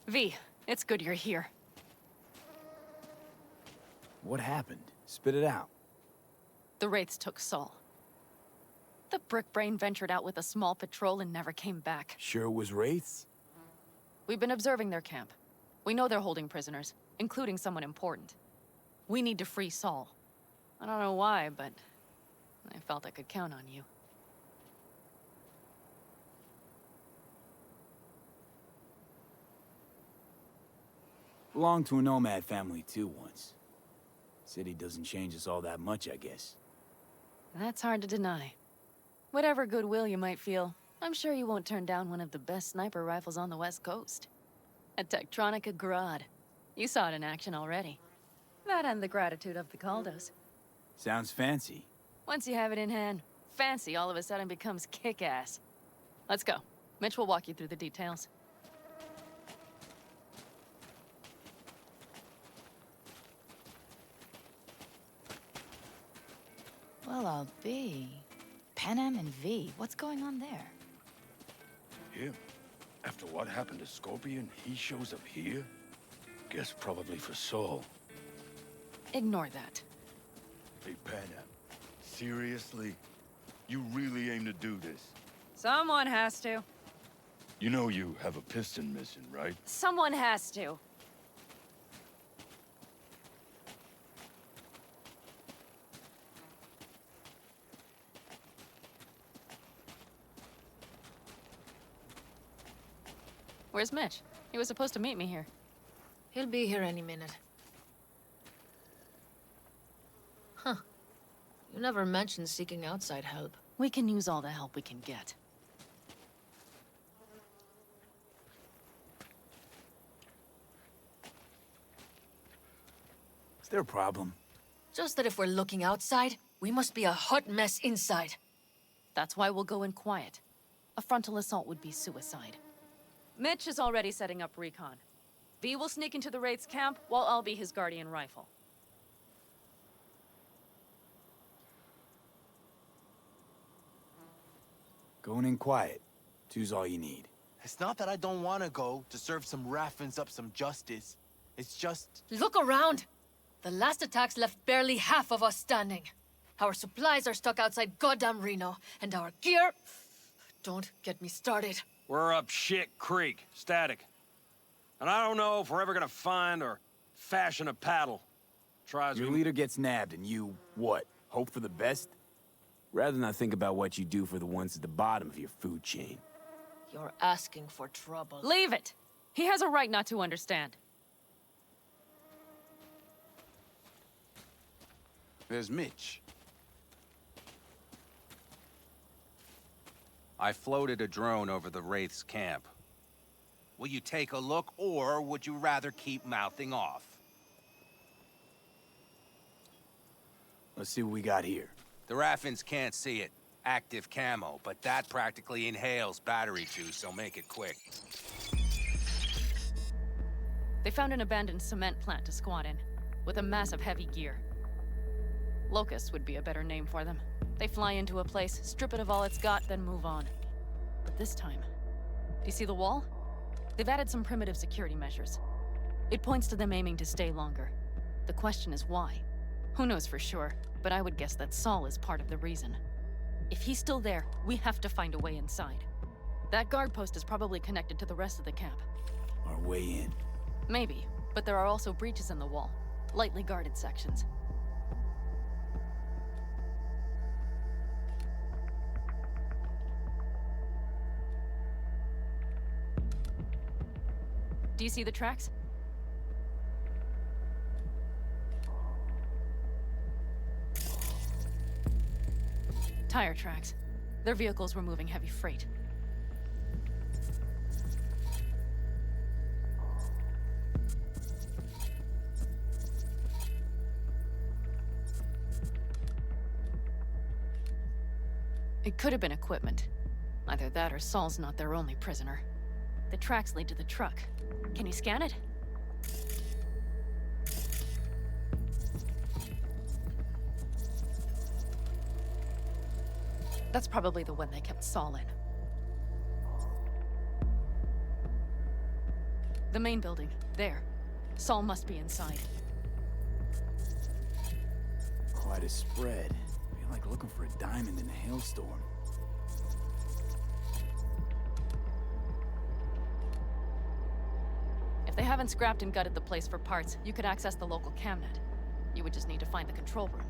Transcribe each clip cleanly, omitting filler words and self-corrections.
V, it's good you're here. What happened? Spit it out. The Wraiths took Saul. The Brickbrain ventured out with a small patrol and never came back. Sure it was Wraiths? We've been observing their camp. We know they're holding prisoners, including someone important. We need to free Saul. I don't know why, but I felt I could count on you. Belonged to a Nomad family too once. City doesn't change us all that much, I guess. That's hard to deny. Whatever goodwill you might feel, I'm sure you won't turn down one of the best sniper rifles on the West Coast. A Tektronica Grad. You saw it in action already. That and the gratitude of the Caldos. Sounds fancy. Once you have it in hand, fancy all of a sudden becomes kick-ass. Let's go. Mitch will walk you through the details. Well, I'll be. Panam and V, what's going on there? Him? After what happened to Scorpion, he shows up here? Guess probably for Saul. Ignore that. Hey, Panam. Seriously? You really aim to do this? Someone has to. You know you have a piston mission, right? Someone has to. Where's Mitch? He was supposed to meet me here. He'll be here any minute. Huh. You never mentioned seeking outside help. We can use all the help we can get. Is there a problem? Just that if we're looking outside, we must be a hot mess inside. That's why we'll go in quiet. A frontal assault would be suicide. Mitch is already setting up recon. V will sneak into the Wraith's camp, while I'll be his guardian rifle. Going in quiet. Two's all you need. It's not that I don't want to go to serve some Raffins up some justice. It's just... Look around! The last attacks left barely half of us standing. Our supplies are stuck outside goddamn Reno, and our gear... Don't get me started. We're up shit creek, static. And I don't know if we're ever gonna find or fashion a paddle. Try as Your we... leader gets nabbed and you, what, hope for the best? Rather not think about what you do for the ones at the bottom of your food chain. You're asking for trouble. Leave it! He has a right not to understand. There's Mitch. I floated a drone over the Wraith's camp. Will you take a look, or would you rather keep mouthing off? Let's see what we got here. The Raffins can't see it. Active camo, but that practically inhales battery juice, so make it quick. They found an abandoned cement plant to squat in, with a massive heavy gear. Locusts would be a better name for them. They fly into a place, strip it of all it's got, then move on. But this time... Do you see the wall? They've added some primitive security measures. It points to them aiming to stay longer. The question is why? Who knows for sure, but I would guess that Saul is part of the reason. If he's still there, we have to find a way inside. That guard post is probably connected to the rest of the camp. Our way in. Maybe, but there are also breaches in the wall. Lightly guarded sections. Do you see the tracks? Tire tracks. Their vehicles were moving heavy freight. It could have been equipment. Either that or Saul's not their only prisoner. The tracks lead to the truck. Can you scan it? That's probably the one they kept Saul in. The main building. There. Saul must be inside. Quite a spread. Feel like looking for a diamond in a hailstorm. If they haven't scrapped and gutted the place for parts, you could access the local camnet. You would just need to find the control room.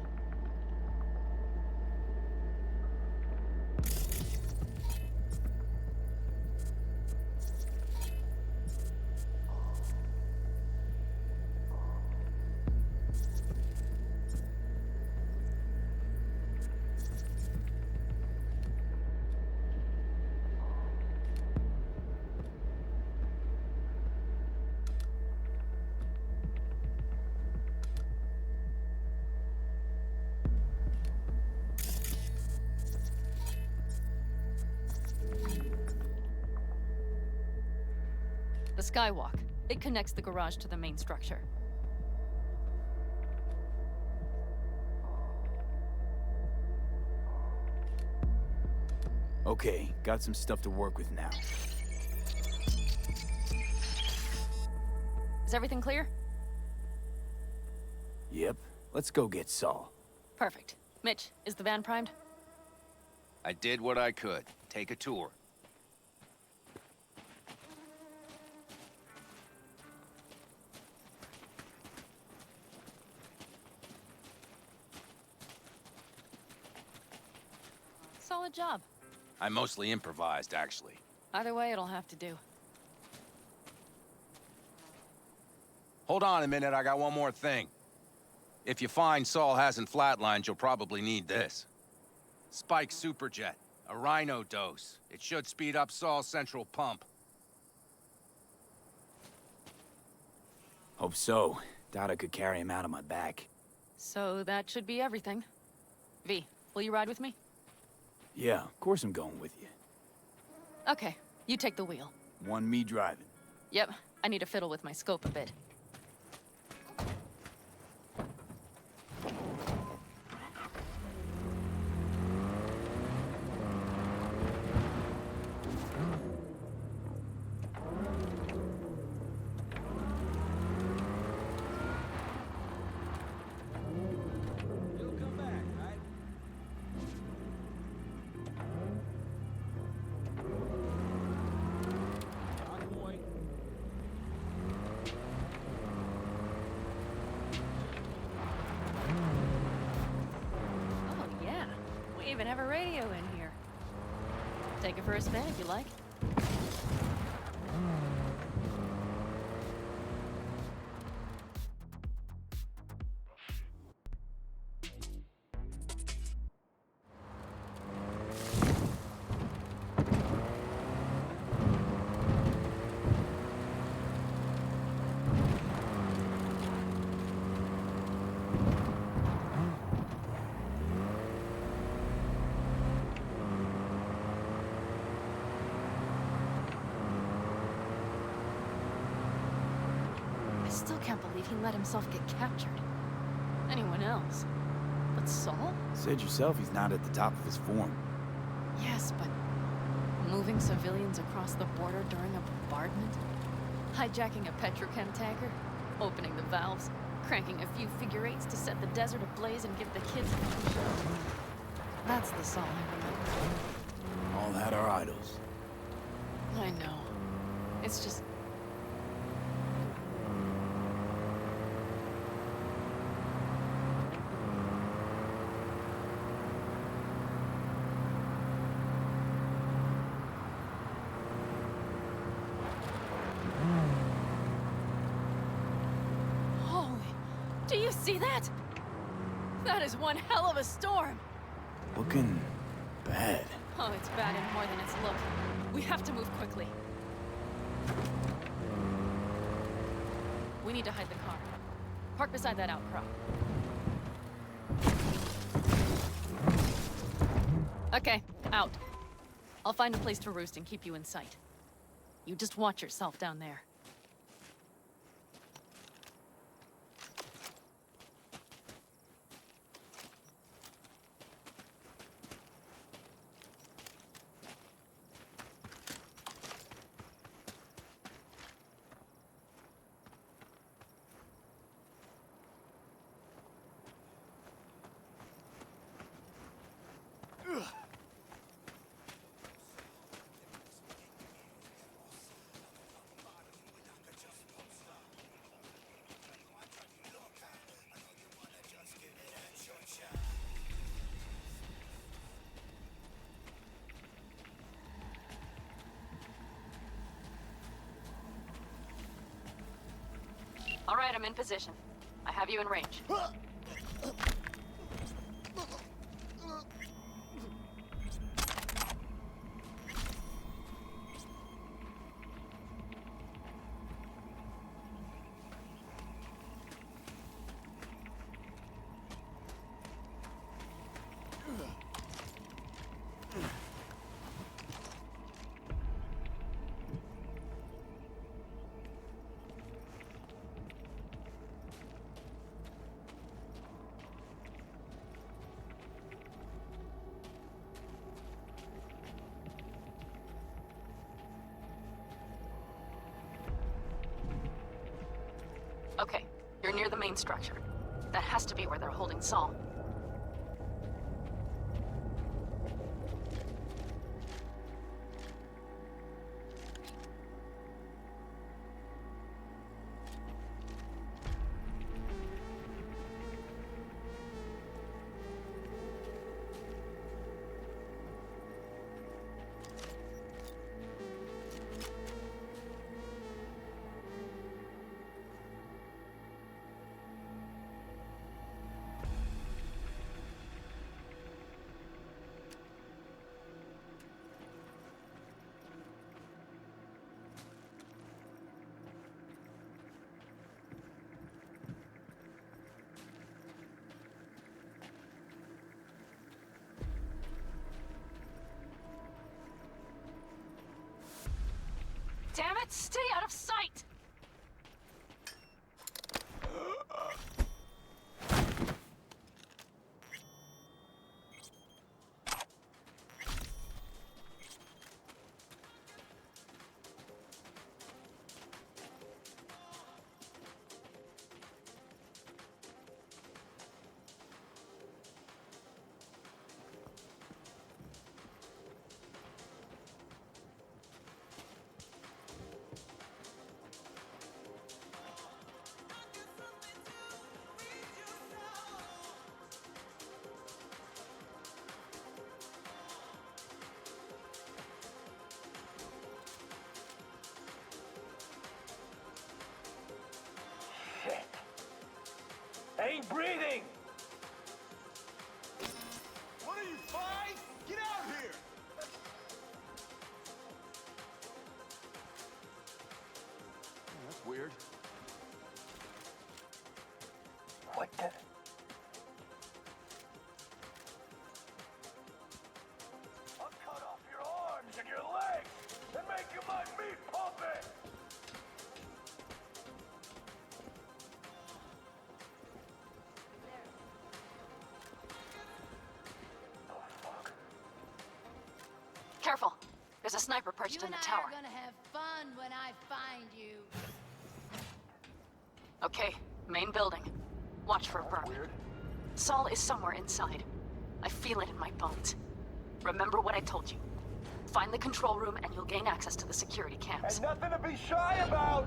The skywalk. It connects the garage to the main structure. Okay, got some stuff to work with now. Is everything clear? Yep, let's go get Saul. Perfect. Mitch, is the van primed? I did what I could. Take a tour. Solid job. I mostly improvised, actually. Either way, it'll have to do. Hold on a minute, I got one more thing. If you find Saul hasn't flatlined, you'll probably need this. Spike Superjet, a Rhino dose. It should speed up Saul's central pump. Hope so. Doubt I could carry him out on my back. So that should be everything. V, will you ride with me? Yeah, of course I'm going with you. Okay, you take the wheel. One me driving. Yep, I need to fiddle with my scope a bit. Oh yeah, we even have a radio in here. Take it for a spin if you like. I still can't believe he let himself get captured. Anyone else? But Saul? Said yourself he's not at the top of his form. Yes, but moving civilians across the border during a bombardment? Hijacking a petrochem tanker? Opening the valves? Cranking a few figure eights to set the desert ablaze and give the kids a show? That's the Saul I remember. All that are idols. I know. It's just... see that? That is one hell of a storm. Looking bad. Oh, it's bad in more than its look. We have to move quickly. We need to hide the car. Park beside that outcrop. Okay, out. I'll find a place to roost and keep you in sight. You just watch yourself down there. All right, I'm in position. I have you in range. Okay, you're near the main structure. That has to be where they're holding Saul. Damn it, stay out of sight! Ain't breathing! What are you, fine? Get out here! That's weird. What the? I'll cut off your arms and your legs and make you my meat puppet! Careful. There's a sniper perched in the tower. You and I are gonna have fun when I find you. Okay, main building. Watch for a burn. Saul is somewhere inside. I feel it in my bones. Remember what I told you. Find the control room and you'll gain access to the security cams. And nothing to be shy about!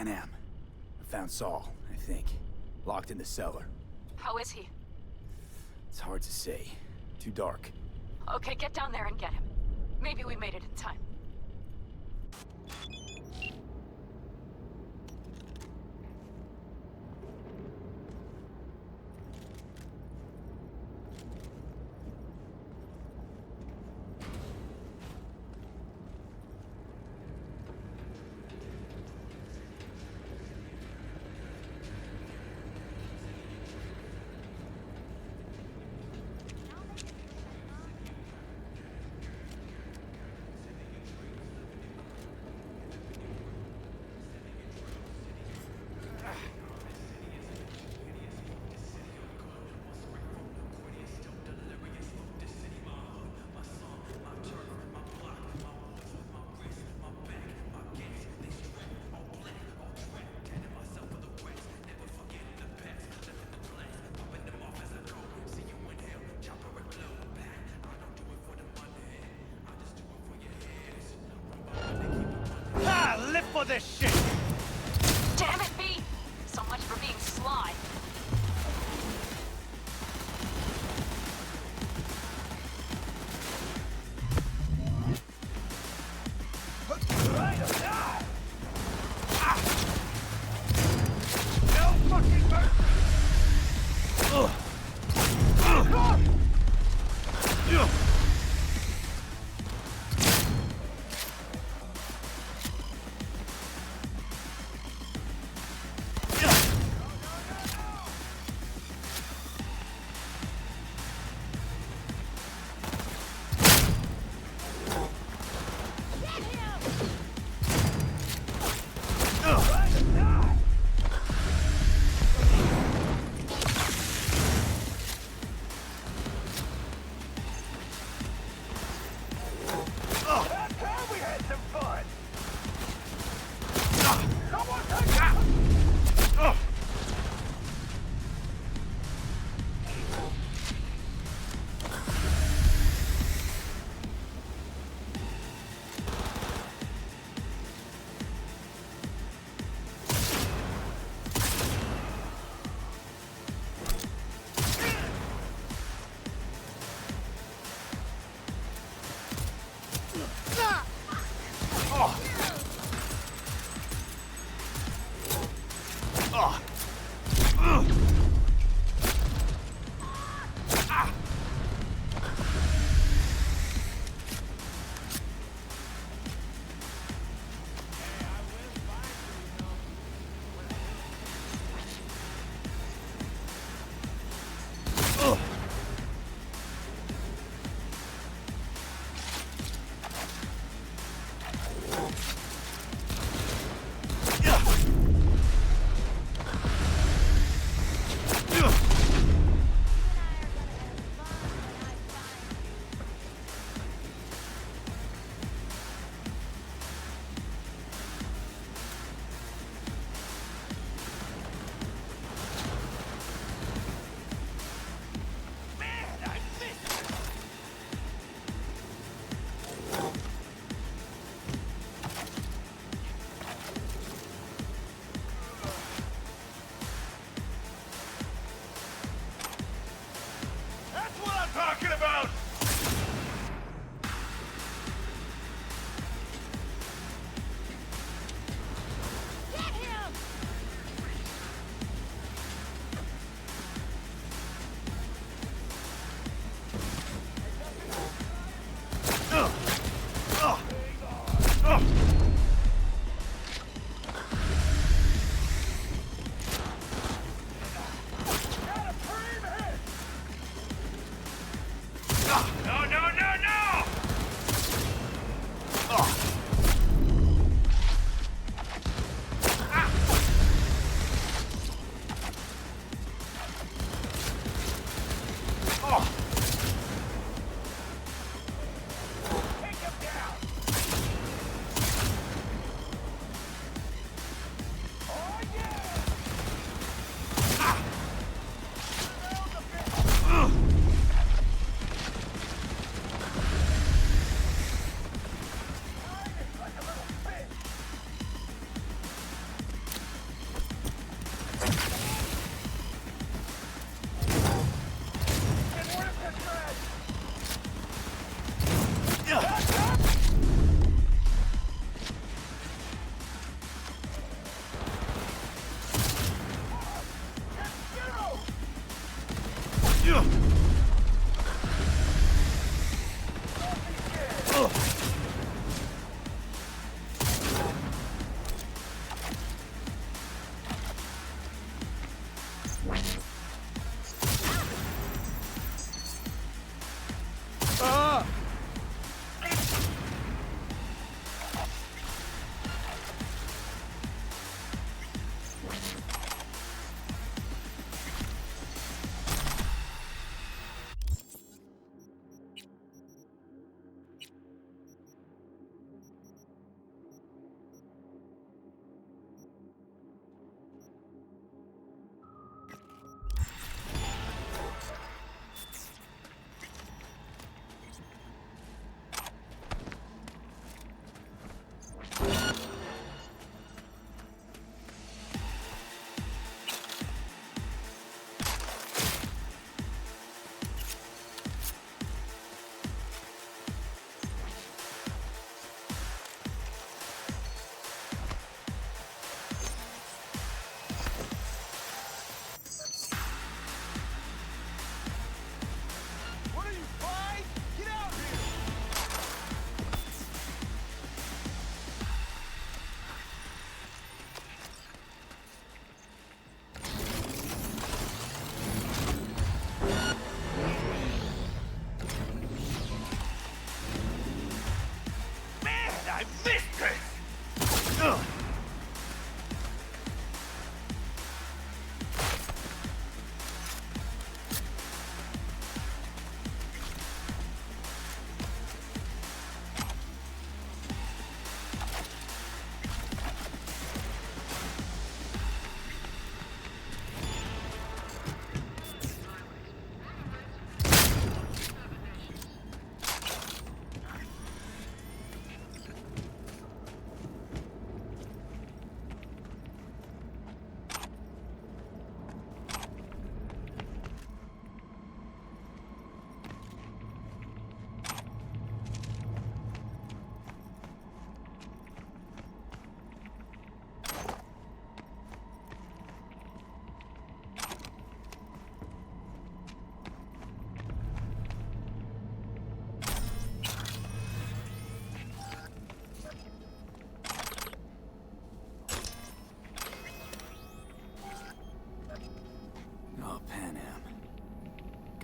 Panam. I found Saul, I think. Locked in the cellar. How is he? It's hard to say. Too dark. Okay, get down there and get him. Maybe we made it in time. Live for this shit! Damn it, V! So much for being sly. No fucking mercy! Talking about!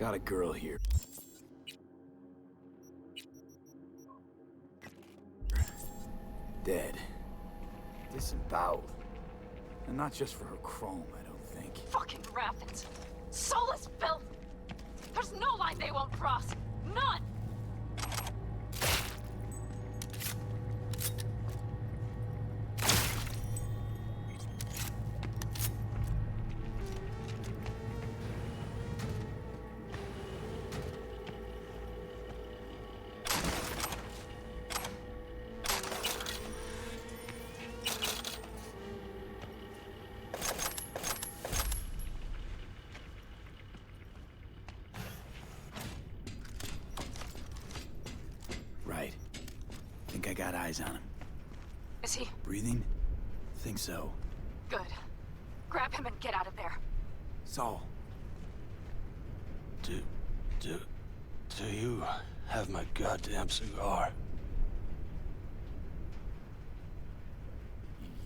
Got a girl here. Dead. Disemboweled. And not just for her chrome, I don't think. Fucking rabbits. Soulless filth! There's no line they won't cross. None! Right. Think I got eyes on him. Is he? Breathing? Think so. Good. Grab him and get out of there. Saul. Do you have my goddamn cigar?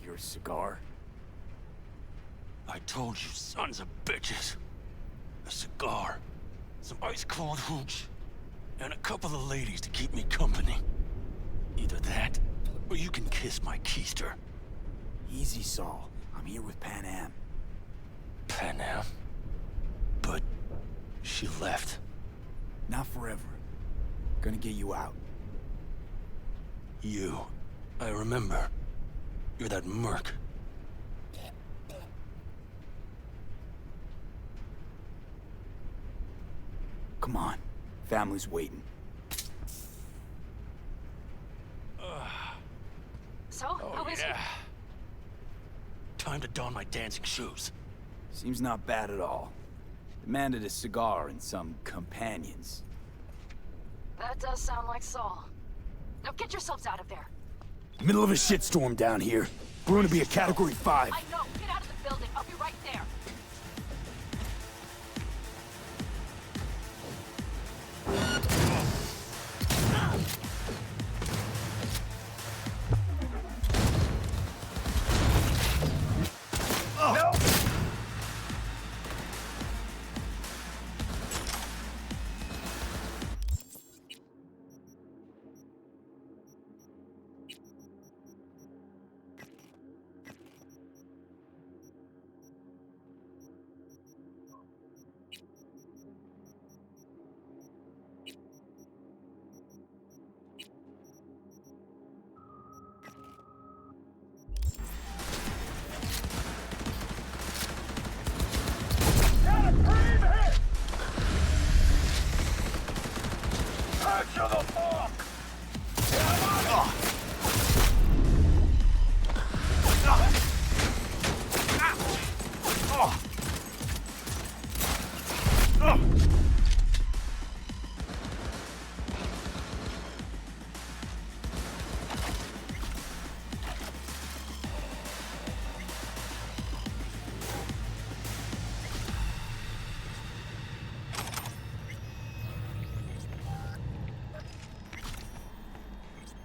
Your cigar? I told you, sons of bitches. A cigar, some ice-cold hooch, and a couple of ladies to keep me company. Either that, or you can kiss my keister. Easy, Saul. I'm here with Pan Am. Pan Am? But she left. Not forever. Gonna get you out. You. I remember. You're that merc. Come on. Family's waiting. So, how is he? Time to don my dancing shoes. Seems not bad at all. Demanded a cigar and some companions. That does sound like Saul. Now get yourselves out of there. Middle of a shitstorm down here. We're gonna be a Category 5. I know. Get out of the building. I'll be right there.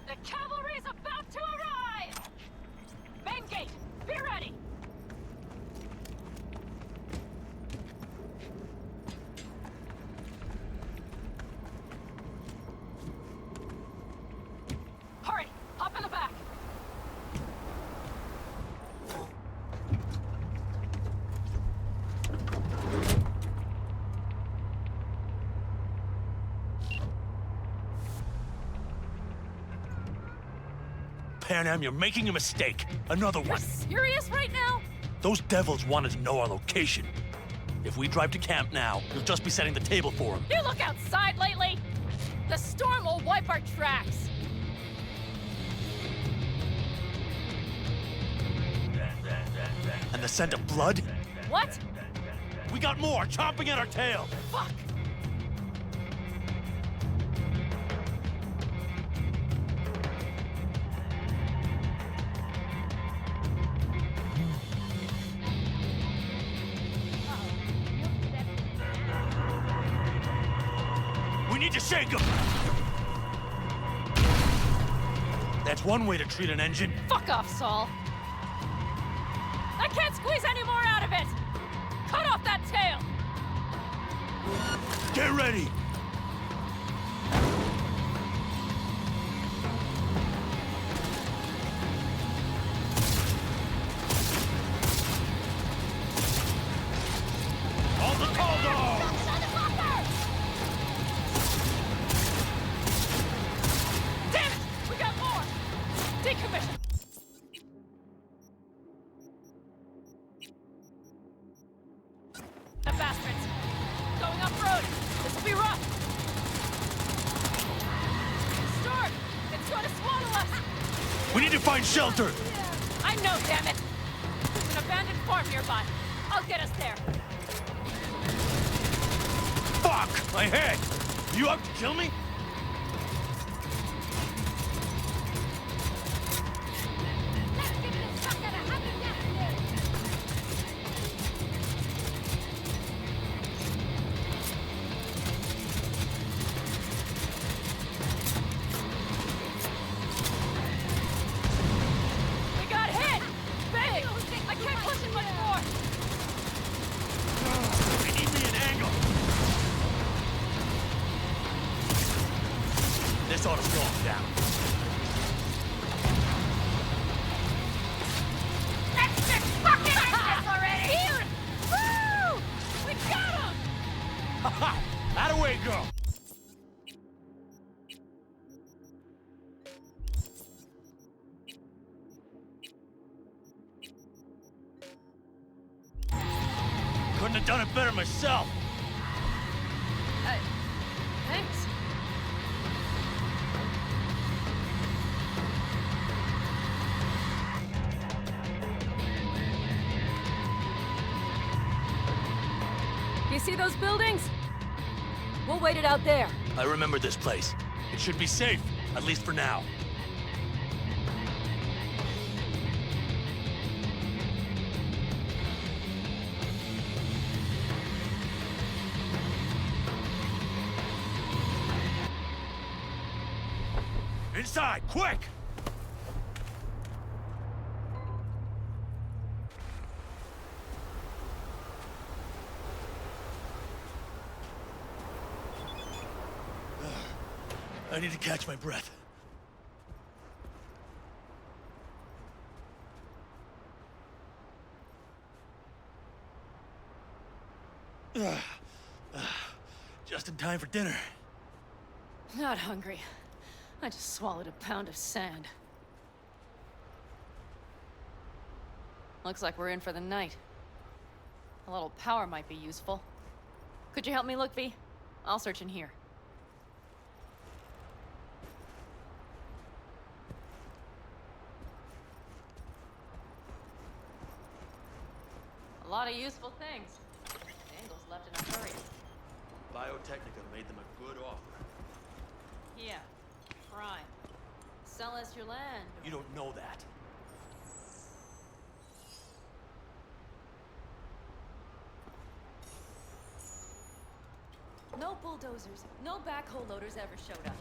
The cavalry's about to arrive! Main gate, be ready! Hurry, hop in the back! Pan Am, you're making a mistake. Another You're one. serious right now? Those devils wanted to know our location. If we drive to camp now, you'll just be setting the table for them. You look outside lately? The storm will wipe our tracks. And the scent of blood? What? We got more chomping at our tail. Fuck! We need to shake them. That's one way to treat an engine. Fuck off, Saul. I can't squeeze any more out of it. Cut off that tail. Get ready! On the call dog! Damn it! We got more! Decommission! The bastards! Going off-road! This will be rough! Storm! It's going to swallow us! We need to find shelter! I know, damn it! There's an abandoned farm nearby. I'll get us there. Fuck! My head! You out to kill me? We got hit! Big! I can't push it much more! They need me an angle! This ought to slow him down. Let's just fucking end this already! Dude! Woo! We got him! Ha-ha! That-a-way, girl! Couldn't have done it better myself. Thanks. You see those buildings? We'll wait it out there. I remember this place. It should be safe, at least for now. Inside, quick! I need to catch my breath. Just in time for dinner. Not hungry. I just swallowed a pound of sand. Looks like we're in for the night. A little power might be useful. Could you help me look, V? I'll search in here. A lot of useful things. Dangle's left in a hurry. Biotechnica made them a good offer. Yeah, prime. Sell us your land. You don't know that. No bulldozers, no backhoe loaders ever showed up.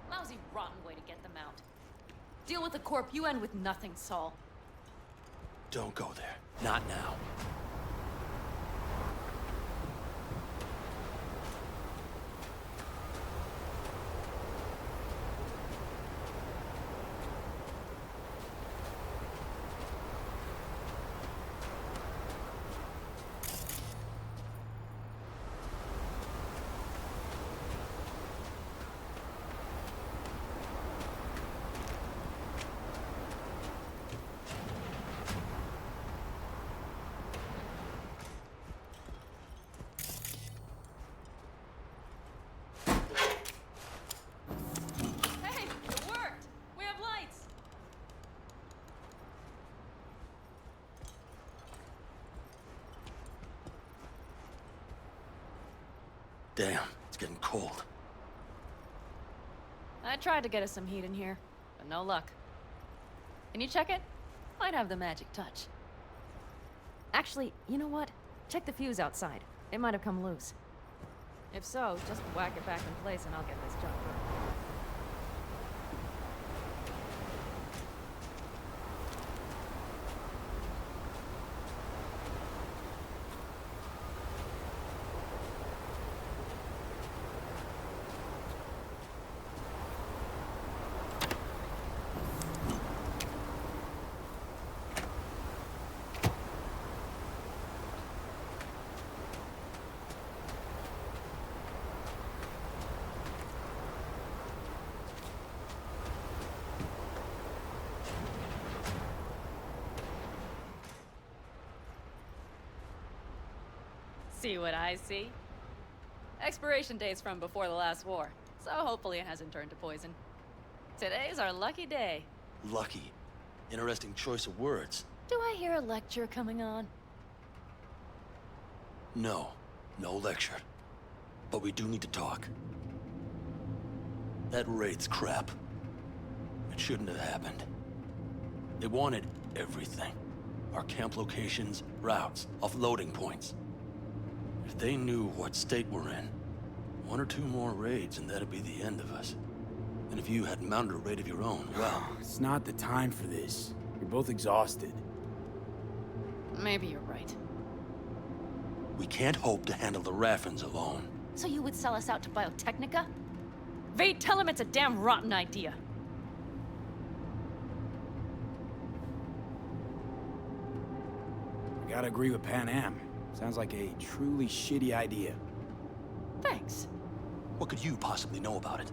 Lousy, rotten way to get them out. Deal with the corp, you end with nothing, Saul. Don't go there. Not now. Hey, it worked! We have lights! Damn, it's getting cold. I tried to get us some heat in here, but no luck. Can you check it? Might have the magic touch. Actually, you know what? Check the fuse outside. It might have come loose. If so, just whack it back in place and I'll get this job done. see what I see. Expiration date's from before the last war, so hopefully it hasn't turned to poison. Today's our lucky day. Lucky. Interesting choice of words. Do I hear a lecture coming on? No. No lecture. But we do need to talk. That raid's crap. It shouldn't have happened. They wanted everything. Our camp locations, routes, offloading points. If they knew what state we're in, 1 or 2 more raids and that'd be the end of us. And if you had mounted a raid of your own, well... It's not the time for this. You're both exhausted. Maybe you're right. We can't hope to handle the Raffins alone. So you would sell us out to Biotechnica? Vade, tell him it's a damn rotten idea. I gotta agree with Pan Am. Sounds like a truly shitty idea. Thanks. What could you possibly know about it?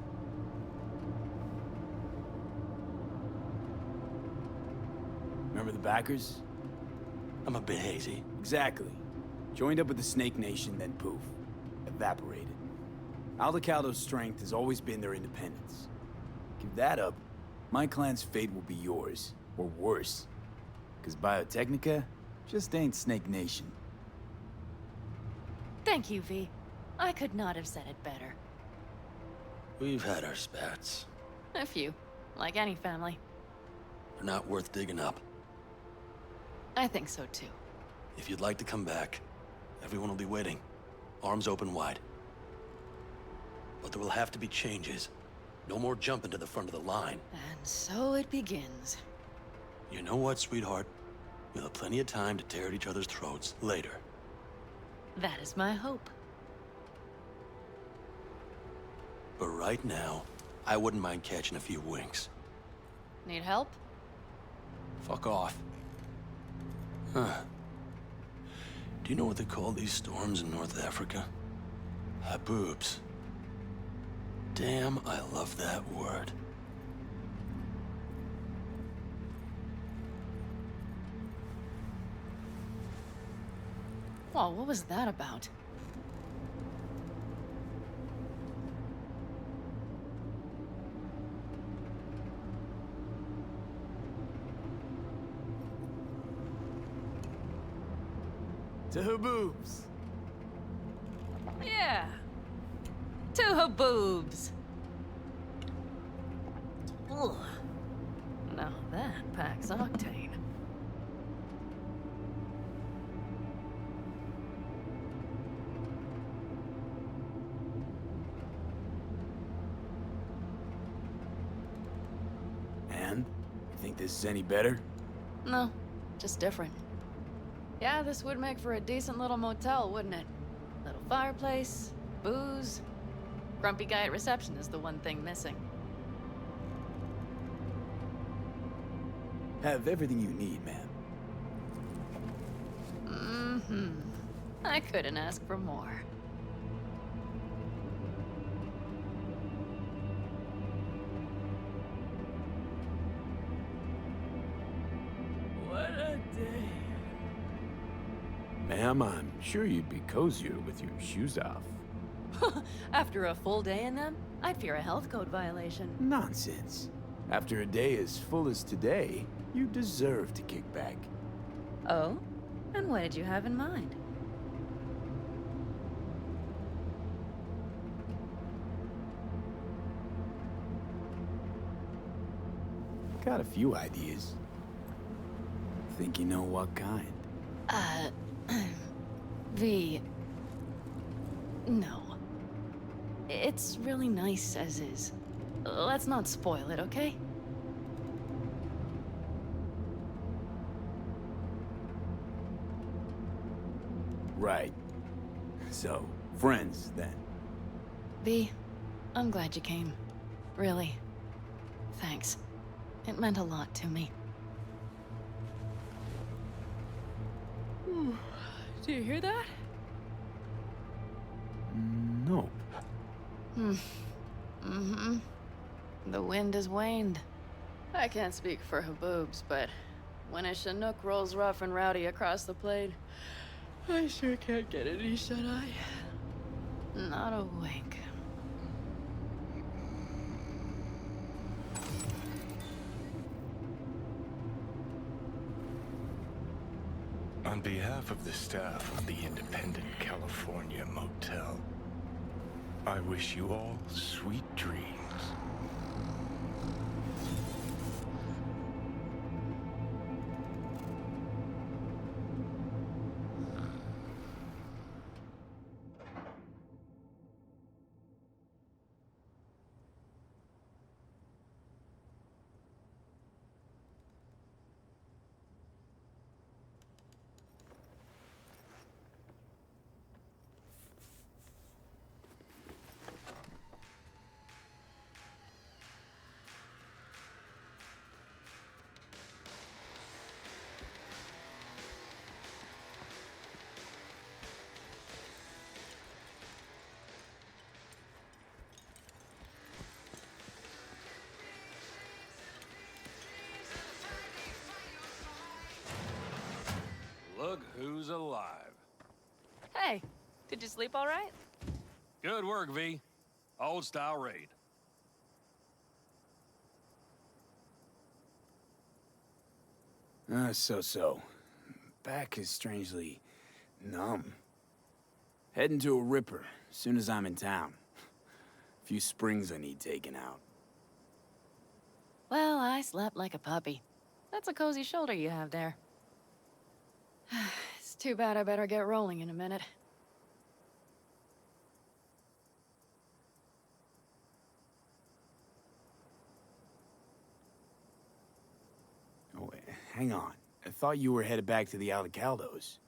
Remember the backers? I'm a bit hazy. Exactly. Joined up with the Snake Nation, then poof. Evaporated. Aldecaldo's strength has always been their independence. Give that up, my clan's fate will be yours. Or worse. Because Biotechnica just ain't Snake Nation. Thank you, V. I could not have said it better. We've had our spats. A few. Like any family. They're not worth digging up. I think so, too. If you'd like to come back, everyone will be waiting. Arms open wide. But there will have to be changes. No more jumping to the front of the line. And so it begins. You know what, sweetheart? We'll have plenty of time to tear at each other's throats later. That is my hope. But right now, I wouldn't mind catching a few winks. Need help? Fuck off. Huh. Do you know what they call these storms in North Africa? Haboobs. Damn, I love that word. Whoa, what was that about? To Haboobs. Yeah. To Haboobs. Ugh. Now that packs octane. And? You think this is any better? No, just different. Yeah, this would make for a decent little motel, wouldn't it? Little fireplace, booze. Grumpy guy at reception is the one thing missing. Have everything you need, man. Mm-hmm. I couldn't ask for more. What a day. Ma'am, I'm sure you'd be cozier with your shoes off. After a full day in them, I'd fear a health code violation. Nonsense. After a day as full as today, you deserve to kick back. Oh? And what did you have in mind? Got a few ideas. Think you know what kind? V... No. It's really nice as is. Let's not spoil it, okay? Right. So, friends, then. V, I'm glad you came. Really. Thanks. It meant a lot to me. Do you hear that? Nope. Mm-hmm. The wind has waned. I can't speak for Haboobs, but when a Chinook rolls rough and rowdy across the plain, I sure can't get any shut-eye. Not a wink. On behalf of the staff of the Independent California Motel, I wish you all sweet dreams. Look who's alive. Hey, did you sleep all right? Good work, V. Old style raid. So. Back is strangely numb. Heading to a ripper as soon as I'm in town. A few springs I need taken out. Well, I slept like a puppy. That's a cozy shoulder you have there. It's too bad I better get rolling in a minute. Oh, hang on. I thought you were headed back to the Aldecaldos.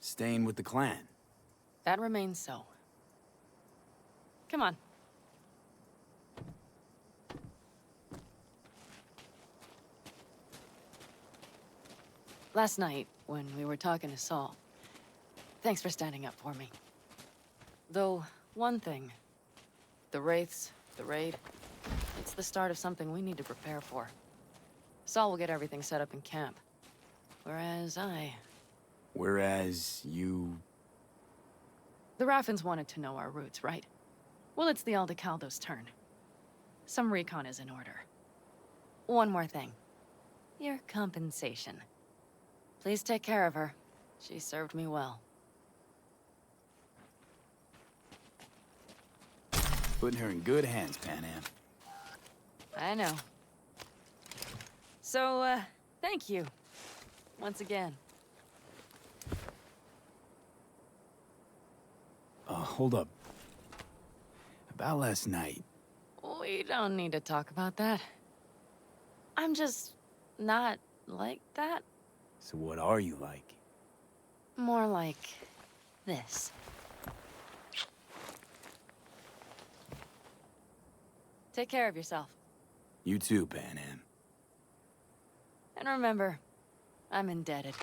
Staying with the clan. That remains so. Come on. Last night, when we were talking to Saul, thanks for standing up for me. Though, one thing. The Wraiths, the raid, it's the start of something we need to prepare for. Saul will get everything set up in camp. Whereas you... The Raffins wanted to know our routes, right? Well, it's the Aldecaldos' turn. Some recon is in order. One more thing. Your compensation. Please take care of her. She served me well. Putting her in good hands, Panam. I know. So, thank you. Once again. Hold up. About last night. We don't need to talk about that. I'm just not like that. So what are you like? More like this. Take care of yourself. You too, Panam. And remember, I'm indebted.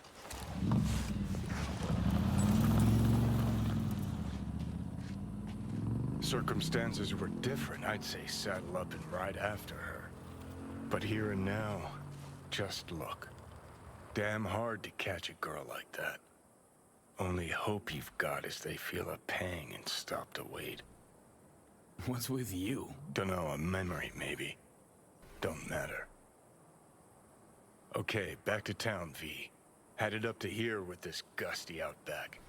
Circumstances were different, I'd say saddle up and ride after her. But here and now, just look. Damn hard to catch a girl like that. Only hope you've got is they feel a pang and stop to wait. What's with you? Dunno, a memory maybe. Don't matter. Okay, back to town, V. Headed up to here with this gusty outback.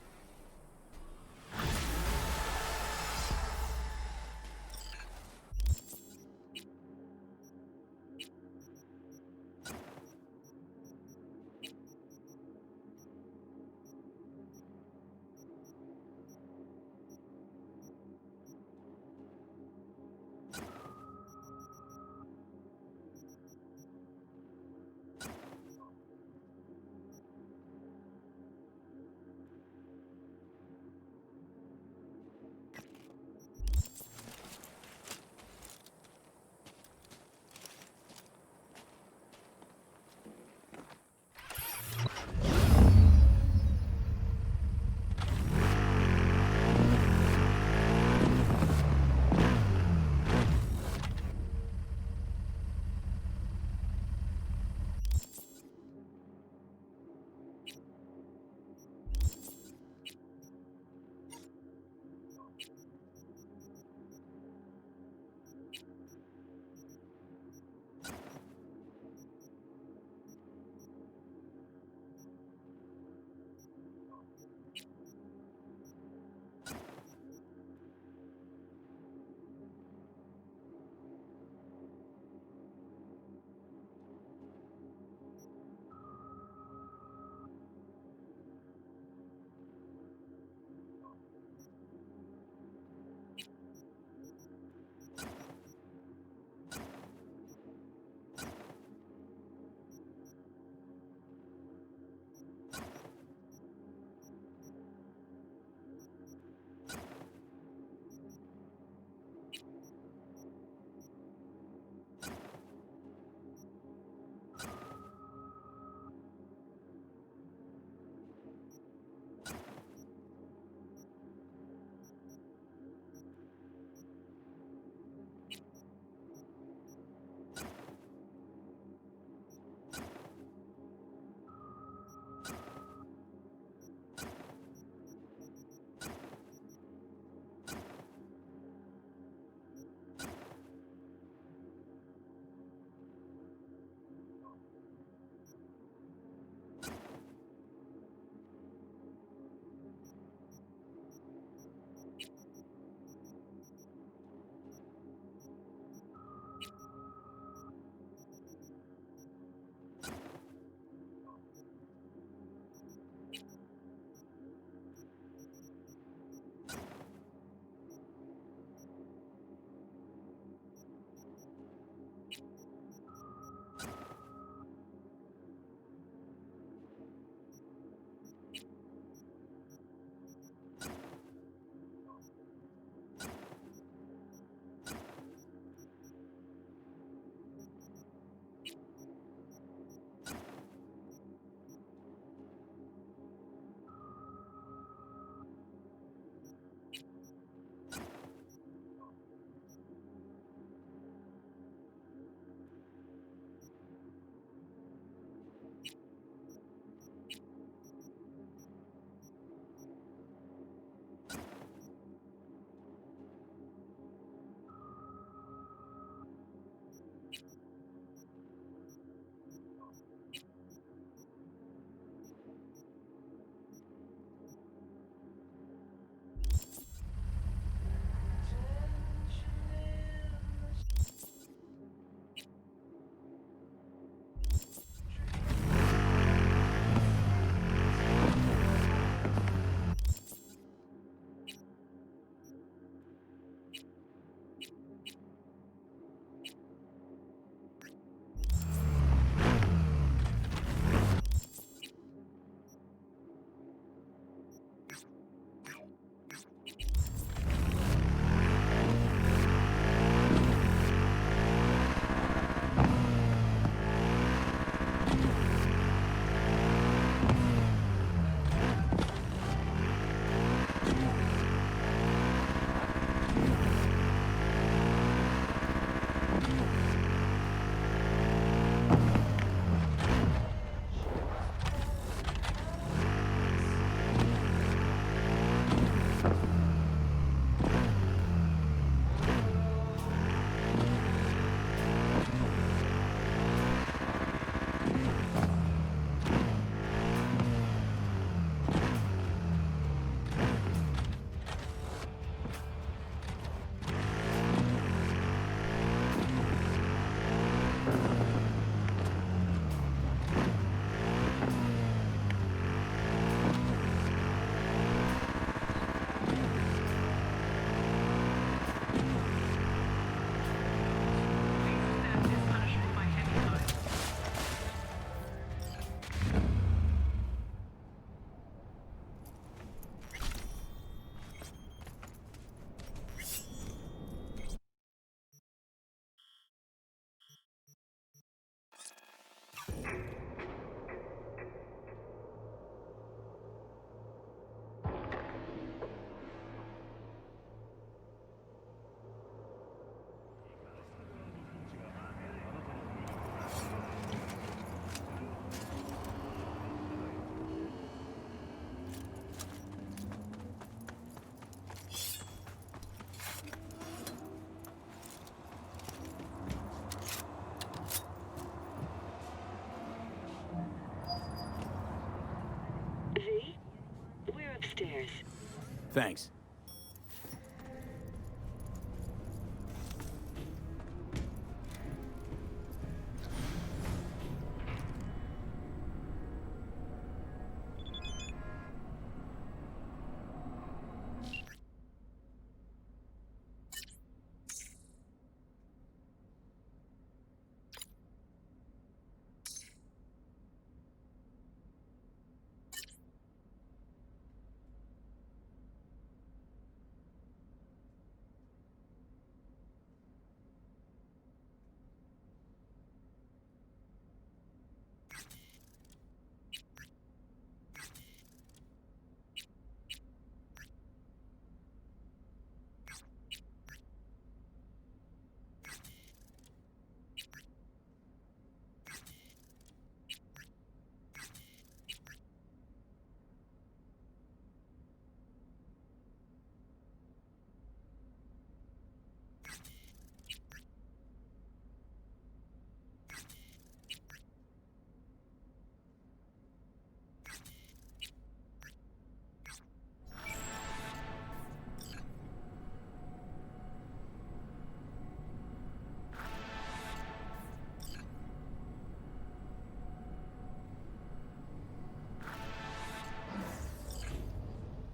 Thanks.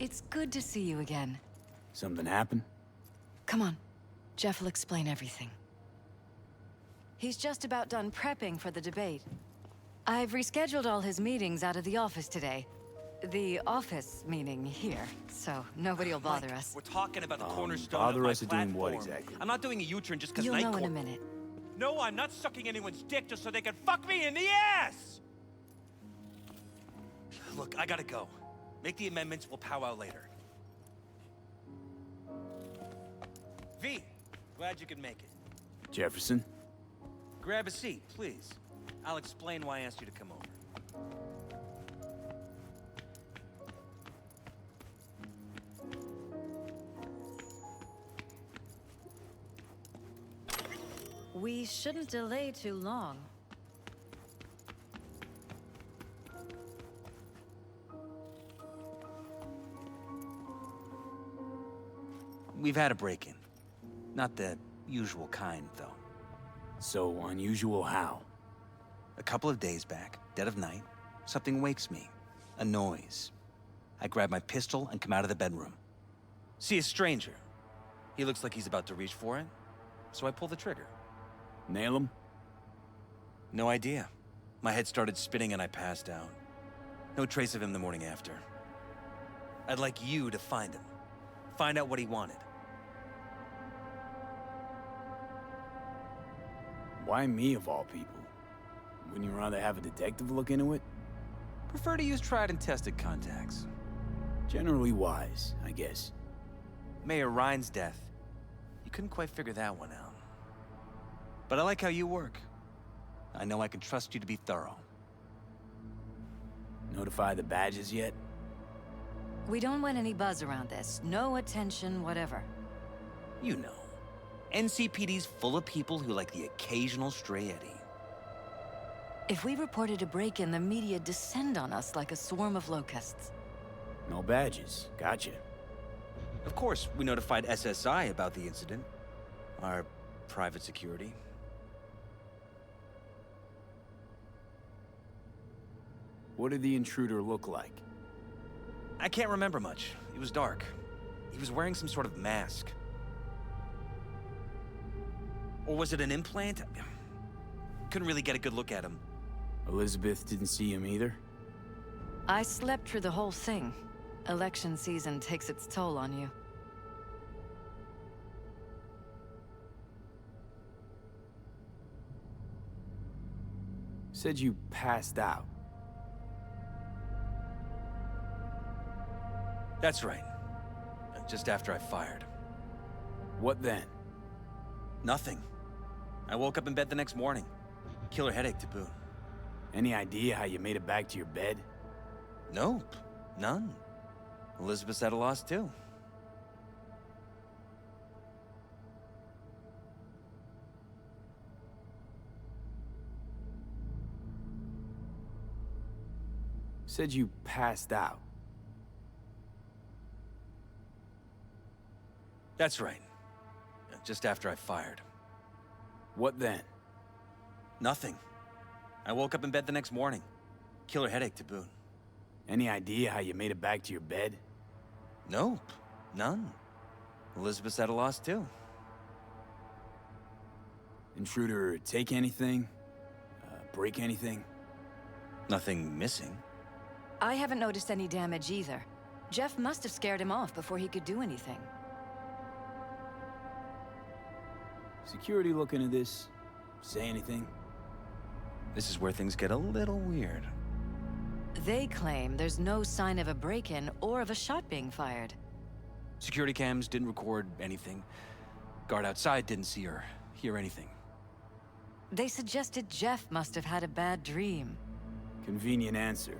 It's good to see you again. Something happen? Come on. Jeff will explain everything. He's just about done prepping for the debate. I've rescheduled all his meetings out of the office today. The office meaning here, so nobody will bother us. We're talking about the cornerstone bother of my us at doing what platform. exactly? I'm not doing a U-turn just because You'll know in a minute. No, I'm not sucking anyone's dick just so they can fuck me in the ass! Look, I gotta go. Make the amendments, we'll powwow later. V, glad you could make it. Jefferson? Grab a seat, please. I'll explain why I asked you to come over. We shouldn't delay too long. We've had a break-in. Not the usual kind, though. So unusual how? A couple of days back, dead of night, something wakes me. A noise. I grab my pistol and come out of the bedroom. See a stranger. He looks like he's about to reach for it, so I pull the trigger. Nail him? No idea. My head started spinning and I passed out. No trace of him the morning after. I'd like you to find him. Find out what he wanted. Why me of all people? Wouldn't you rather have a detective look into it? Prefer to use tried and tested contacts. Generally wise, I guess. Mayor Ryan's death. You couldn't quite figure that one out. But I like how you work. I know I can trust you to be thorough. Notify the badges yet? We don't want any buzz around this. No attention, whatever. You know. NCPD's full of people who like the occasional stray eddy. If we reported a break-in, the media descend on us like a swarm of locusts. No badges. Gotcha. Of course, we notified SSI about the incident. Our private security. What did the intruder look like? I can't remember much. It was dark. He was wearing some sort of mask. Or was it an implant? Couldn't really get a good look at him. Elizabeth didn't see him either? I slept through the whole thing. Election season takes its toll on you. Said you passed out. That's right. Just after I fired. What then? Nothing. I woke up in bed the next morning. Killer headache to boot. Any idea how you made it back to your bed? Nope. None. Elizabeth's at a loss too. Said you passed out. That's right. Just after I fired. What then? Nothing. I woke up in bed the next morning. Killer headache to boot. Any idea how you made it back to your bed? Nope. None. Elizabeth's at a loss too. Intruder take anything? Break anything? Nothing missing. I haven't noticed any damage either. Jeff must have scared him off before he could do anything. Security looking at this? Say anything? This is where things get a little weird. They claim there's no sign of a break-in or of a shot being fired. Security cams didn't record anything. Guard outside didn't see or hear anything. They suggested Jeff must have had a bad dream. Convenient answer.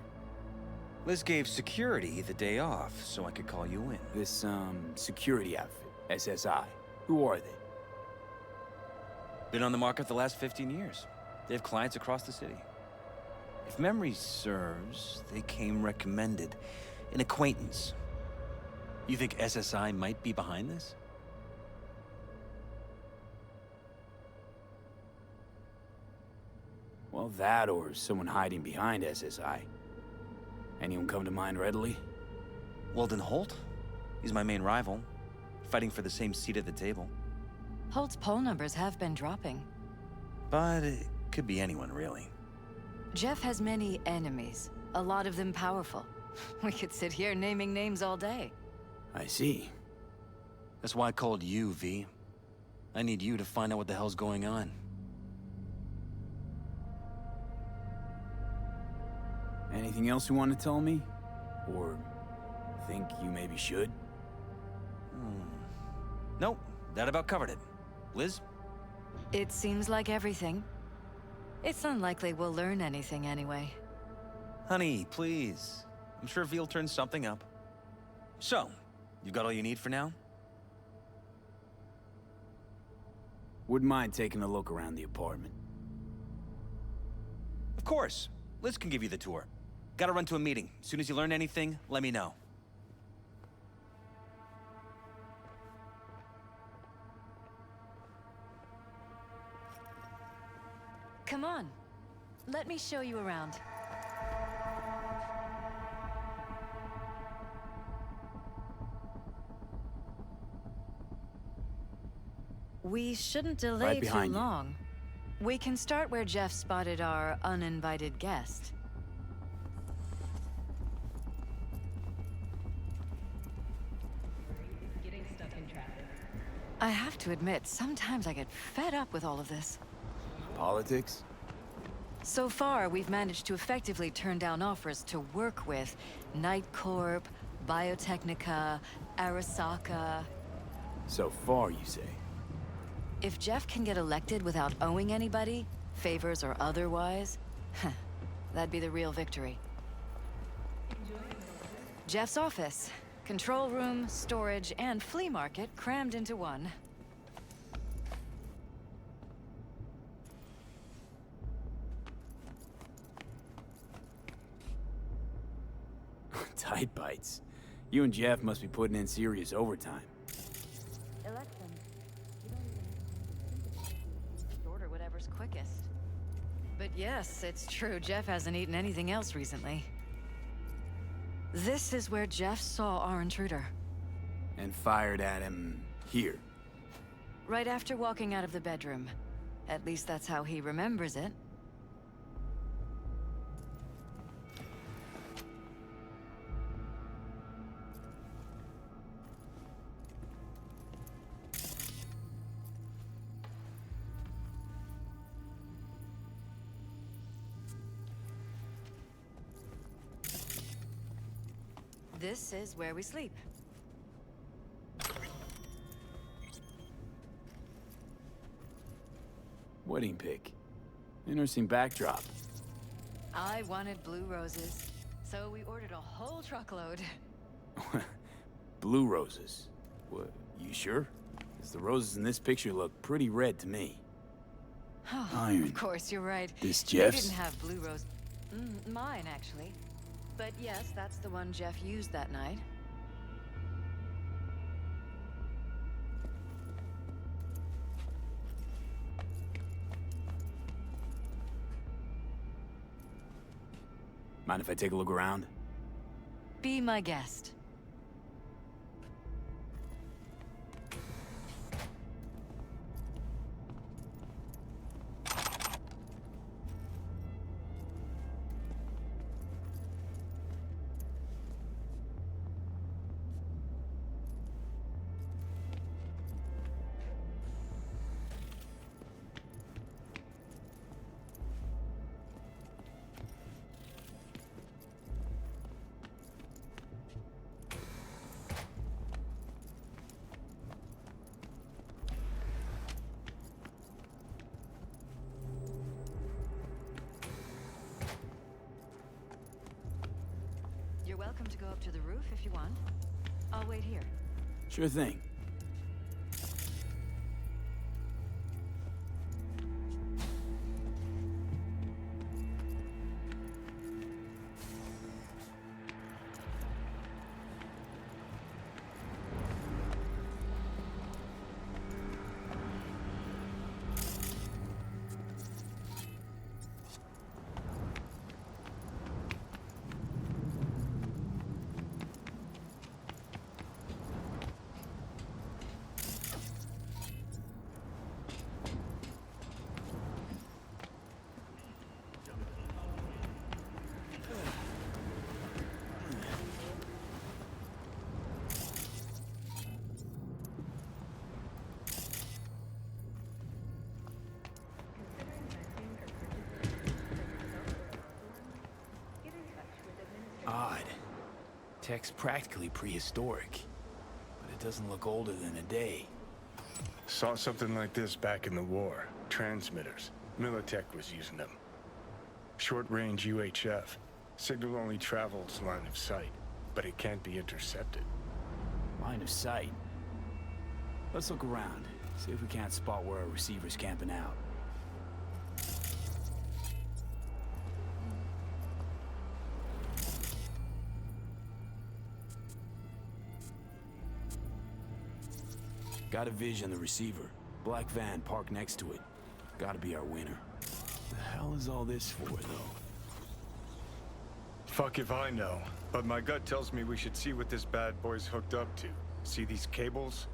Liz gave security the day off so I could call you in. This, security outfit, SSI. Who are they? Been on the market the last 15 years. They have clients across the city. If memory serves, they came recommended. An acquaintance. You think SSI might be behind this? Well, that or someone hiding behind SSI. Anyone come to mind readily? Weldon Holt? He's my main rival. Fighting for the same seat at the table. Holt's poll numbers have been dropping. But it could be anyone, really. Jeff has many enemies, a lot of them powerful. We could sit here naming names all day. I see. That's why I called you, V. I need you to find out what the hell's going on. Anything else you want to tell me? Or think you maybe should? Nope, that about covered it. Liz? It seems like everything. It's unlikely we'll learn anything anyway. Honey, please. I'm sure V'll turn something up. So, you got all you need for now? Wouldn't mind taking a look around the apartment. Of course. Liz can give you the tour. Gotta run to a meeting. As soon as you learn anything, let me know. Come on. Let me show you around. We shouldn't delay Right too behind you. long. We can start where Jeff spotted our uninvited guest. I have to admit, sometimes I get fed up with all of this. Politics? So far, we've managed to effectively turn down offers to work with Night Corp, Biotechnica, Arasaka. So far, you say? If Jeff can get elected without owing anybody, favors or otherwise, that'd be the real victory. Jeff's office. Control room, storage, and flea market crammed into one. Tight bites. You and Jeff must be putting in serious overtime. Elect them. You don't even order whatever's quickest. But yes, it's true. Jeff hasn't eaten anything else recently. This is where Jeff saw our intruder. And fired at him here. Right after walking out of the bedroom. At least that's how he remembers it. This is where we sleep. Wedding pic. Interesting backdrop. I wanted blue roses, so we ordered a whole truckload. Blue roses. What, you sure? 'Cause the roses in this picture look pretty red to me. Oh, Iron. of course, you're right. This We Jeff's? didn't have blue rose. Mine, actually. But yes, that's the one Jeff used that night. Mind if I take a look around? Be my guest. You're welcome to go up to the roof if you want. I'll wait here. Sure thing. Odd. Tech's practically prehistoric, but it doesn't look older than a day. Saw something like this back in the war. Transmitters. Militech was using them. Short-range UHF. Signal only travels line of sight, but it can't be intercepted. Line of sight. Let's look around. See if we can't spot where our receiver's camping out. Got a vision on the receiver. Black van parked next to it. Gotta be our winner. The hell is all this for, though? Fuck if I know, but my gut tells me we should see what this bad boy's hooked up to. See these cables?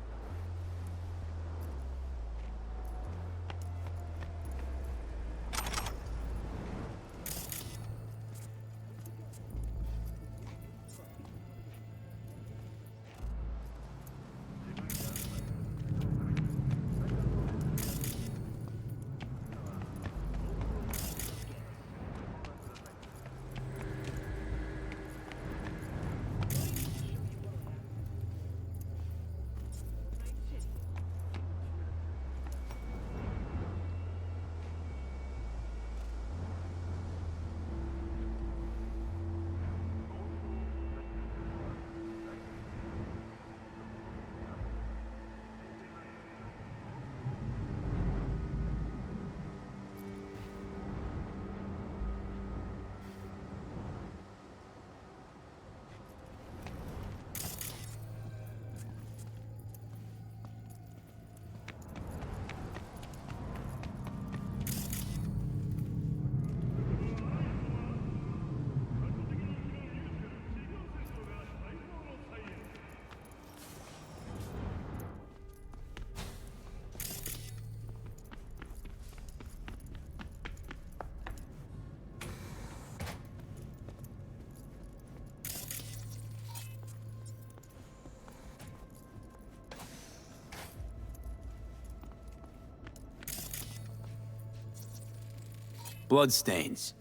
Bloodstains.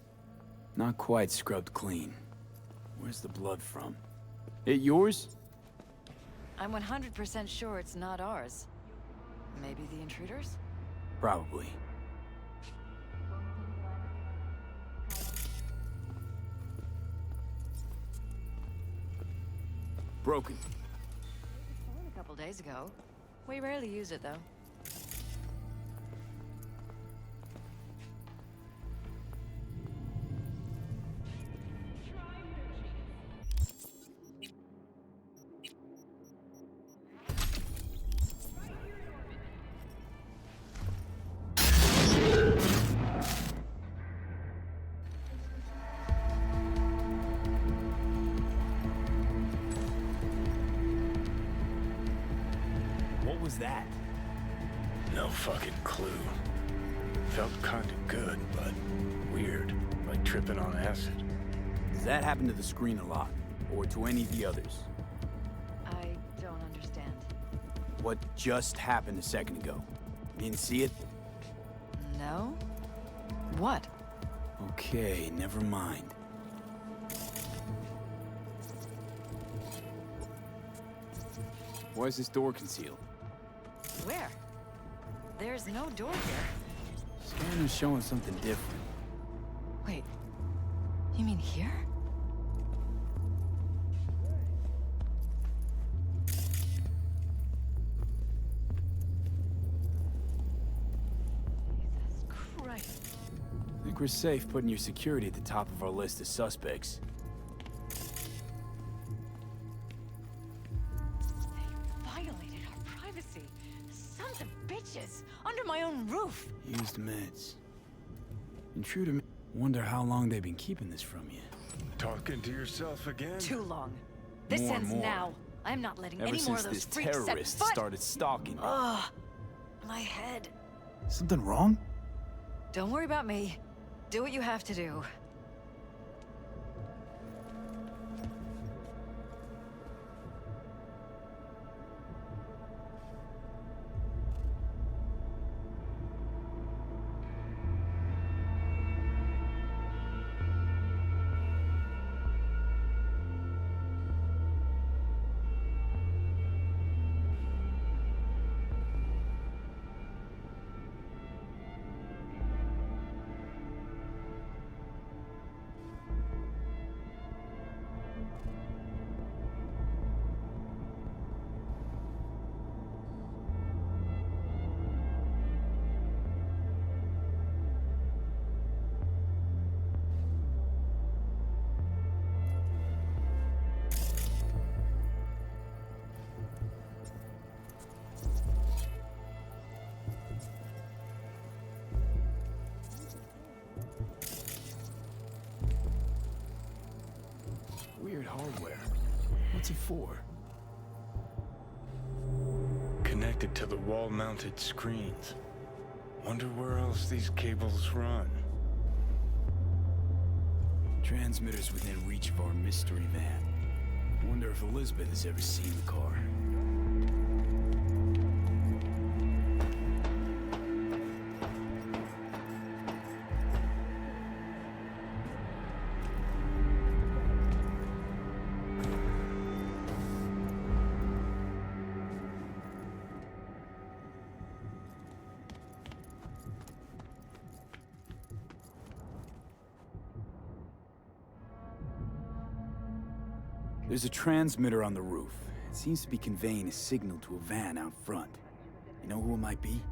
Not quite scrubbed clean. Where's the blood from? It yours? I'm 100% sure it's not ours. Maybe the intruders? Probably. Broken. A couple days ago. We rarely use it, though. that? No fucking clue. Felt kinda good, but weird. Like tripping on acid. Does that happen to the screen a lot? Or to any of the others? I don't understand. What just happened a second ago? You didn't see it? No? What? Okay, never mind. Why is this door concealed? Where? There's no door here. Scanner's showing something different. Wait. You mean here? Jesus Christ. I think we're safe putting your security at the top of our list of suspects. Violated our privacy. Sons of bitches! Under my own roof! Used meds. Intruder. Wonder how long they've been keeping this from you. Talking to yourself again? Too long. This More and ends more. now. I'm not letting Ever any more since of those this freaks terrorist set foot. started stalking me. Ugh. My head. Something wrong? Don't worry about me. Do what you have to do. Weird hardware. What's it for? Connected to the wall-mounted screens. Wonder where else these cables run. Transmitters within reach of our mystery van. Wonder if Elizabeth has ever seen the car. There's a transmitter on the roof. It seems to be conveying a signal to a van out front. You know who it might be?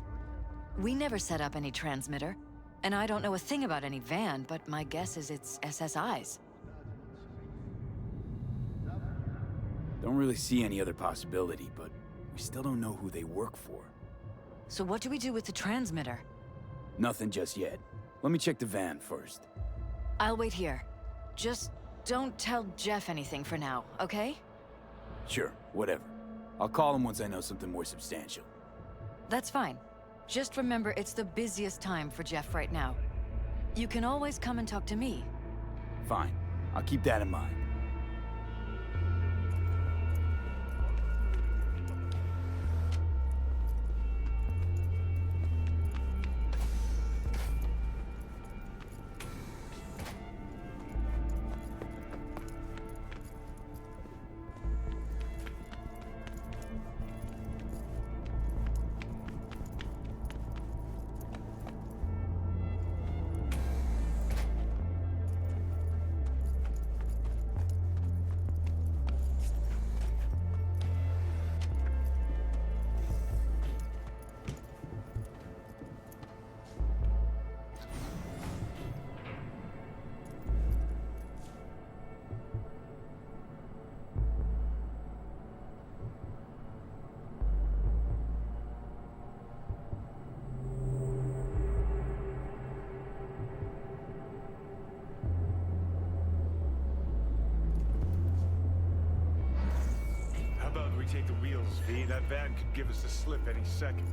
We never set up any transmitter. And I don't know a thing about any van, but my guess is it's SSI's. Don't really see any other possibility, but we still don't know who they work for. So what do we do with the transmitter? Nothing just yet. Let me check the van first. I'll wait here. Just don't tell Jeff anything for now, okay? Sure, whatever. I'll call him once I know something more substantial. That's fine. Just remember it's the busiest time for Jeff right now. You can always come and talk to me. Fine. I'll keep that in mind. take the wheels, V. That van could give us the slip any second.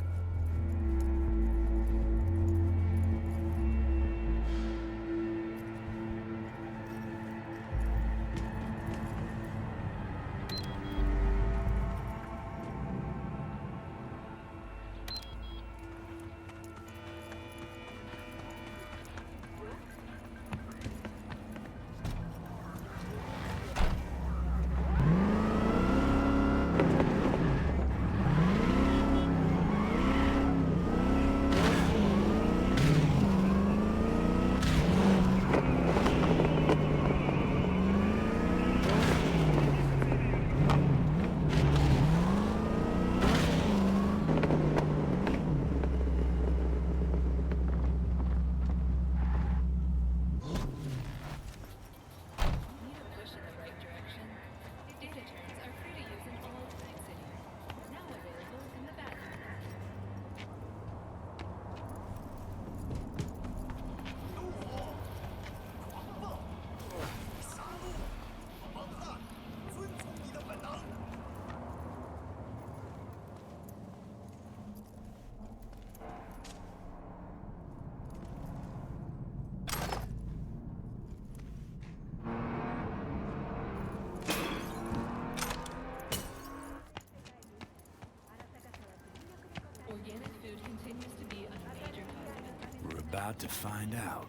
We're about to find out.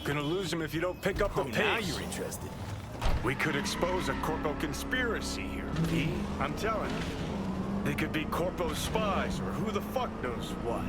Gonna lose him if you don't pick up the pace. Now you're interested. We could expose a Corpo conspiracy here, V. I'm telling you. They could be Corpo spies, or who the fuck knows what.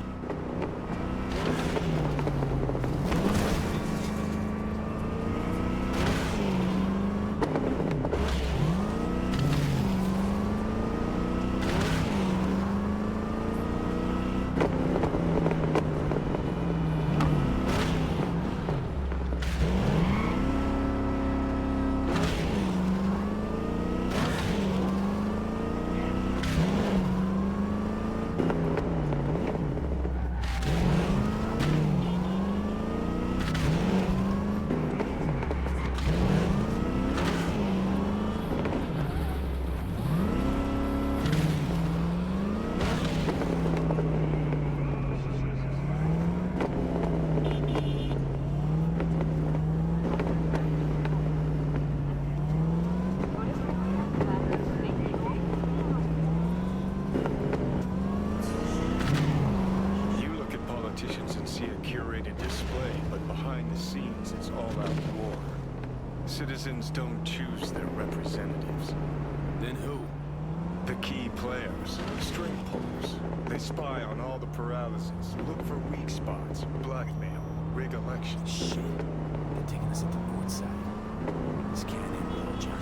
Citizens don't choose their representatives. Then who? The key players, string pullers. They spy on all the paralysis, look for weak spots, blackmail, rig elections. Shit. They're taking us into the north side. This can't end well, John.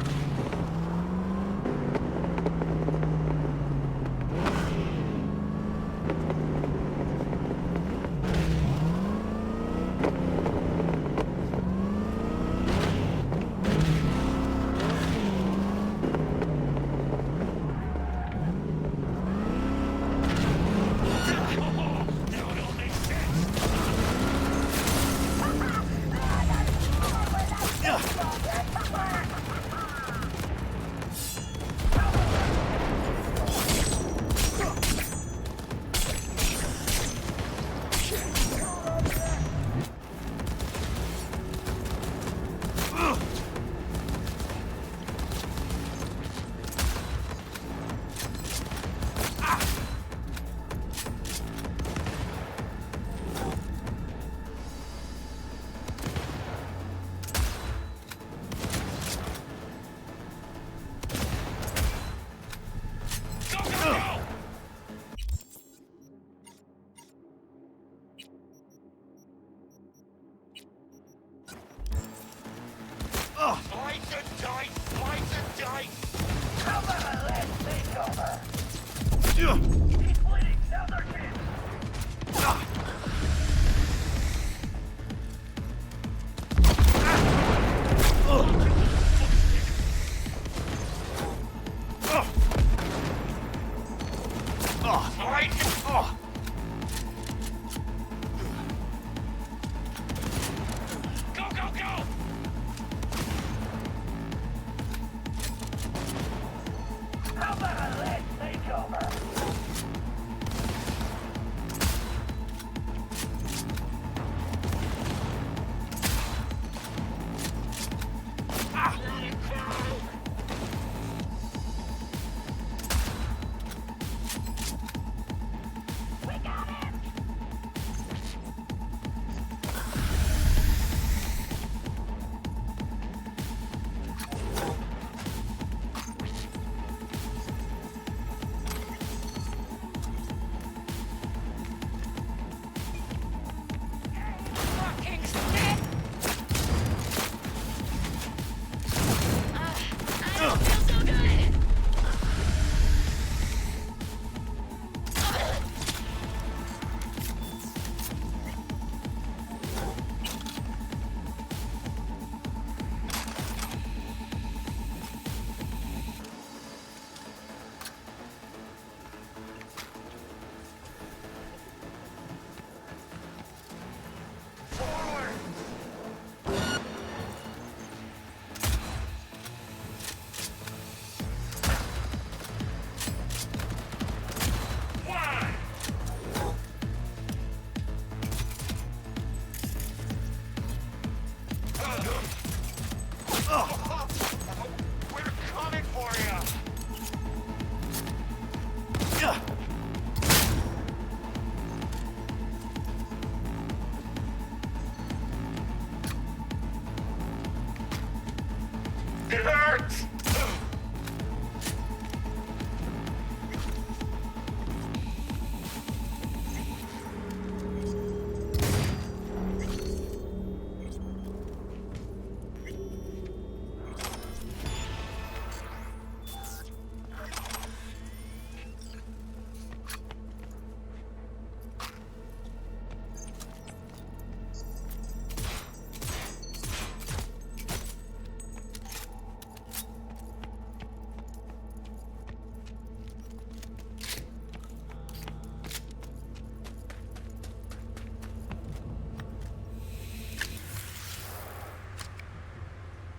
It hurts!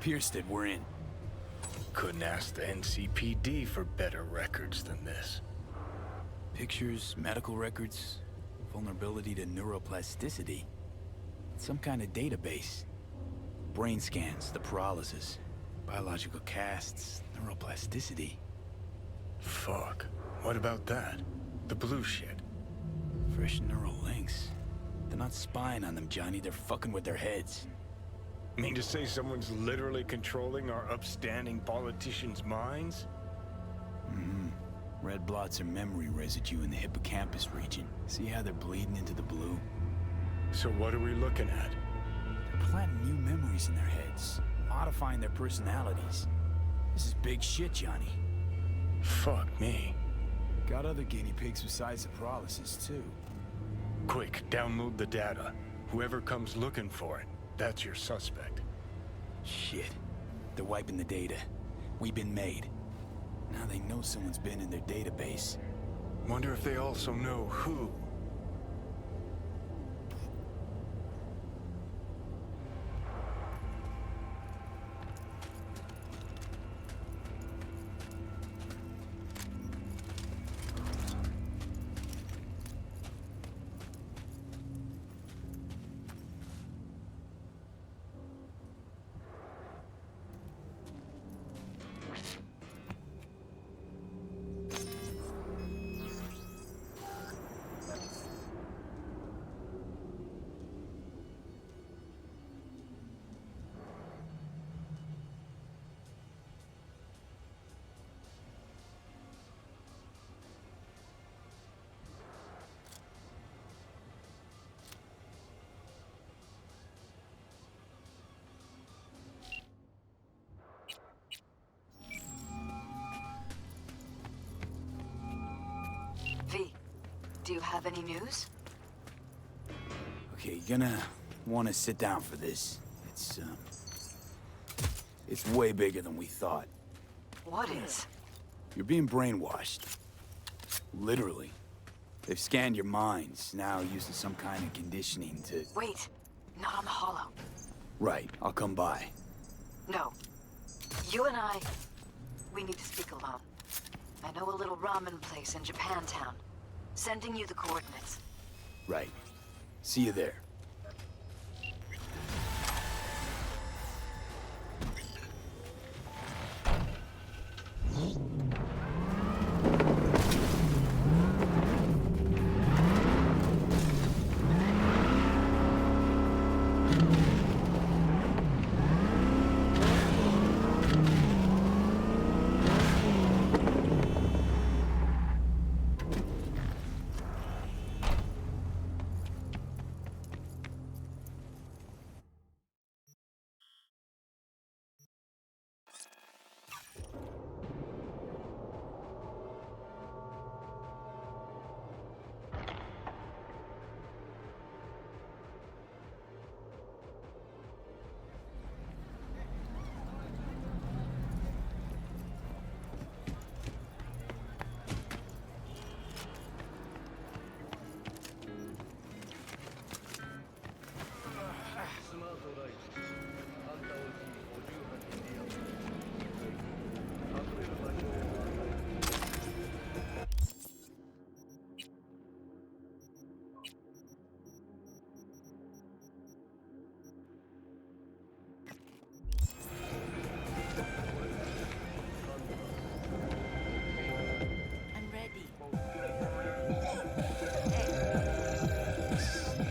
Pierced it, we're in. Couldn't ask the NCPD for better records than this. Pictures, medical records, vulnerability to neuroplasticity. Some kind of database. Brain scans, the paralysis, biological casts, neuroplasticity. Fuck. What about that? The blue shit. Fresh neural links. They're not spying on them, Johnny. They're fucking with their heads. Mean to say someone's literally controlling our upstanding politicians' minds? Mm-hmm. Red blots are memory residue in the hippocampus region. See how they're bleeding into the blue? So what are we looking at? They're planting new memories in their heads, modifying their personalities. This is big shit, Johnny. Fuck me. Got other guinea pigs besides the paralysis, too. Quick, download the data. Whoever comes looking for it, that's your suspect. Shit. They're wiping the data. We've been made. Now they know someone's been in their database. Wonder if they also know who. V, do you have any news? Okay, you're gonna want to sit down for this. It's way bigger than we thought. What is? You're being brainwashed. Literally. They've scanned your minds, now using some kind of conditioning to... Wait, not on the hollow. Right, I'll come by. No. You and I, we need to speak alone. I know a little ramen place in Japantown. Sending you the coordinates. Right. See you there.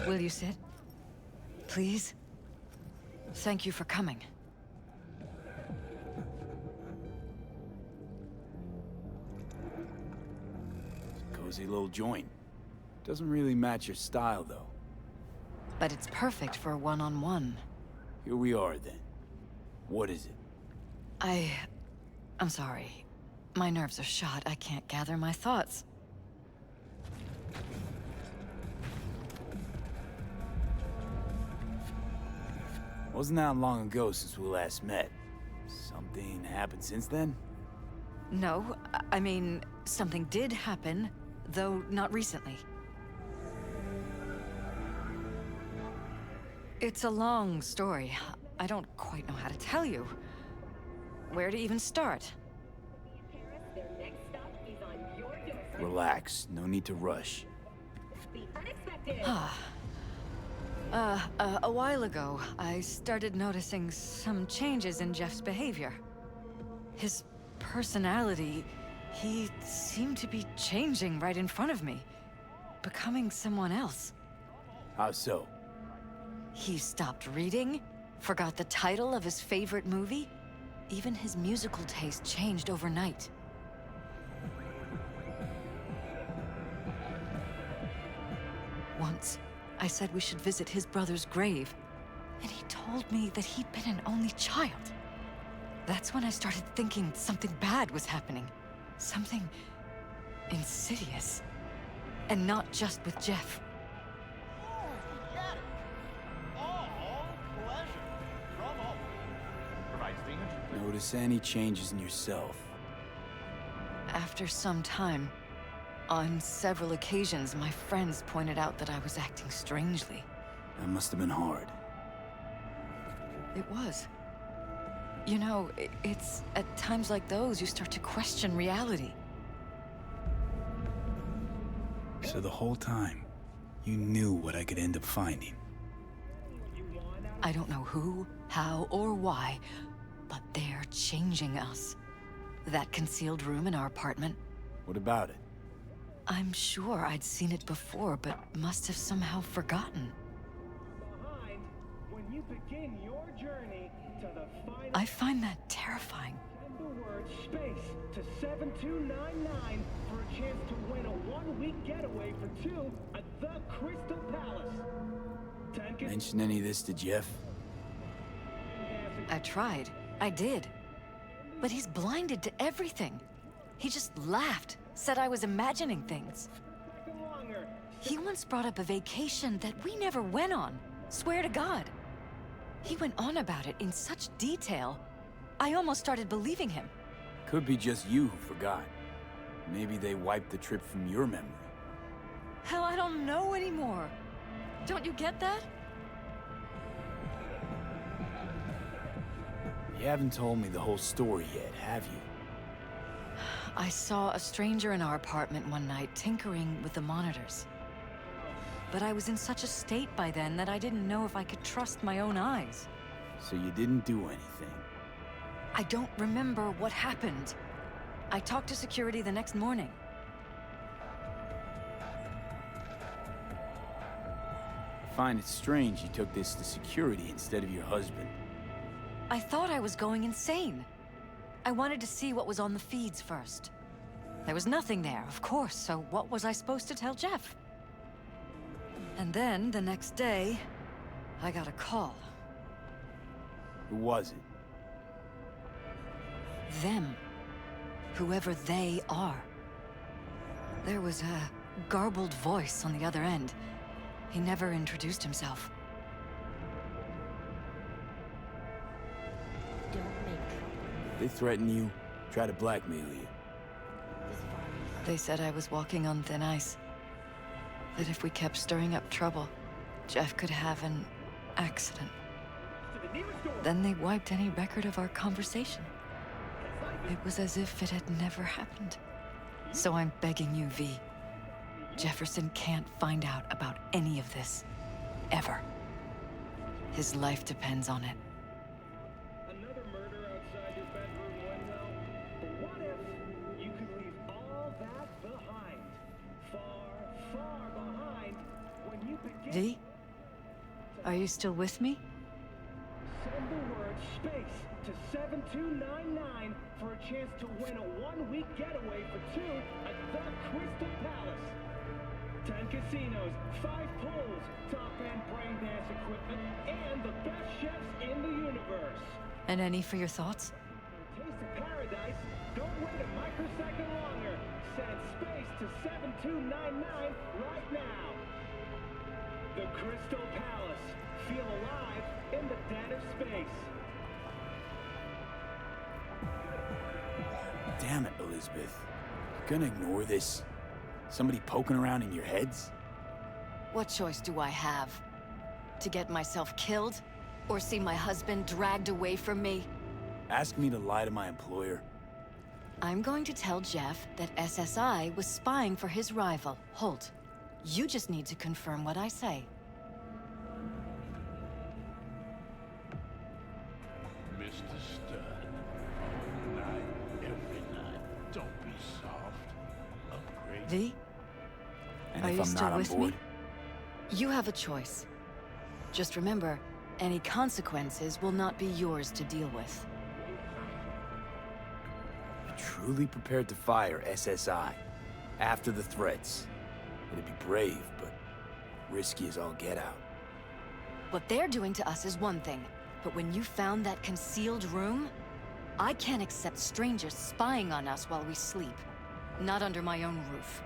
Will you sit? Please? Thank you for coming. Cozy little joint. Doesn't really match your style, though. But it's perfect for a one-on-one. Here we are, then. What is it? I'm sorry. My nerves are shot. I can't gather my thoughts. Wasn't that long ago since we last met. Something happened since then? No, I mean, something did happen, though not recently. It's a long story. I don't quite know how to tell you. Where to even start? Relax. No need to rush. A while ago, I started noticing some changes in Jeff's behavior. His personality, he seemed to be changing right in front of me. Becoming someone else. How so? He stopped reading, forgot the title of his favorite movie. Even his musical taste changed overnight. Once, I said we should visit his brother's grave, and he told me that he'd been an only child. That's when I started thinking something bad was happening. Something insidious. And not just with Jeff. Notice any changes in yourself? After some time, on several occasions, my friends pointed out that I was acting strangely. That must have been hard. It was. You know, it's at times like those you start to question reality. So the whole time, you knew what I could end up finding. I don't know who, how, or why, but they're changing us. That concealed room in our apartment. What about it? I'm sure I'd seen it before, but must have somehow forgotten. I find that terrifying. Send the word space to 7299 for a chance to win a one-week getaway for two at the Crystal Palace. Mention any of this to Jeff? I tried. I did. But he's blinded to everything. He just laughed, said I was imagining things. He once brought up a vacation that we never went on. Swear to God. He went on about it in such detail, I almost started believing him. Could be just you who forgot. Maybe they wiped the trip from your memory. Hell, I don't know anymore. Don't you get that? You haven't told me the whole story yet, have you? I saw a stranger in our apartment one night tinkering with the monitors. But I was in such a state by then that I didn't know if I could trust my own eyes. So you didn't do anything? I don't remember what happened. I talked to security the next morning. I find it strange you took this to security instead of your husband. I thought I was going insane. I wanted to see what was on the feeds first. There was nothing there, of course, so what was I supposed to tell Jeff? And then, the next day, I got a call. Who was it? Them. Whoever they are. There was a garbled voice on the other end. He never introduced himself. They threaten you, try to blackmail you. They said I was walking on thin ice. That if we kept stirring up trouble, Jeff could have an accident. Then they wiped any record of our conversation. It was as if it had never happened. So I'm begging you, V. Jefferson can't find out about any of this. Ever. His life depends on it. Another murder outside your bedroom window? But what if you could leave all that behind? Far, far behind when you begin... V? Are you still with me? Send the word space to 7299 for a chance to win a one-week getaway for two at the Crystal Palace. 10 casinos, 5 pools, top-end brain dance equipment, and the best chefs in the universe. And any for your thoughts? Taste of paradise. Don't wait a microsecond longer. Send space to 7299 right now. The Crystal Palace. Feel alive in the dead of space. Damn it, Elizabeth. You gonna ignore this? Somebody poking around in your heads? What choice do I have? To get myself killed? Or see my husband dragged away from me? Ask me to lie to my employer? I'm going to tell Jeff that SSI was spying for his rival, Holt. You just need to confirm what I say. Mr. Stud. All night, every night. Don't be soft. Upgrade. V? And Are if you I'm still not on with board? me? You have a choice. Just remember, any consequences will not be yours to deal with. You're truly prepared to fire SSI after the threats. It'd be brave, but risky as all get out. What they're doing to us is one thing, but when you found that concealed room, I can't accept strangers spying on us while we sleep. Not under my own roof.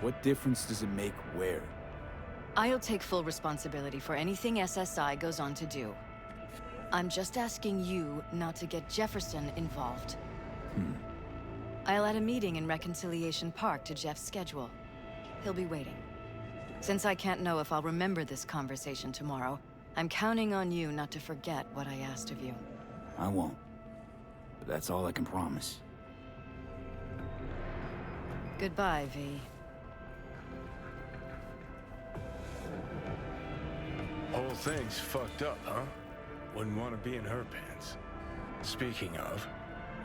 What difference does it make where? I'll take full responsibility for anything SSI goes on to do. I'm just asking you not to get Jefferson involved. I'll add a meeting in Reconciliation Park to Jeff's schedule. He'll be waiting. Since I can't know if I'll remember this conversation tomorrow, I'm counting on you not to forget what I asked of you. I won't. But that's all I can promise. Goodbye, V. Whole thing's fucked up, huh? Wouldn't want to be in her pants. Speaking of,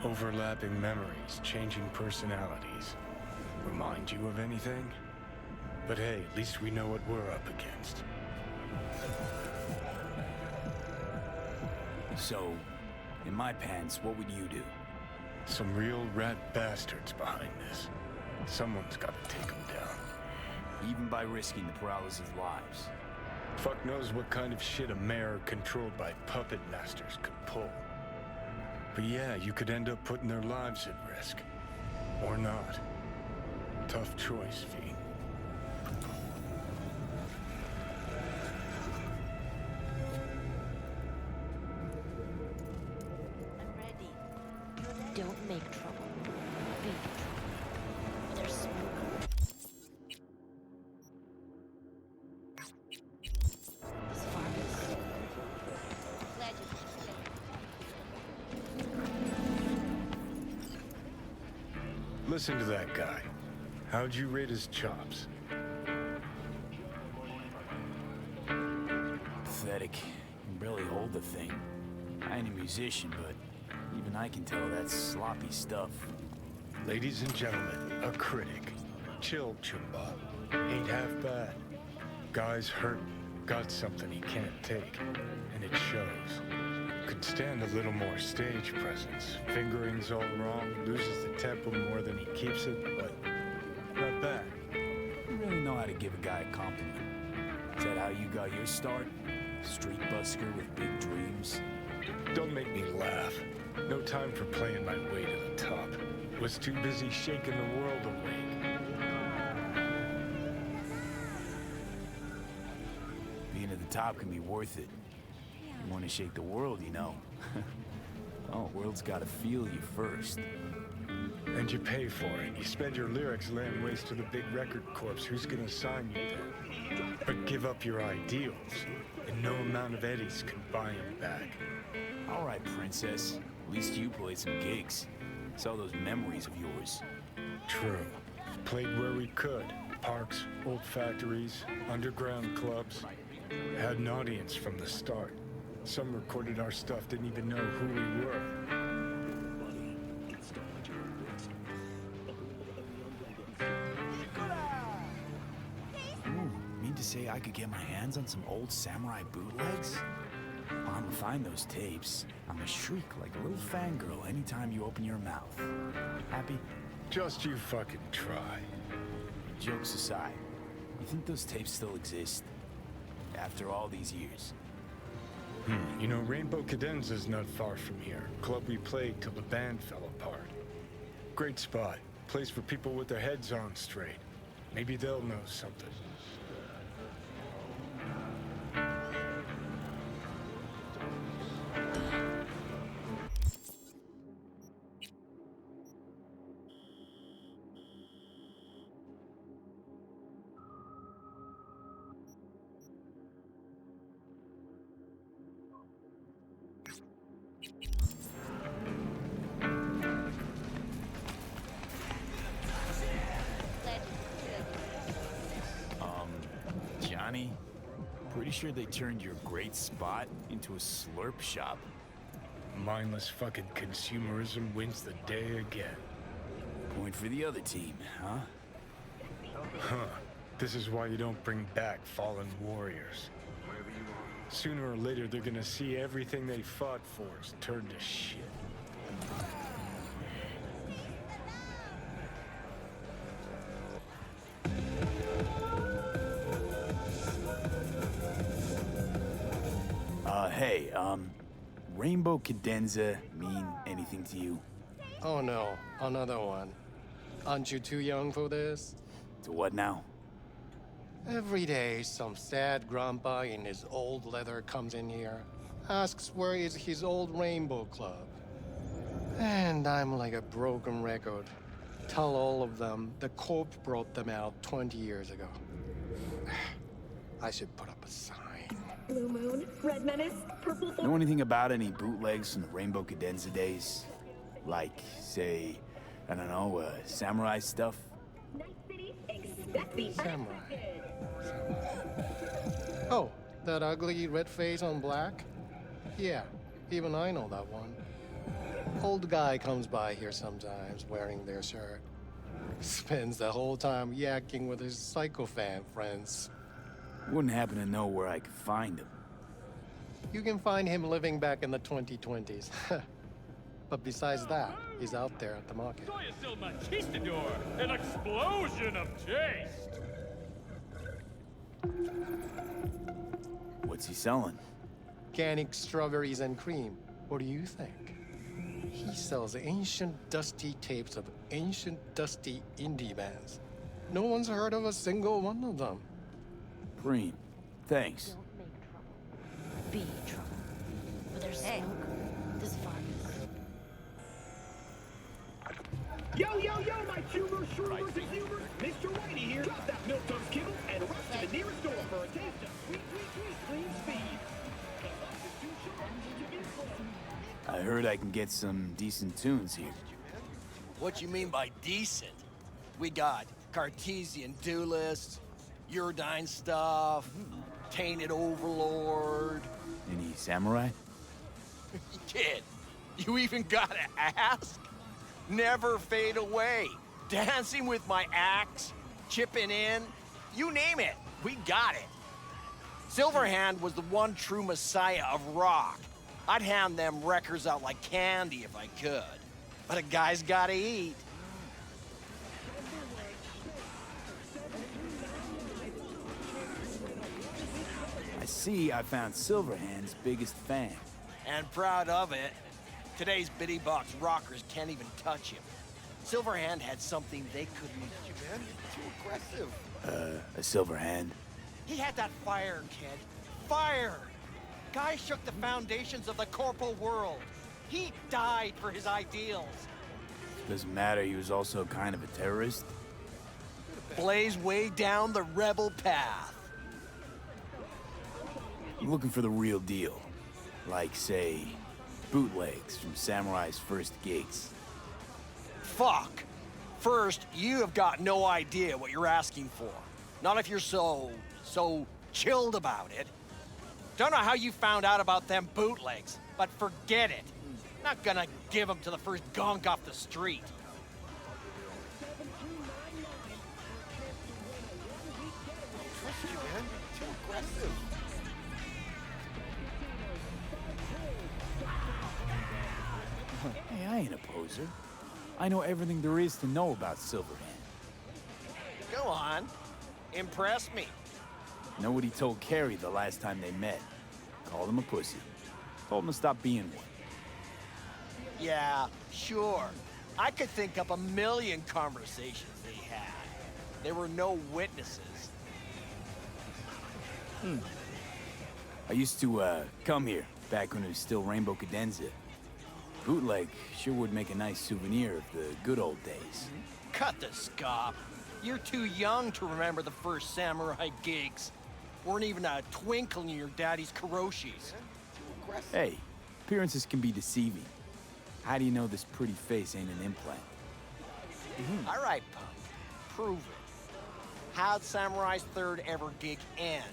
overlapping memories, changing personalities. Remind you of anything? But hey, at least we know what we're up against. So, in my pants, what would you do? Some real rat bastards behind this. Someone's got to take them down. Even by risking the Peralez's lives. Fuck knows what kind of shit a mayor controlled by puppet masters could pull. But yeah, you could end up putting their lives at risk. Or not. Tough choice, V. I'm ready. Don't make trouble. Big trouble. There's smoke. This farm is glad you Listen to that guy. How'd you rate his chops? Pathetic. Can barely hold the thing. I ain't a musician, but even I can tell that's sloppy stuff. Ladies and gentlemen, a critic. Chill, Chumba. Ain't half bad. Guy's hurt, got something he can't take, and it shows. Could stand a little more stage presence. Fingering's all wrong, loses the tempo more than he keeps it, but not bad. You really know how to give a guy a compliment. Is that how you got your start? Street busker with big dreams? Don't make me laugh. No time for playing my way to the top. Was too busy shaking the world awake. Being at the top can be worth it. You want to shake the world, you know. Oh, world's gotta feel you first. And you pay for it. You spend your lyrics laying waste to the big record corps. Who's gonna sign you then? But give up your ideals, and no amount of eddies can buy them back. All right, princess. At least you played some gigs. Saw those memories of yours. True. Played where we could. Parks, old factories, underground clubs. Had an audience from the start. Some recorded our stuff, didn't even know who we were. Ooh, mean to say I could get my hands on some old samurai bootlegs? On I'ma find those tapes. I'ma shriek like a little fangirl anytime you open your mouth. Happy? Just you fucking try. Jokes aside, you think those tapes still exist? After all these years? You know, Rainbow Cadenza's not far from here. Club we played till the band fell apart. Great spot. Place for people with their heads on straight. Maybe they'll know something. Johnny, pretty sure they turned your great spot into a slurp shop. Mindless fucking consumerism wins the day again. Point for the other team, huh? Huh. This is why you don't bring back fallen warriors. Sooner or later, they're gonna see everything they fought for is turned to shit. Hey, Rainbow Cadenza mean anything to you? Oh no, another one. Aren't you too young for this? To what now? Every day, some sad grandpa in his old leather comes in here, asks where is his old Rainbow Club. And I'm like a broken record. Tell all of them the Corp brought them out 20 years ago. I should put up a sign. Blue Moon, Red Menace, Purple... Know anything about any bootlegs from the Rainbow Cadenza days? Like, say, I don't know, samurai stuff? Night City, expect the Samurai. Oh, that ugly red face on black? Yeah, even I know that one. Old guy comes by here sometimes wearing their shirt. Spends the whole time yakking with his psychofan friends. Wouldn't happen to know where I could find him. You can find him living back in the 2020s. But besides that, he's out there at the market. Soy es el machistador, an explosion of taste. What's he selling? Organic strawberries and cream. What do you think? He sells ancient, dusty tapes of ancient, dusty indie bands. No one's heard of a single one of them. Preem, thanks. Don't make trouble. Be trouble. Where there's smoke, there's fire. Yo, my tumors, shroomers, and humors. Mr. Whitey here. Drop that milk-toast kibble and rush to the nearest store for a taste of sweet clean speed. I heard I can get some decent tunes here. What you mean by decent? We got Cartesian Duelist, Uridine stuff, Tainted Overlord. Any samurai? Kid, you even gotta ask? Never fade away. Dancing with my axe, chipping in, you name it, we got it. Silverhand was the one true messiah of rock. I'd hand them records out like candy if I could. But a guy's gotta eat. I see I found Silverhand's biggest fan. And proud of it. Today's bitty box rockers can't even touch him. Silverhand had something they couldn't do, man. Too aggressive. A Silverhand? He had that fire, kid. Fire! Guy shook the foundations of the corporal world. He died for his ideals. Doesn't matter, he was also kind of a terrorist. Blaze way down the rebel path. I'm looking for the real deal. Like, say, bootlegs from Samurai's first gigs. Fuck. First, you have got no idea what you're asking for. Not if you're so chilled about it. Don't know how you found out about them bootlegs, but forget it. Not gonna give them to the first gonk off the street. Trust you, man. Too aggressive. Hey, I ain't a poser. I know everything there is to know about Silverhand. Go on. Impress me. Know what he told Carrie the last time they met? Called him a pussy. Told him to stop being one. Yeah, sure. I could think up a million conversations they had. There were no witnesses. I used to, come here, back when it was still Rainbow Cadenza. Bootleg sure would make a nice souvenir of the good old days. Cut the scop. You're too young to remember the first samurai gigs. Weren't even a twinkle in your daddy's karoshis. Hey, appearances can be deceiving. How do you know this pretty face ain't an implant? All right, punk. Prove it. How'd Samurai's third ever gig end?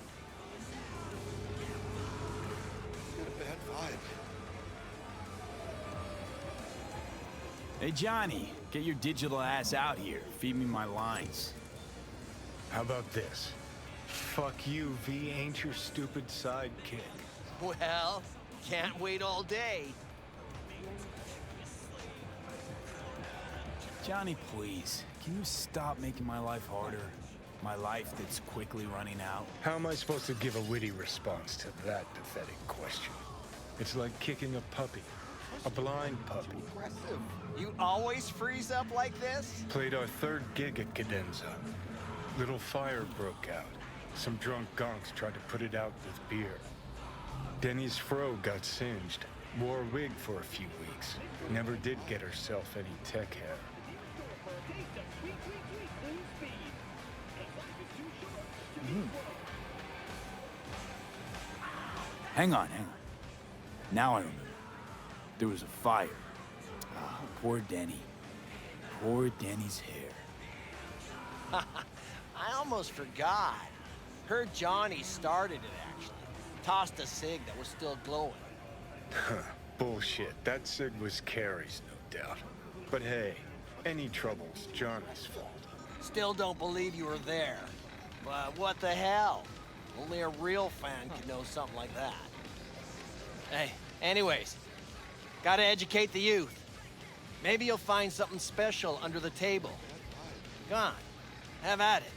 Got a bad vibe. Hey, Johnny, get your digital ass out here. Feed me my lines. How about this? Fuck you, V ain't your stupid sidekick. Well, can't wait all day. Johnny, please, can you stop making my life harder? My life that's quickly running out? How am I supposed to give a witty response to that pathetic question? It's like kicking a puppy. A blind puppy. You always freeze up like this? Played our third gig at Cadenza. Little fire broke out. Some drunk gonks tried to put it out with beer. Denny's fro got singed. Wore a wig for a few weeks. Never did get herself any tech hair. Hang on. Now I remember. There was a fire. Ah, poor Denny. Poor Denny's hair. I almost forgot. Heard Johnny started it, actually. Tossed a cig that was still glowing. Bullshit. That cig was Carrie's, no doubt. But hey, any trouble's Johnny's fault. Still don't believe you were there. But what the hell? Only a real fan could know something like that. Hey, anyways, gotta educate the youth. Maybe you'll find something special under the table. Go on, have at it.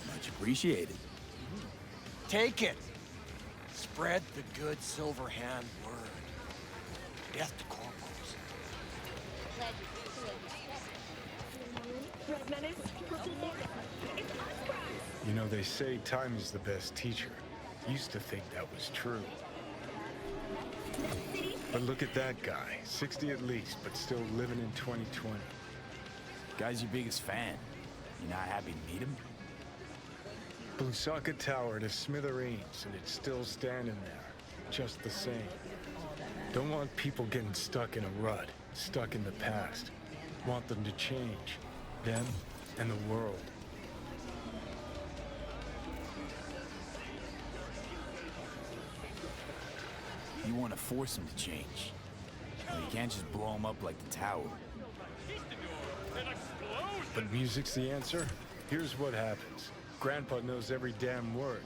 Much appreciated. Take it. Spread the good Silverhand word. Death to corporals. Red Menace, Purple Morgan. It's us, Brad. You know, they say time is the best teacher. Used to think that was true. But look at that guy. 60 at least, but still living in 2020. Guy's your biggest fan. You not happy to meet him? Blusaka Tower to smithereens, and it's still standing there. Just the same. Don't want people getting stuck in a rut, stuck in the past. Want them to change. Them and the world. You want to force him to change. Well, you can't just blow him up like the tower. But music's the answer? Here's what happens. Grandpa knows every damn word.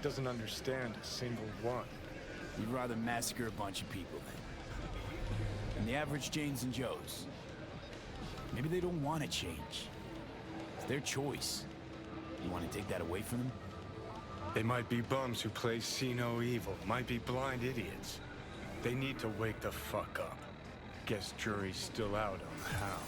Doesn't understand a single one. You'd rather massacre a bunch of people then. And the average Janes and Joes. Maybe they don't want to change. It's their choice. You want to take that away from them? They might be bums who play see no evil. Might be blind idiots. They need to wake the fuck up. Guess jury's still out on how.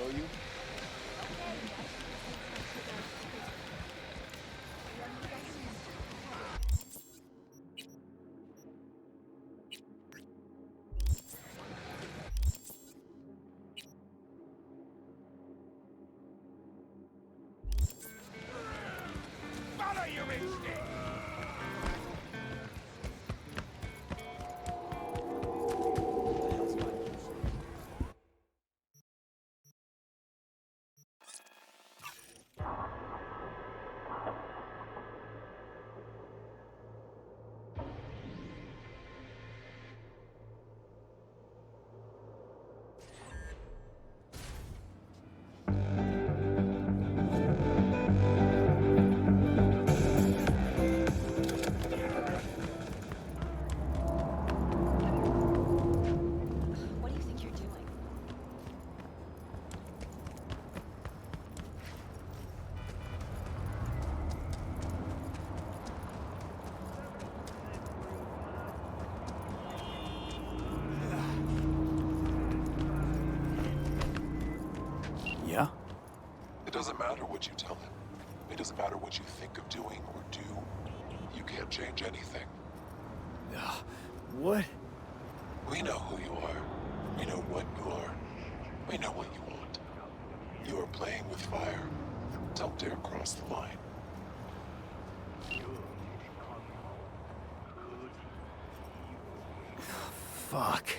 show you? Follow your instinct! What do you think you're doing? Yeah? It doesn't matter what you tell him. It doesn't matter what you think of doing or do. You can't change anything. What? We know who you are. We know what you are. We know what you want. You are playing with fire. Don't dare cross the line. Fuck.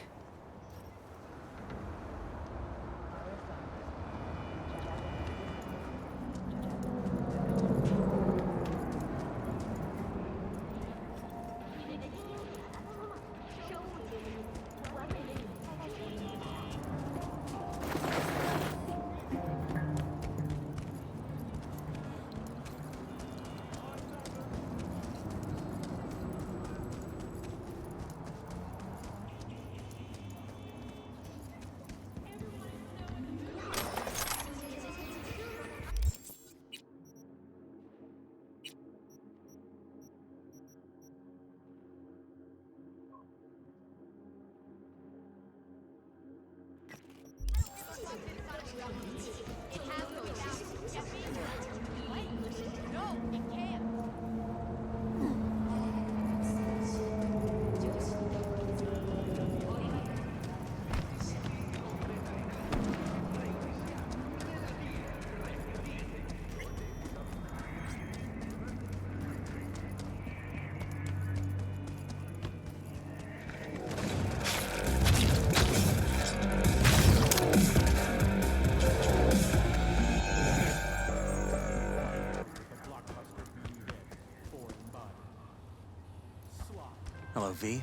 Hello, V.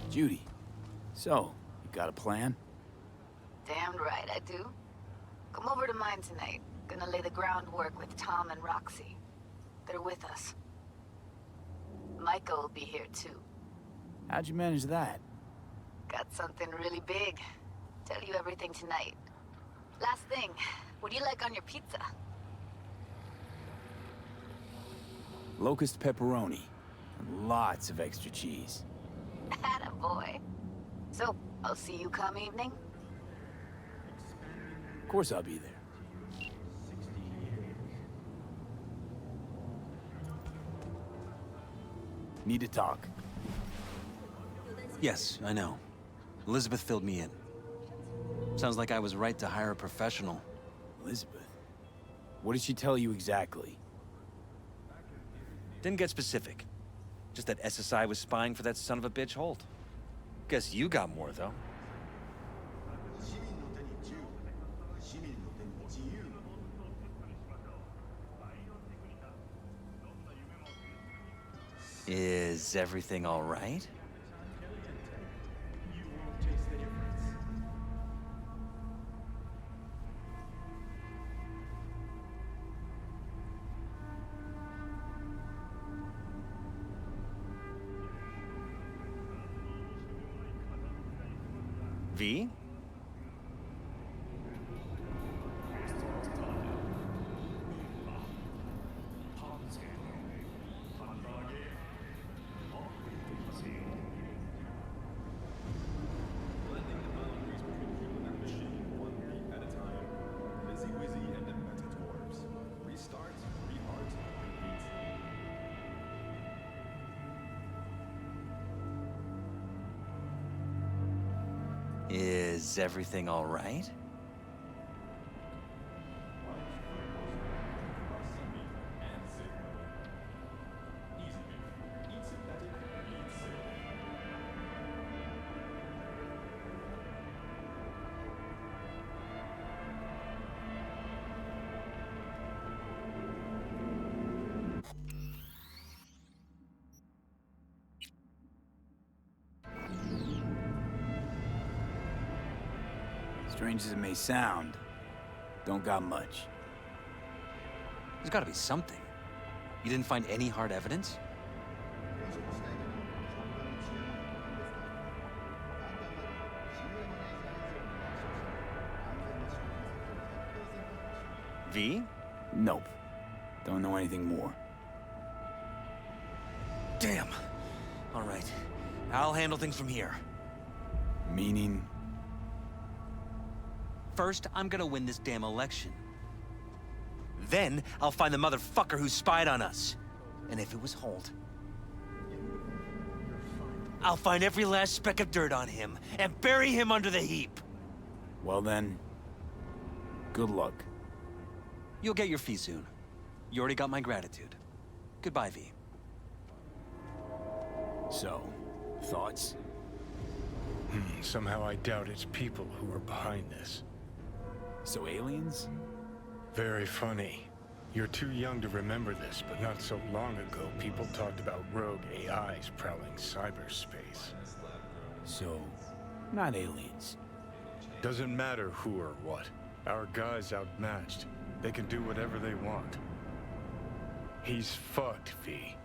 Judy. So, you got a plan? Damned right I do. Come over to mine tonight. Gonna lay the groundwork with Tom and Roxy. They're with us. Micah will be here too. How'd you manage that? Got something really big. Tell you everything tonight. Last thing, what do you like on your pizza? Locust pepperoni. And lots of extra cheese. Attaboy. So, I'll see you come evening? Of course I'll be there. Need to talk. Yes, I know. Elizabeth filled me in. Sounds like I was right to hire a professional. Elizabeth? What did she tell you exactly? Didn't get specific. Just that SSI was spying for that son of a bitch Holt. Guess you got more, though. Is everything all right? V? Is everything all right? Strange as it may sound, don't got much. There's gotta be something. You didn't find any hard evidence? V? Nope. Don't know anything more. Damn. All right. I'll handle things from here. Meaning? First, I'm gonna win this damn election. Then, I'll find the motherfucker who spied on us. And if it was Holt, I'll find every last speck of dirt on him and bury him under the heap. Well then, good luck. You'll get your fee soon. You already got my gratitude. Goodbye, V. So, thoughts? Somehow I doubt it's people who are behind this. So aliens? Very funny. You're too young to remember this, but not so long ago, people talked about rogue AIs prowling cyberspace. So, not aliens. Doesn't matter who or what. Our guy's outmatched. They can do whatever they want. He's fucked, V.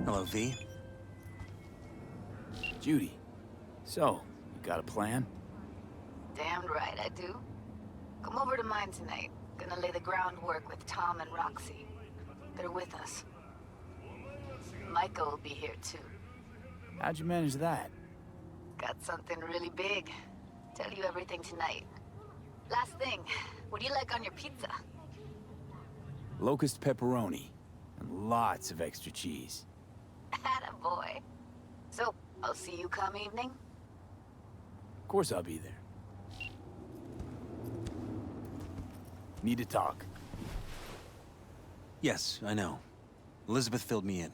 Hello, V. Judy, so, you got a plan? Damned right I do. Come over to mine tonight. Gonna lay the groundwork with Tom and Roxy. They're with us. Micah will be here too. How'd you manage that? Got something really big. Tell you everything tonight. Last thing, what do you like on your pizza? Locust pepperoni, and lots of extra cheese. Attaboy. So, I'll see you come evening? Of course I'll be there. Need to talk. Yes, I know. Elizabeth filled me in.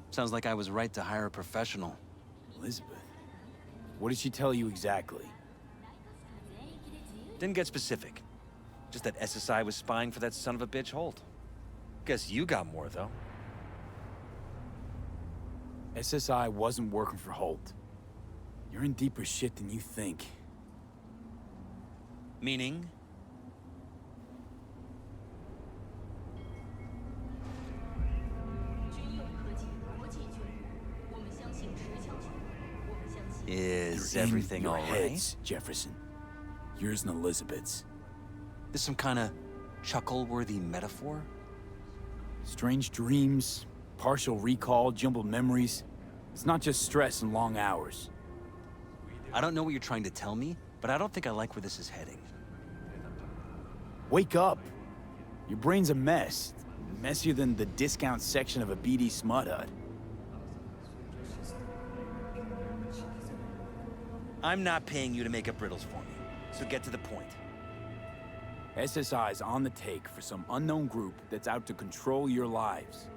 Sounds like I was right to hire a professional. Elizabeth? What did she tell you exactly? Didn't get specific. Just that SSI was spying for that son of a bitch Holt. Guess you got more, though. SSI wasn't working for Holt. You're in deeper shit than you think. Meaning? Is You're everything in your all heads, right? Jefferson. Yours and Elizabeth's. This some kind of chuckle-worthy metaphor? Strange dreams, partial recall, jumbled memories. It's not just stress and long hours. I don't know what you're trying to tell me, but I don't think I like where this is heading. Wake up! Your brain's a mess. Messier than the discount section of a BD smut hut. I'm not paying you to make up riddles for me, so get to the point. SSI's on the take for some unknown group that's out to control your lives.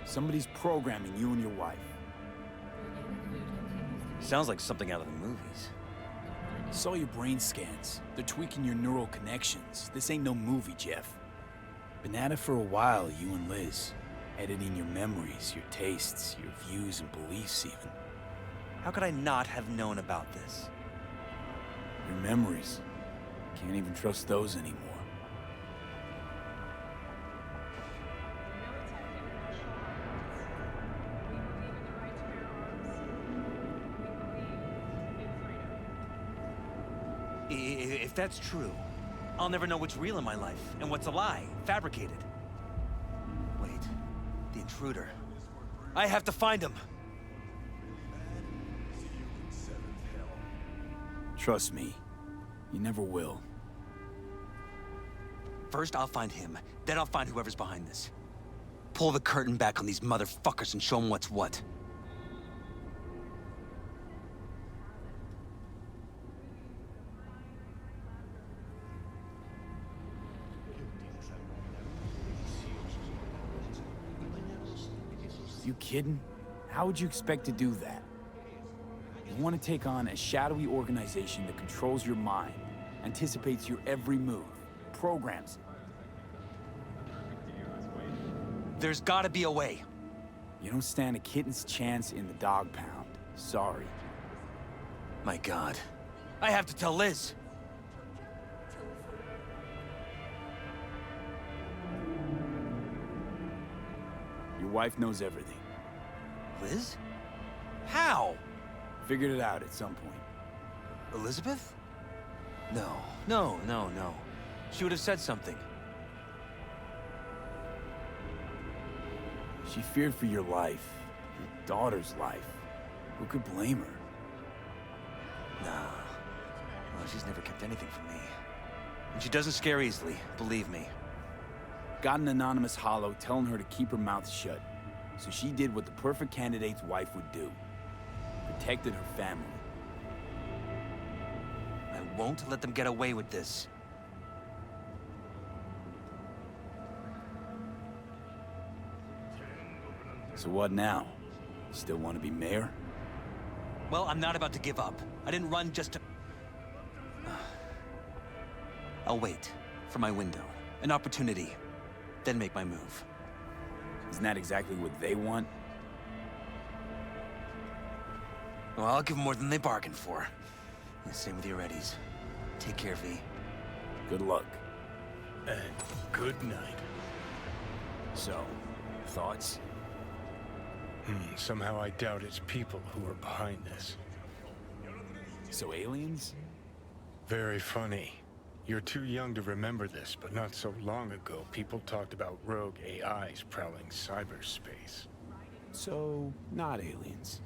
Somebody's programming you and your wife. Sounds like something out of the movies. Saw your brain scans. They're tweaking your neural connections. This ain't no movie, Jeff. Been at it for a while, you and Liz. Editing your memories, your tastes, your views and beliefs even. How could I not have known about this? Your memories. Can't even trust those anymore. If that's true, I'll never know what's real in my life and what's a lie, fabricated. Wait, the intruder. I have to find him! Trust me, you never will. First, I'll find him. Then I'll find whoever's behind this. Pull the curtain back on these motherfuckers and show them what's what. You kidding? How would you expect to do that? You want to take on a shadowy organization that controls your mind, anticipates your every move, programs it. There's gotta be a way. You don't stand a kitten's chance in the dog pound. Sorry. My God. I have to tell Liz. Your wife knows everything. Liz? How? Figured it out at some point. Elizabeth? No. She would have said something. She feared for your life, your daughter's life. Who could blame her? Nah. Well, she's never kept anything from me. And she doesn't scare easily, believe me. Got an anonymous hollow telling her to keep her mouth shut. So she did what the perfect candidate's wife would do. Protected her family. I won't let them get away with this. So what now? Still want to be mayor? Well, I'm not about to give up. I didn't run just to... I'll wait for my window. An opportunity. Then make my move. Isn't that exactly what they want? Well, I'll give them more than they bargained for. And same with your Eddies. Take care, V. Good luck. And good night. So, thoughts? Somehow I doubt it's people who are behind this. So aliens? Very funny. You're too young to remember this, but not so long ago, people talked about rogue AIs prowling cyberspace. So, not aliens.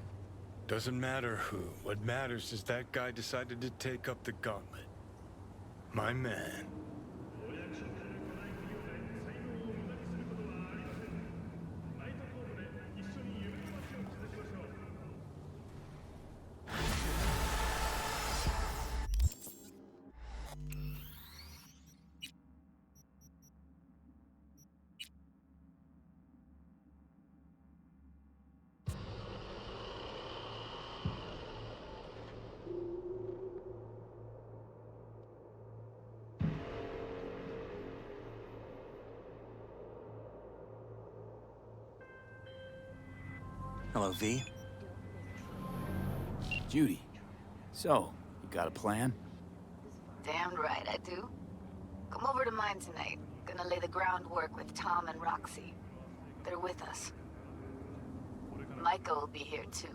Doesn't matter who. What matters is that guy decided to take up the gauntlet. My man. Hello, V. Judy. So, you got a plan? Damn right I do. Come over to mine tonight. Gonna lay the groundwork with Tom and Roxy. They're with us. Micah will be here too.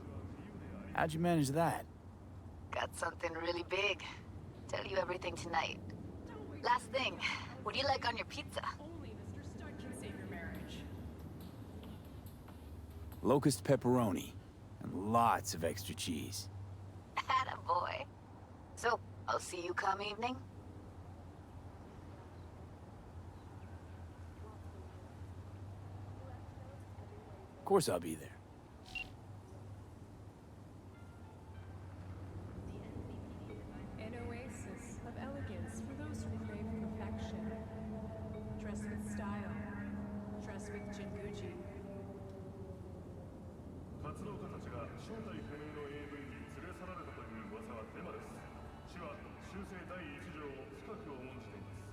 How'd you manage that? Got something really big. Tell you everything tonight. Last thing, what do you like on your pizza? Locust pepperoni. And lots of extra cheese. Attaboy. So, I'll see you come evening? Of course I'll be there. An oasis of elegance for those who crave perfection. Dress with style. Dress with Jinguji. 活動家たちが正体不明の AV に連れ去られたという噂はデマです。市は修正第一条を深く重んじています。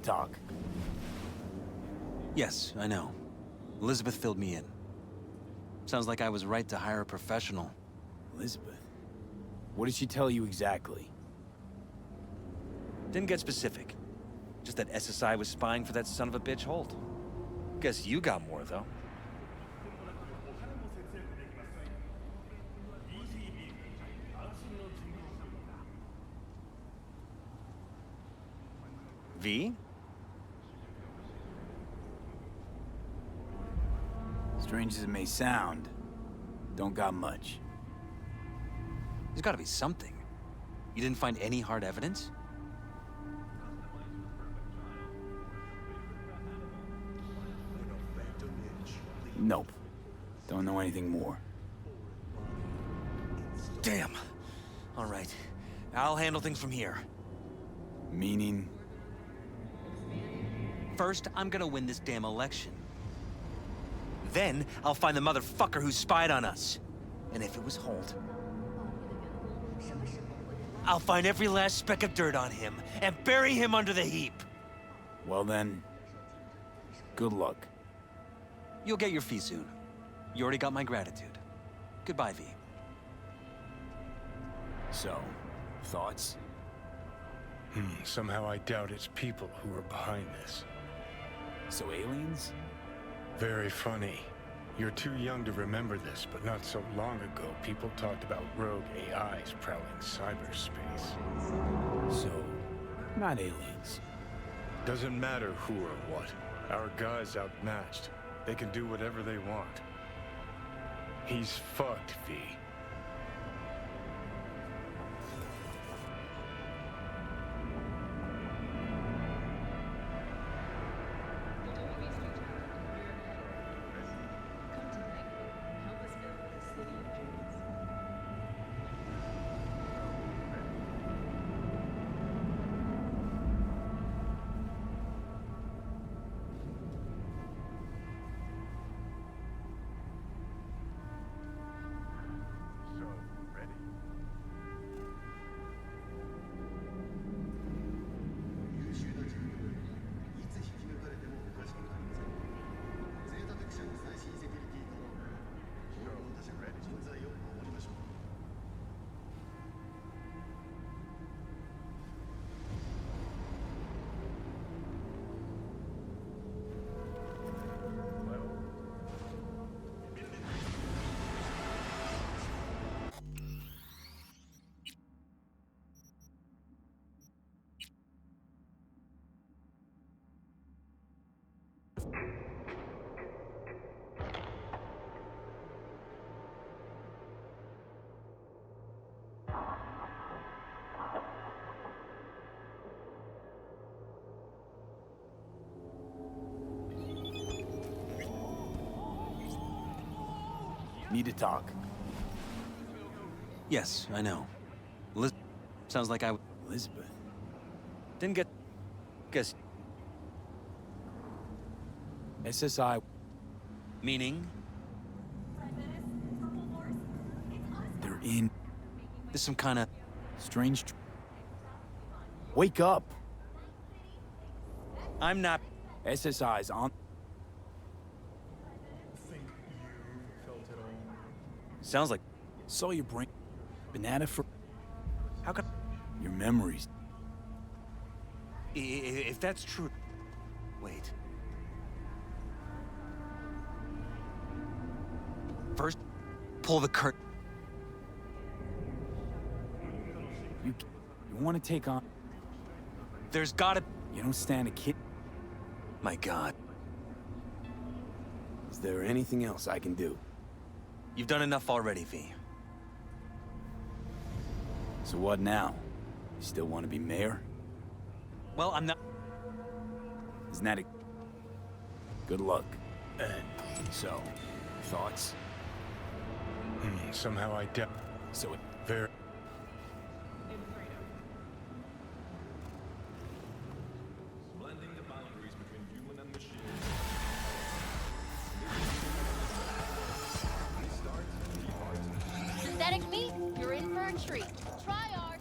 talk. Yes, I know. Elizabeth filled me in. Sounds like I was right to hire a professional. Elizabeth? What did she tell you exactly? Didn't get specific. Just that SSI was spying for that son of a bitch Holt. Guess you got more, though. V? Strange as it may sound, don't got much. There's gotta be something. You didn't find any hard evidence? Nope. Don't know anything more. Damn. All right. I'll handle things from here. Meaning? First, I'm gonna win this damn election. Then, I'll find the motherfucker who spied on us. And if it was Holt, I'll find every last speck of dirt on him and bury him under the heap. Well then, good luck. You'll get your fee soon. You already got my gratitude. Goodbye, V. So, thoughts? Somehow I doubt it's people who are behind this. So aliens? Very funny. You're too young to remember this, but not so long ago, people talked about rogue AIs prowling cyberspace. So, not aliens. Doesn't matter who or what. Our guy's outmatched. They can do whatever they want. He's fucked, V. Need to talk. Yes, I know. Sounds like I... Elizabeth? Didn't get... Guess... SSI... Meaning? They're in... There's some kind of... Strange... Wake up! I'm not... SSI's on... Sounds like... Saw your brain... Banana for... How come... Your memories... If that's true... Wait. First, pull the curtain. You want to take on... There's gotta... You don't stand a kid... My God. Is there anything else I can do? You've done enough already, V. So what now? You still want to be mayor? Well, I'm not... Isn't that a... Good luck. And so, thoughts? Somehow I doubt... So it... Very... Blending the boundaries between human and machine. Synthetic meat, you're in for a treat. Try ours.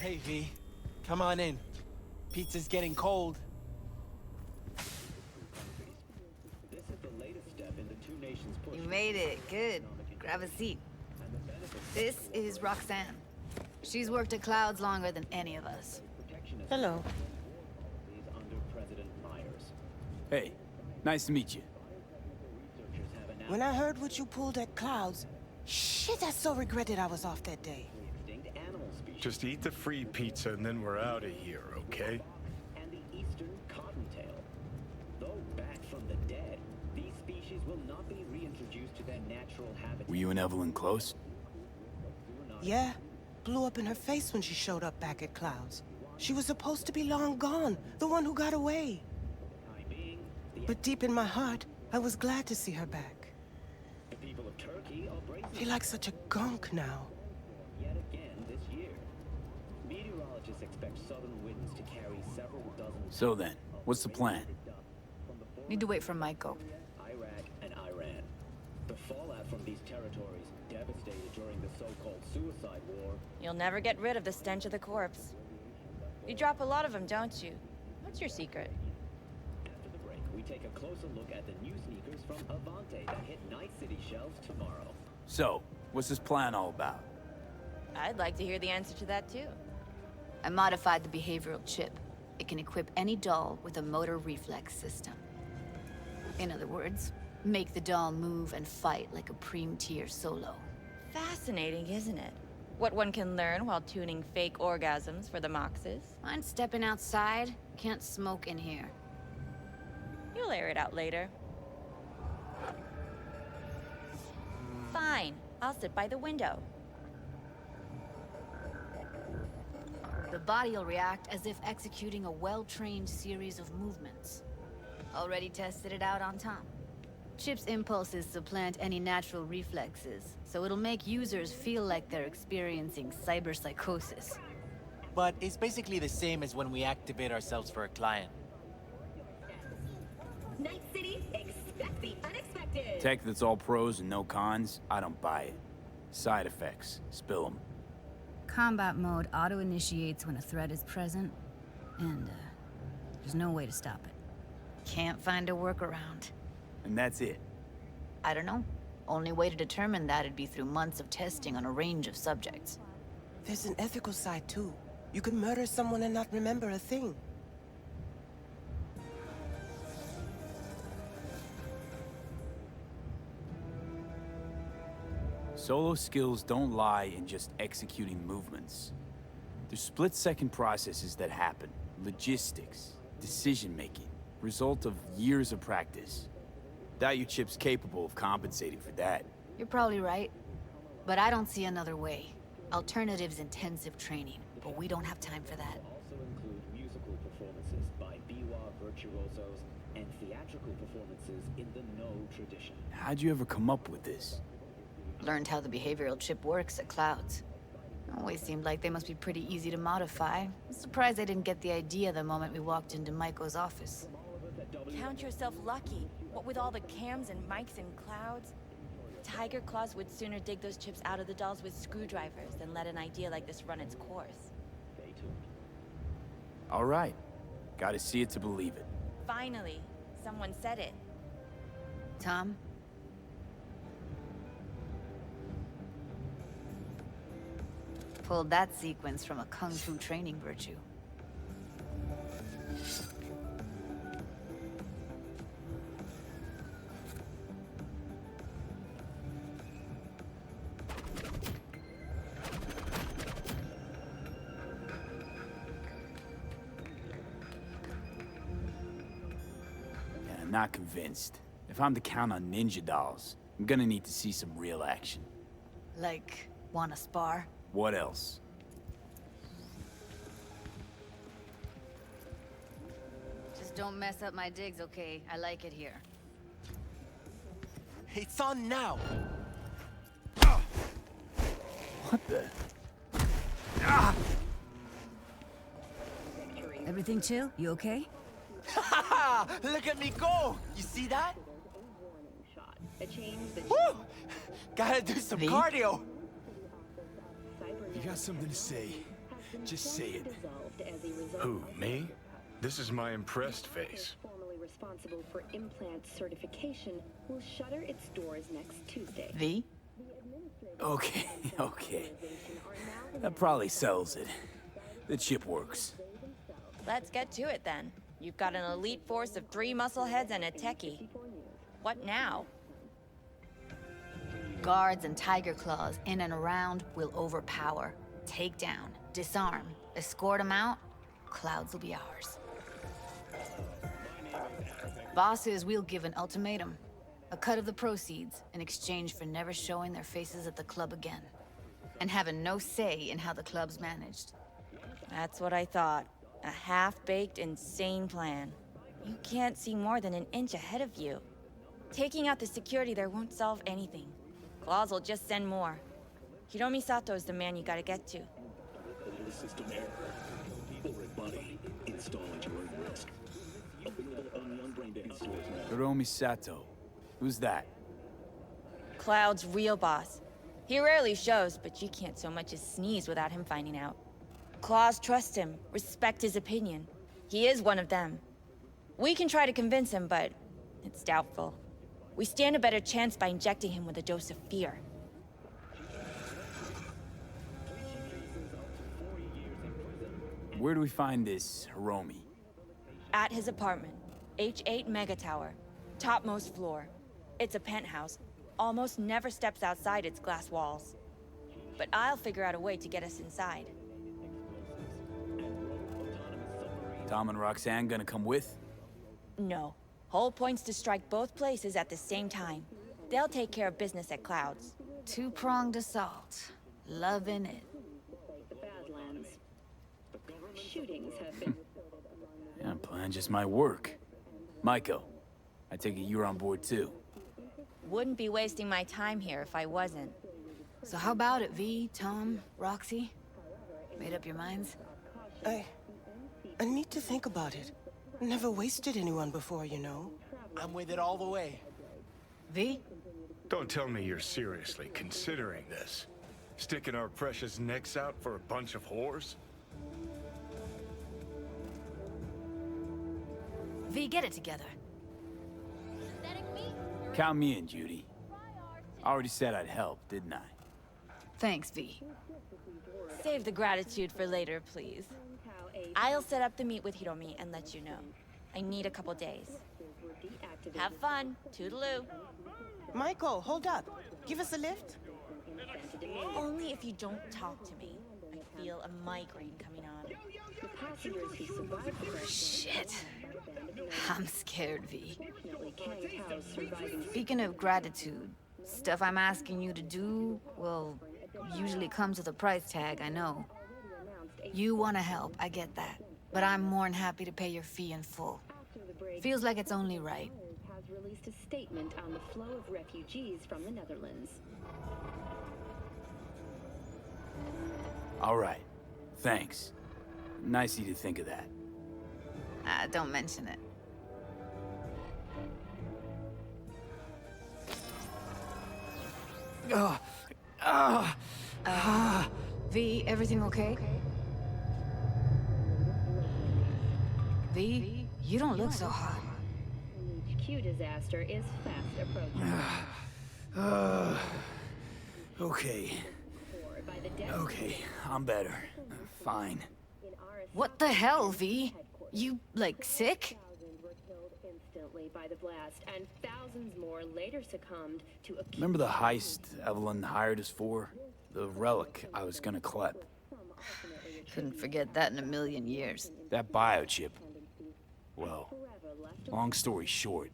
Hey, V. Come on in. Pizza's getting cold. You made it. Good. Grab a seat. This is Roxanne. She's worked at Clouds longer than any of us. Hello. Hey, nice to meet you. When I heard what you pulled at Clouds, shit, I so regretted I was off that day. Just eat the free pizza and then we're out of here, okay? And the eastern cottontail. Though back from the dead, these species will not be reintroduced to their natural habitat. Were you and Evelyn close? Yeah, blew up in her face when she showed up back at Clouds. She was supposed to be long gone, the one who got away. But deep in my heart, I was glad to see her back. The people of Turkey are bracing Feel like such a gunk now. yet again this year. Meteorologists expect southern winds to carry several dozen So then, what's the plan? Need to wait for Maiko. Iraq and Iran. The fallout from these territories devastated during the so-called suicide war. You'll never get rid of the stench of the corpse. You drop a lot of them, don't you? What's your secret? After the break, we take a closer look at the new sneakers from Avante that hit Night City shelves tomorrow. So, what's this plan all about? I'd like to hear the answer to that, too. I modified the behavioral chip. It can equip any doll with a motor reflex system. In other words, make the doll move and fight like a Prime-tier solo. Fascinating, isn't it? What one can learn while tuning fake orgasms for the Moxes. Mind stepping outside? Can't smoke in here. You'll air it out later. Fine. I'll sit by the window. The body will react as if executing a well-trained series of movements. Already tested it out on Tom. Chip's impulses supplant any natural reflexes, so it'll make users feel like they're experiencing cyberpsychosis. But it's basically the same as when we activate ourselves for a client. Night City, expect the unexpected. Tech that's all pros and no cons? I don't buy it. Side effects. Spill them. Combat mode auto-initiates when a threat is present, and there's no way to stop it. Can't find a workaround. And that's it. I don't know. Only way to determine that'd be through months of testing on a range of subjects. There's an ethical side, too. You can murder someone and not remember a thing. Solo skills don't lie in just executing movements. There's split-second processes that happen. Logistics, decision-making, result of years of practice. Doubt your chip's capable of compensating for that. You're probably right. But I don't see another way. Alternative's intensive training, but we don't have time for that. Also include musical performances by biwa virtuosos and theatrical performances in the No tradition. How'd you ever come up with this? Learned how the behavioral chip works at Clouds. Always seemed like they must be pretty easy to modify. I'm surprised I didn't get the idea the moment we walked into Maiko's office. Count yourself lucky. What with all the cams and mics and Clouds? Tiger Claws would sooner dig those chips out of the dolls with screwdrivers than let an idea like this run its course. All right. Gotta see it to believe it. Finally, someone said it. Tom? Pulled that sequence from a kung fu training virtue. I'm not convinced. If I'm to count on ninja dolls, I'm gonna need to see some real action. Like, wanna spar? What else? Just don't mess up my digs, okay? I like it here. It's on now! What the? Everything chill? You okay? Look at me go! You see that? Woo! Gotta do some cardio! You got something to say? Just say it. Who, me? This is my impressed face. Formally responsible for implant certification will shutter its doors next Tuesday. V? Okay, okay. That probably sells it. The chip works. Let's get to it then. You've got an elite force of 3 muscleheads and a techie. What now? Guards and tiger claws in and around will overpower. Take down, disarm, escort them out. Clouds will be ours. Bosses, we'll give an ultimatum. A cut of the proceeds in exchange for never showing their faces at the club again. And having no say in how the club's managed. That's what I thought. A half-baked, insane plan. You can't see more than an inch ahead of you. Taking out the security there won't solve anything. Claws will just send more. Hiromi Sato's the man you gotta get to. System error. Forward body. Install at your own risk. Available only on Braindead stores now. Hiromi Sato. Who's that? Cloud's real boss. He rarely shows, but you can't so much as sneeze without him finding out. Claws trust him, respect his opinion. He is one of them. We can try to convince him, but it's doubtful. We stand a better chance by injecting him with a dose of fear. Where do we find this Hiromi? At his apartment, H8 Mega Tower, topmost floor. It's a penthouse, almost never steps outside its glass walls. But I'll figure out a way to get us inside. Tom and Roxanne gonna come with? No. Whole point's to strike both places at the same time. They'll take care of business at Clouds. Two-pronged assault. Loving it. The Badlands. Shootings have been... Yeah, plan just might work. Maiko, I take it you're on board too. Wouldn't be wasting my time here if I wasn't. So how about it, V, Tom, Roxy? Made up your minds? I need to think about it. Never wasted anyone before, you know. I'm with it all the way. V? Don't tell me you're seriously considering this. Sticking our precious necks out for a bunch of whores? V, get it together. Count me in, Judy. I already said I'd help, didn't I? Thanks, V. Save the gratitude for later, please. I'll set up the meet with Hiromi and let you know. I need a couple days. Have fun. Toodaloo. Michael, hold up. Give us a lift. Only if you don't talk to me. I feel a migraine coming on. Shit. I'm scared, V. Speaking of gratitude, stuff I'm asking you to do, well, usually comes with a price tag, I know. You want to help, I get that. But I'm more than happy to pay your fee in full. Feels like it's only right. Has released a statement on the flow of refugees from the Netherlands. All right. Thanks. Nice of you to think of that. Don't mention it. V, everything okay? V, you don't look so hot. HQ disaster is fast approaching. Okay. Okay, I'm better. Fine. What the hell, V? You, like, sick? Thousands were killed instantly by the blast, and thousands more later succumbed to acute... Remember the heist Evelyn hired us for? The relic I was gonna collect. Couldn't forget that in a million years. That biochip. Well, long story short,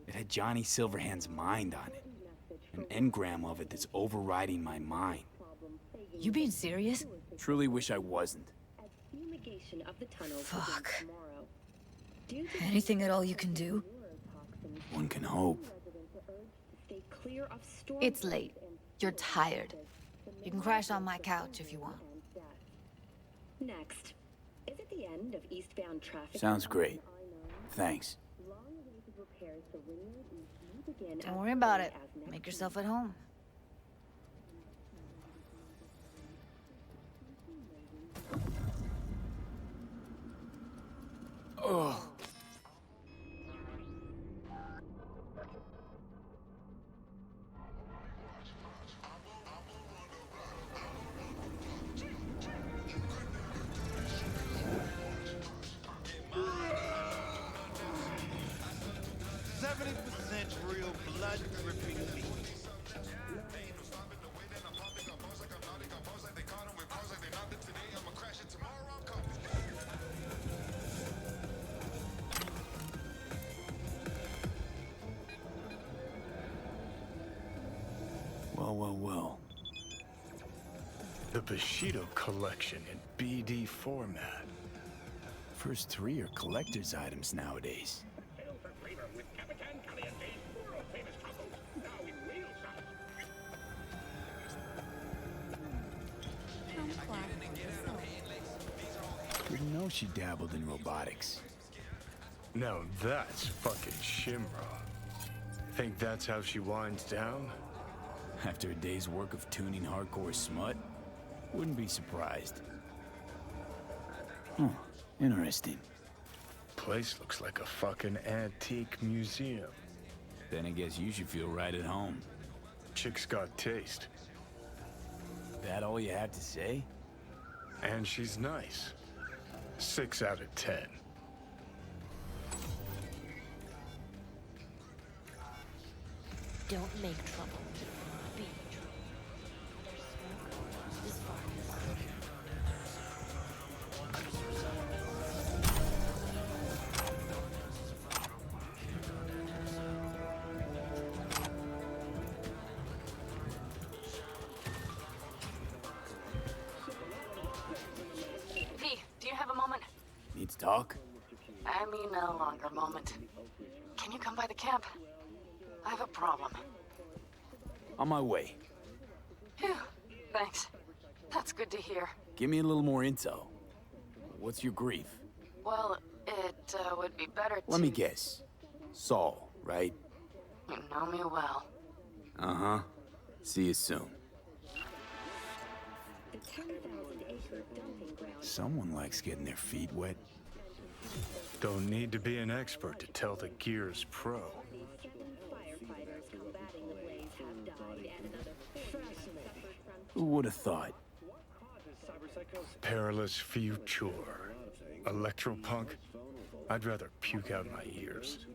it had Johnny Silverhand's mind on it. An engram of it that's overriding my mind. You being serious? Truly wish I wasn't. Fuck. Anything at all you can do? One can hope. It's late. You're tired. You can crash on my couch if you want. Next. Is it the end of eastbound traffic? Sounds great. Thanks. Don't worry about it. Make yourself at home. Ugh. Real blood dripping meat. Well. The Bushido collection in BD format. First 3 are collector's items nowadays. Didn't know she dabbled in robotics. Now that's fucking Shimra. Think that's how she winds down? After a day's work of tuning hardcore smut? Wouldn't be surprised. Huh, interesting. Place looks like a fucking antique museum. Then I guess you should feel right at home. Chick's got taste. That all you have to say? And she's nice. 6 out of 10. Don't make trouble. Be trouble. Smoke is far. V, do you have a moment? Need to talk? I mean a longer moment. Can you come by the camp? I have a problem. On my way. Phew, thanks. That's good to hear. Give me a little more intel. What's your grief? Well, it would be better to... Let me guess. Saul, right? You know me well. Uh-huh. See you soon. Someone likes getting their feet wet. Don't need to be an expert to tell the gear's pro. Who would have thought? Perilous future. Electropunk? I'd rather puke out my ears.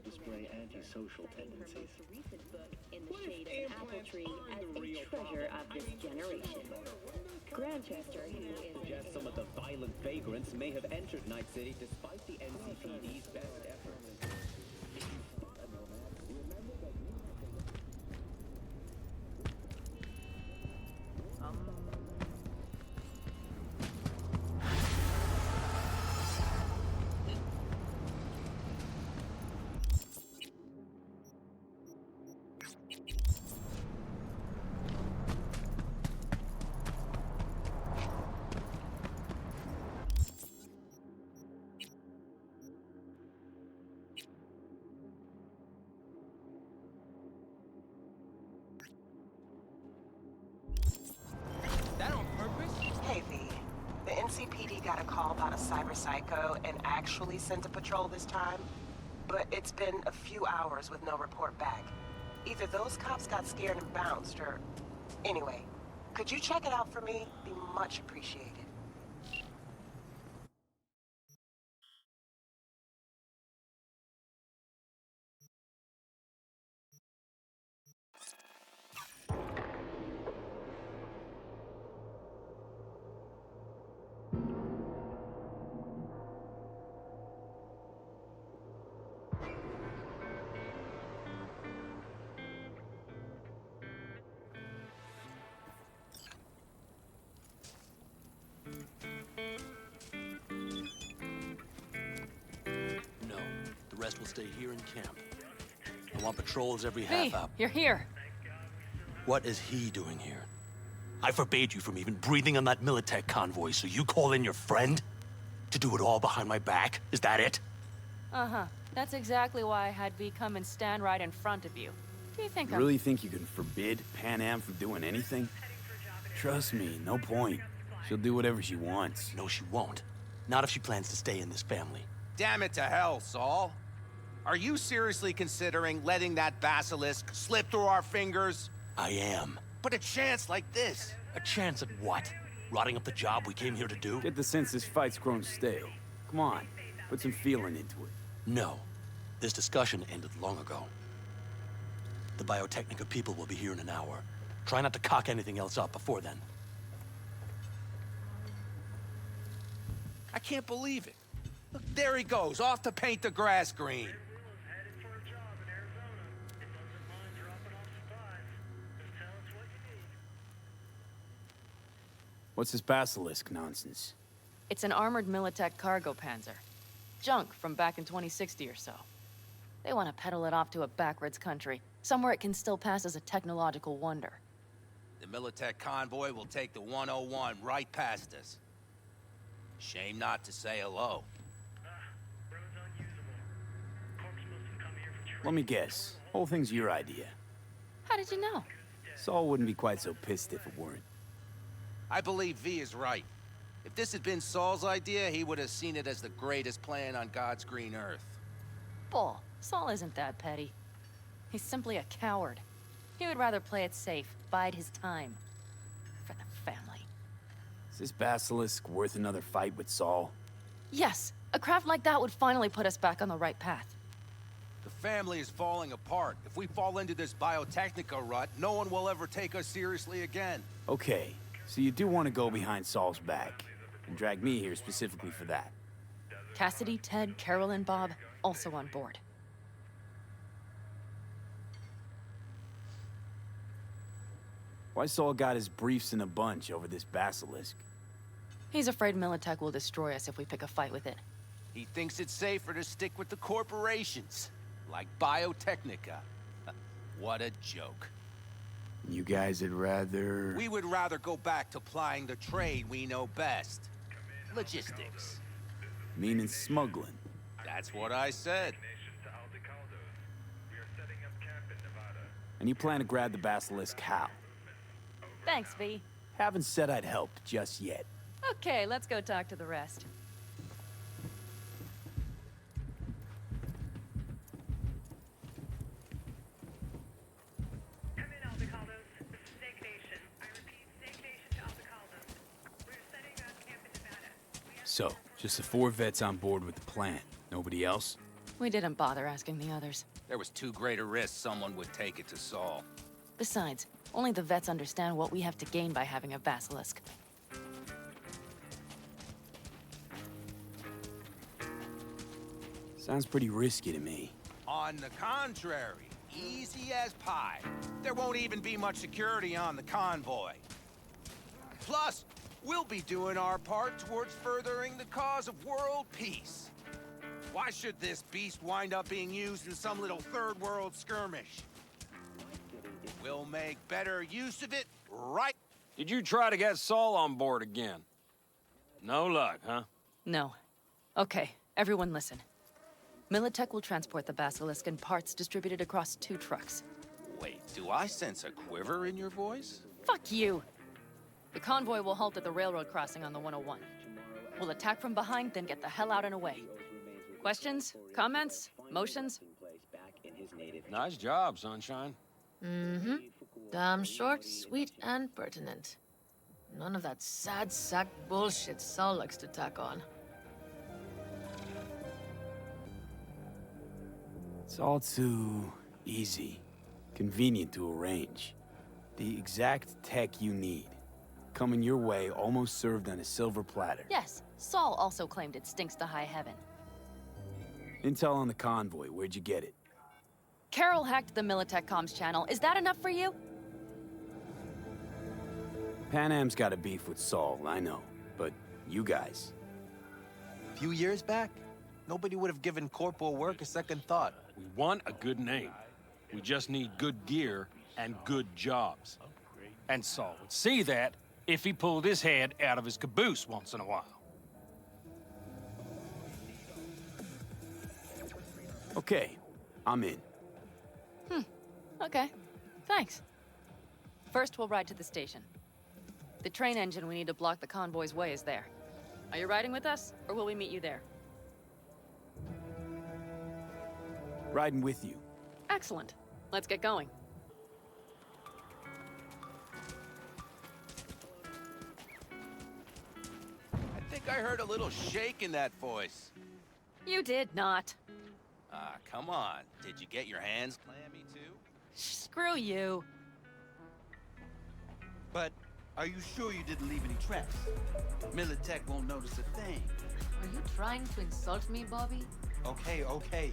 Grantchester, who suggests some of the violent vagrants may have entered Night City despite the NCPD's best efforts. Hey, V. The NCPD got a call about a cyber psycho and actually sent a patrol this time. But it's been a few hours with no report back. Either those cops got scared and bounced, or... Anyway, could you check it out for me? Be much appreciated. No, the rest will stay here in camp. I want patrols every half hour. You're here. What is he doing here? I forbade you from even breathing on that Militech convoy, so you call in your friend? To do it all behind my back? Is that it? Uh-huh. That's exactly why I had V come and stand right in front of you. Do you think You really think you can forbid Pan Am from doing anything? Trust me, no point. She'll do whatever she wants. No, she won't. Not if she plans to stay in this family. Damn it to hell, Saul. Are you seriously considering letting that basilisk slip through our fingers? I am. But a chance like this. A chance at what? Rotting up the job we came here to do? Get the sense this fight's grown stale. Come on, put some feeling into it. No. This discussion ended long ago. The Biotechnica people will be here in an hour. Try not to cock anything else up before then. I can't believe it. Look, there he goes, off to paint the grass green. What's this basilisk nonsense? It's an armored Militech cargo panzer. Junk from back in 2060 or so. They want to peddle it off to a backwoods country, somewhere it can still pass as a technological wonder. The Militech convoy will take the 101 right past us. Shame not to say hello. Let me guess. Whole thing's your idea. How did you know? Saul wouldn't be quite so pissed if it weren't. I believe V is right. If this had been Saul's idea, he would have seen it as the greatest plan on God's green earth. Bull. Saul isn't that petty. He's simply a coward. He would rather play it safe, bide his time. For the family. Is this basilisk worth another fight with Saul? Yes, a craft like that would finally put us back on the right path. The family is falling apart. If we fall into this Biotechnica rut, no one will ever take us seriously again. Okay, so you do want to go behind Saul's back, and drag me here specifically for that. Cassidy, Ted, Carol, and Bob, also on board. Why Saul got his briefs in a bunch over this basilisk? He's afraid Militech will destroy us if we pick a fight with it. He thinks it's safer to stick with the corporations, like Biotechnica. What a joke. You guys would rather... We would rather go back to plying the trade we know best. Logistics. Meaning smuggling. That's what I said. And you plan to grab the basilisk how? Thanks, V. Haven't said I'd helped just yet. Okay, let's go talk to the rest. So, just the 4 vets on board with the plan. Nobody else? We didn't bother asking the others. There was too great a risk someone would take it to Saul. Besides, only the vets understand what we have to gain by having a basilisk. Sounds pretty risky to me. On the contrary, easy as pie. There won't even be much security on the convoy. Plus, we'll be doing our part towards furthering the cause of world peace. Why should this beast wind up being used in some little third world skirmish? We'll make better use of it, right? Did you try to get Saul on board again? No luck, huh? No. Okay, everyone listen. Militech will transport the basilisk in parts distributed across 2 trucks. Wait, do I sense a quiver in your voice? Fuck you! The convoy will halt at the railroad crossing on the 101. We'll attack from behind, then get the hell out and away. Questions? Comments? Motions? Nice job, Sunshine. Mm-hmm. Damn short, sweet, and pertinent. None of that sad sack bullshit Saul likes to tack on. It's all too easy. Convenient to arrange. The exact tech you need. Coming your way, almost served on a silver platter. Yes, Saul also claimed it stinks to high heaven. Intel on the convoy, where'd you get it? Carol hacked the Militech comms channel. Is that enough for you? Pan Am's got a beef with Saul, I know. But you guys... A few years back, nobody would have given corporal work a second thought. We want a good name. We just need good gear and good jobs. And Saul would see that if he pulled his head out of his caboose once in a while. Okay, I'm in. Okay. Thanks. First, we'll ride to the station. The train engine we need to block the convoy's way is there. Are you riding with us, or will we meet you there? Riding with you. Excellent. Let's get going. I think I heard a little shake in that voice. You did not. Ah, come on. Did you get your hands clammy too? Screw you. But are you sure you didn't leave any tracks? Militech won't notice a thing. Are you trying to insult me, Bobby? Okay, okay.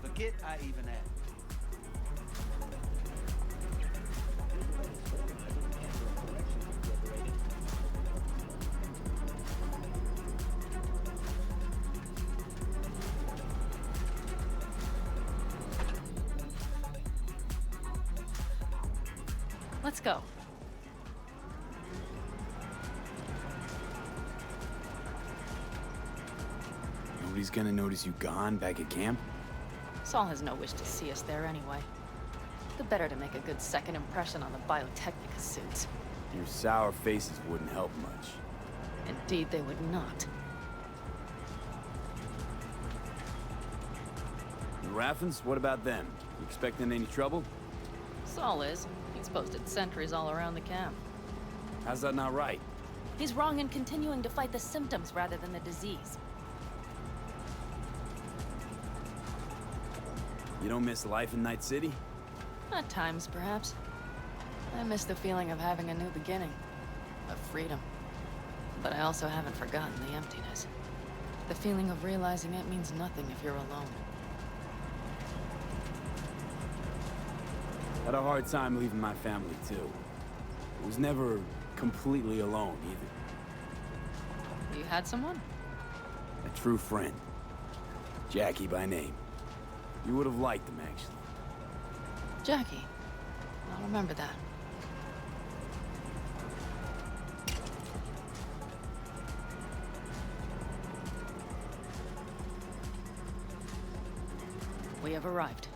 Forget I even asked. Let's go. Nobody's gonna notice you gone back at camp? Saul has no wish to see us there anyway. The better to make a good second impression on the Biotechnica suits. Your sour faces wouldn't help much. Indeed, they would not. The Raffens, what about them? You expecting any trouble? Saul is. He's posted sentries all around the camp. How's that not right? He's wrong in continuing to fight the symptoms rather than the disease. You don't miss life in Night City? At times, perhaps. I miss the feeling of having a new beginning. Of freedom. But I also haven't forgotten the emptiness. The feeling of realizing it means nothing if you're alone. Had a hard time leaving my family, too. I was never completely alone, either. You had someone? A true friend. Jackie by name. You would have liked him, actually. Jackie. I'll remember that. We have arrived.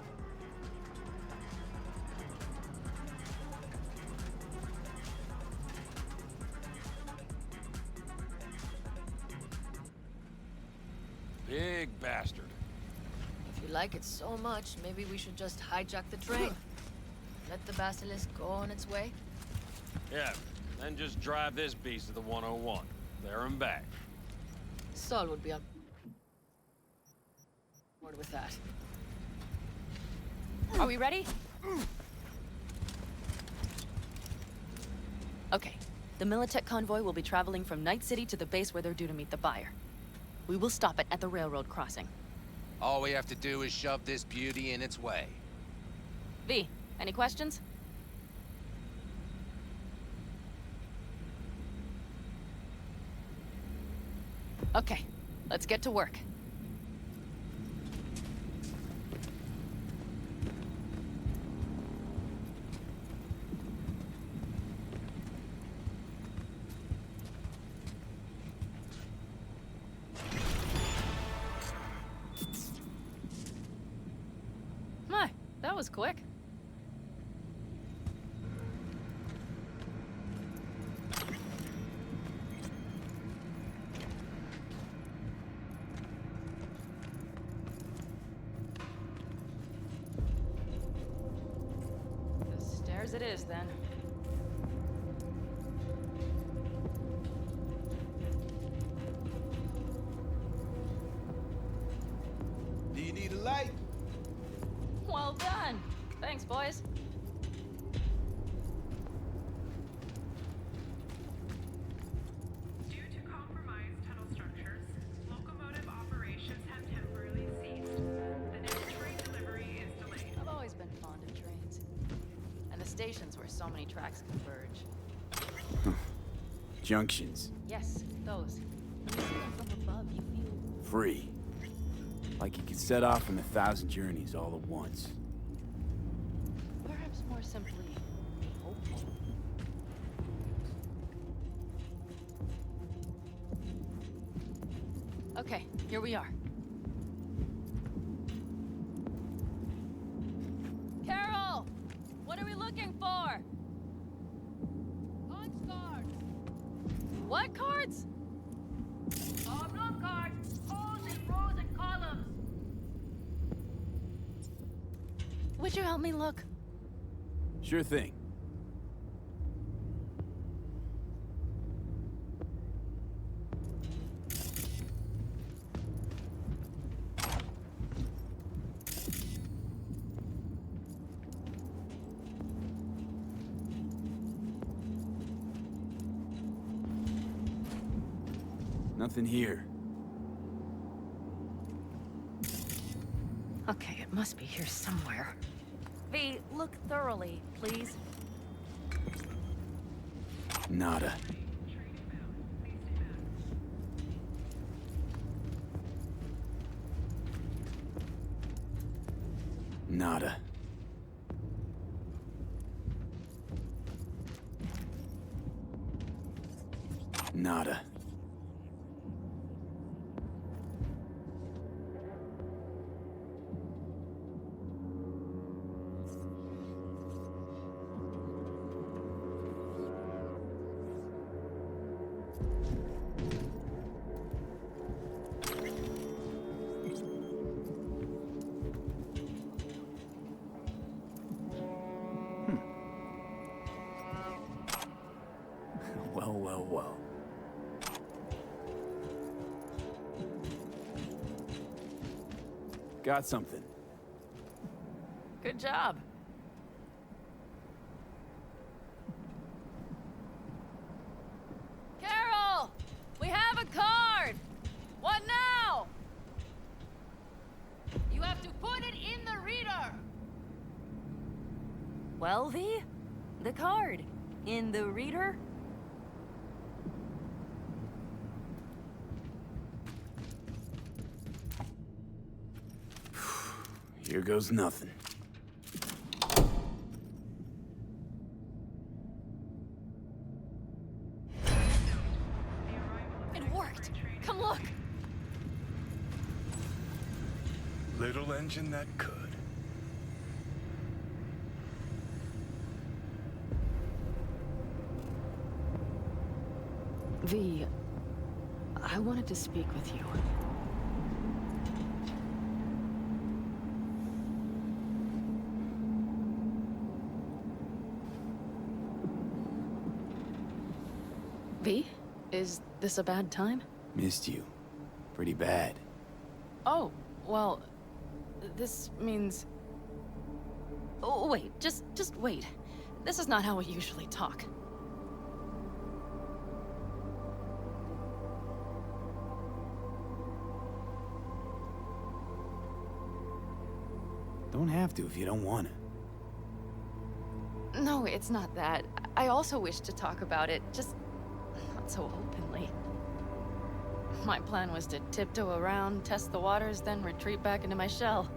Big bastard. If you like it so much, maybe we should just hijack the train. Let the basilisk go on its way. Yeah, then just drive this beast to the 101. There and back. Saul would be on board with that. Are we ready? Okay. The Militech convoy will be traveling from Night City to the base where they're due to meet the buyer. We will stop it at the railroad crossing. All we have to do is shove this beauty in its way. V, any questions? Okay, let's get to work. My, that was quick. The stairs it is, then. Do you need a light? Well done. Thanks, boys. Due to compromised tunnel structures, locomotive operations have temporarily ceased. The next train delivery is delayed. I've always been fond of trains. And the stations where so many tracks converge. Junctions. Yes, those. When you see them from above, you feel... Free. Like you could set off on 1,000 journeys all at once. Perhaps more simply, hopeful. Okay, here we are. Carol! What are we looking for? Punch cards! What cards? Oblong cards! Holes in rows and columns! would you help me look? Sure thing. Nothing here. Okay, it must be here somewhere. V, look thoroughly, please. Nada. Nada. Nada. Well. Got something. Good job. Carol! We have a card! What now? You have to put it in the reader! Well, V? The card. In the reader? Here goes nothing. It worked! Come look! Little engine that could. V, I wanted to speak with you. V, is this a bad time? Missed you. Pretty bad. Oh, well, this means... Oh, wait, just wait. This is not how we usually talk. Don't have to if you don't want to. No, it's not that. I also wish to talk about it, just not so openly. My plan was to tiptoe around, test the waters, then retreat back into my shell.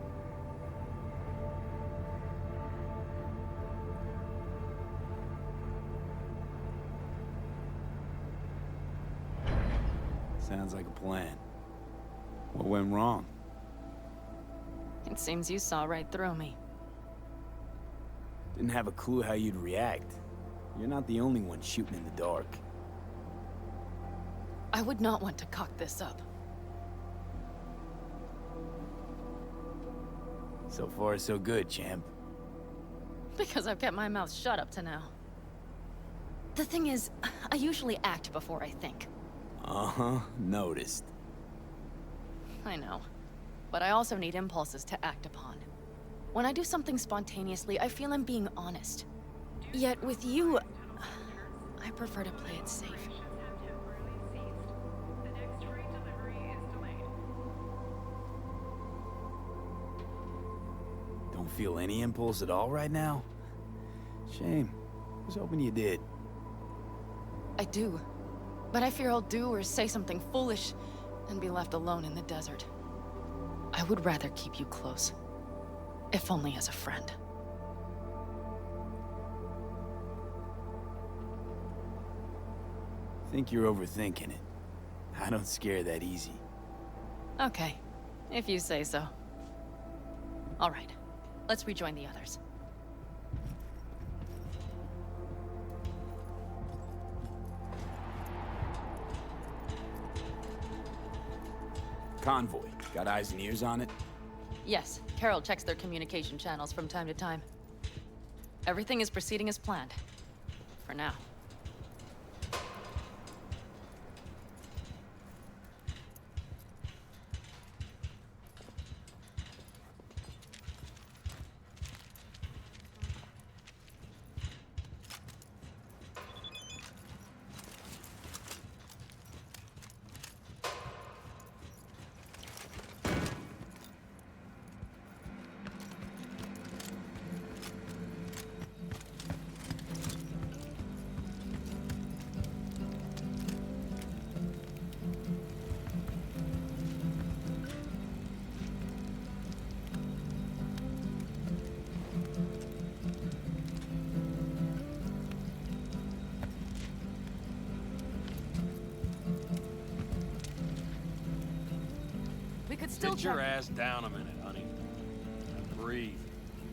Sounds like a plan. What went wrong? It seems you saw right through me. Didn't have a clue how you'd react. You're not the only one shooting in the dark. I would not want to cock this up. So far, so good, champ. Because I've kept my mouth shut up to now. The thing is, I usually act before I think. Uh-huh, noticed. I know. But I also need impulses to act upon. When I do something spontaneously, I feel I'm being honest. Yet with you, I prefer to play it safe. Don't feel any impulse at all right now? Shame. Was hoping you did. I do. But I fear I'll do or say something foolish and be left alone in the desert. I would rather keep you close. If only as a friend. Think you're overthinking it. I don't scare that easy. Okay, if you say so. All right, let's rejoin the others. Convoy. Got eyes and ears on it? Yes, Carol checks their communication channels from time to time. Everything is proceeding as planned. For now. Sit your ass down a minute, honey. And breathe.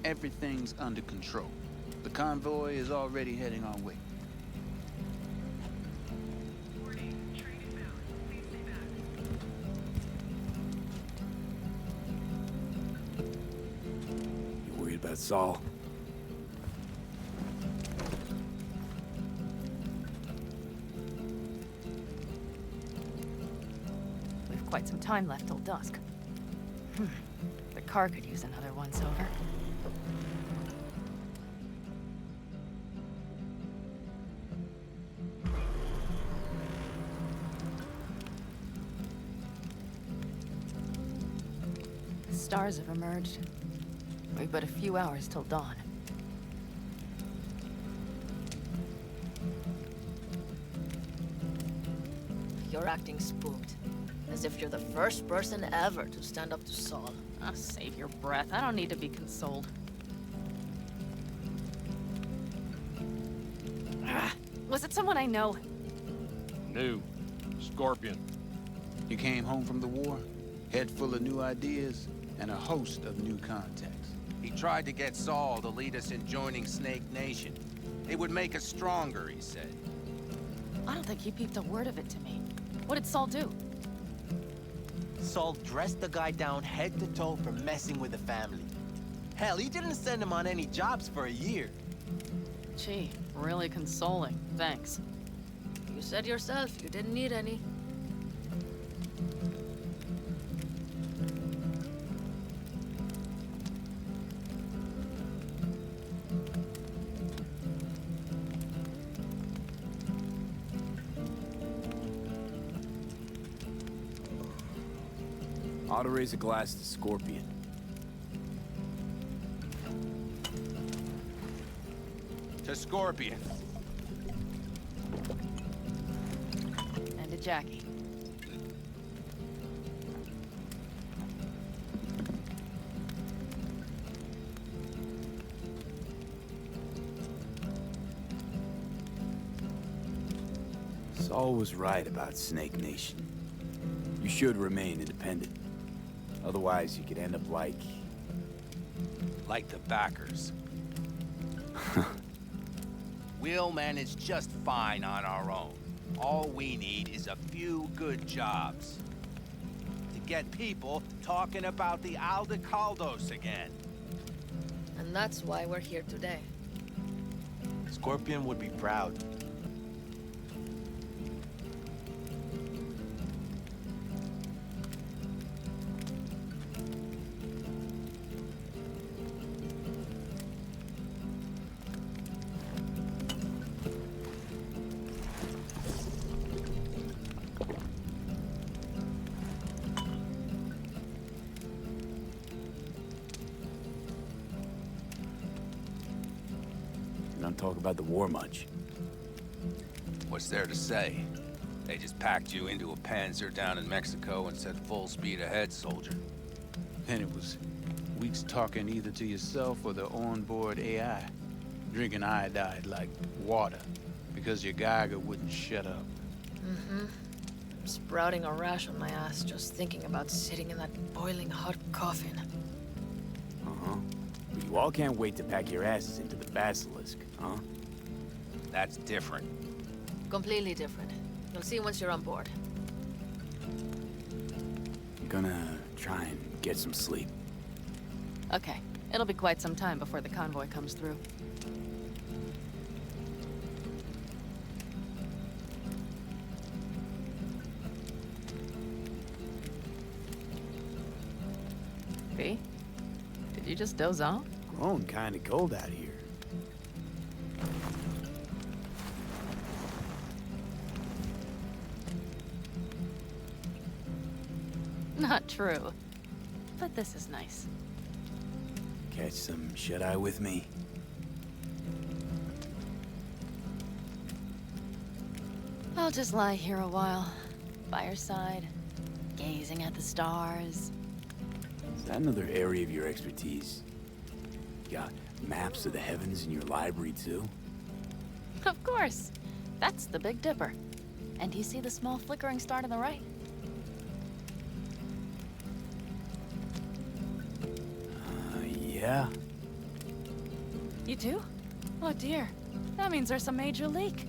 Everything's under control. The convoy is already heading our way. You worried about Saul? We've quite some time left till dusk. The car could use another once-over. The stars have emerged. We've but a few hours till dawn. You're acting spooked. As if you're the first person ever to stand up to Saul. Oh, save your breath. I don't need to be consoled. Was it someone I know? New. Scorpion. You came home from the war, head full of new ideas, and a host of new contacts. He tried to get Saul to lead us in joining Snake Nation. It would make us stronger, he said. I don't think he peeped a word of it to me. What did Saul do? Saul dressed the guy down head to toe for messing with the family. Hell, he didn't send him on any jobs for a year. Gee, really consoling. Thanks. You said yourself you didn't need any. Ought to raise a glass to Scorpion. To Scorpion. And to Jackie. Saul was right about Snake Nation. You should remain independent. Otherwise, you could end up like the backers. We'll manage just fine on our own. All we need is a few good jobs. To get people talking about the Aldecaldos again. And that's why we're here today. Scorpion would be proud. don't talk about the war much. What's there to say? They just packed you into a Panzer down in Mexico and said full speed ahead, soldier. Then it was weeks talking either to yourself or the onboard AI. Drinking iodide like water because your Geiger wouldn't shut up. Mm-hmm. I'm sprouting a rash on my ass just thinking about sitting in that boiling hot coffin. Uh-huh. But you all can't wait to pack your asses into the Basilisk, huh? That's different. Completely different. You'll see once you're on board. I'm gonna try and get some sleep. Okay, it'll be quite some time before the convoy comes through. V? Did you just doze off? Growing kinda cold out here. Not true. But this is nice. Catch some shut-eye with me? I'll just lie here a while, by your side, gazing at the stars. Is that another area of your expertise? You got maps of the heavens in your library, too? Of course. That's the Big Dipper. And do you see the small flickering star to the right? Yeah. You do? Oh dear. That means there's a major leak.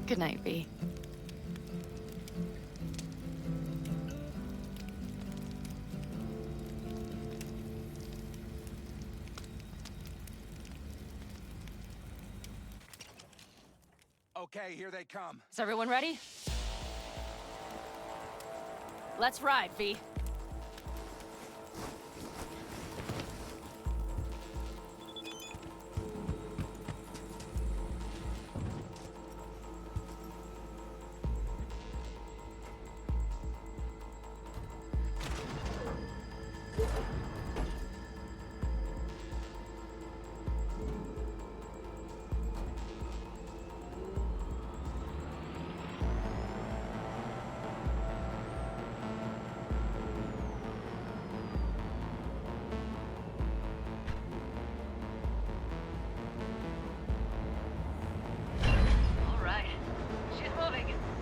Good night, V. Okay, here they come. Is everyone ready? Let's ride, V.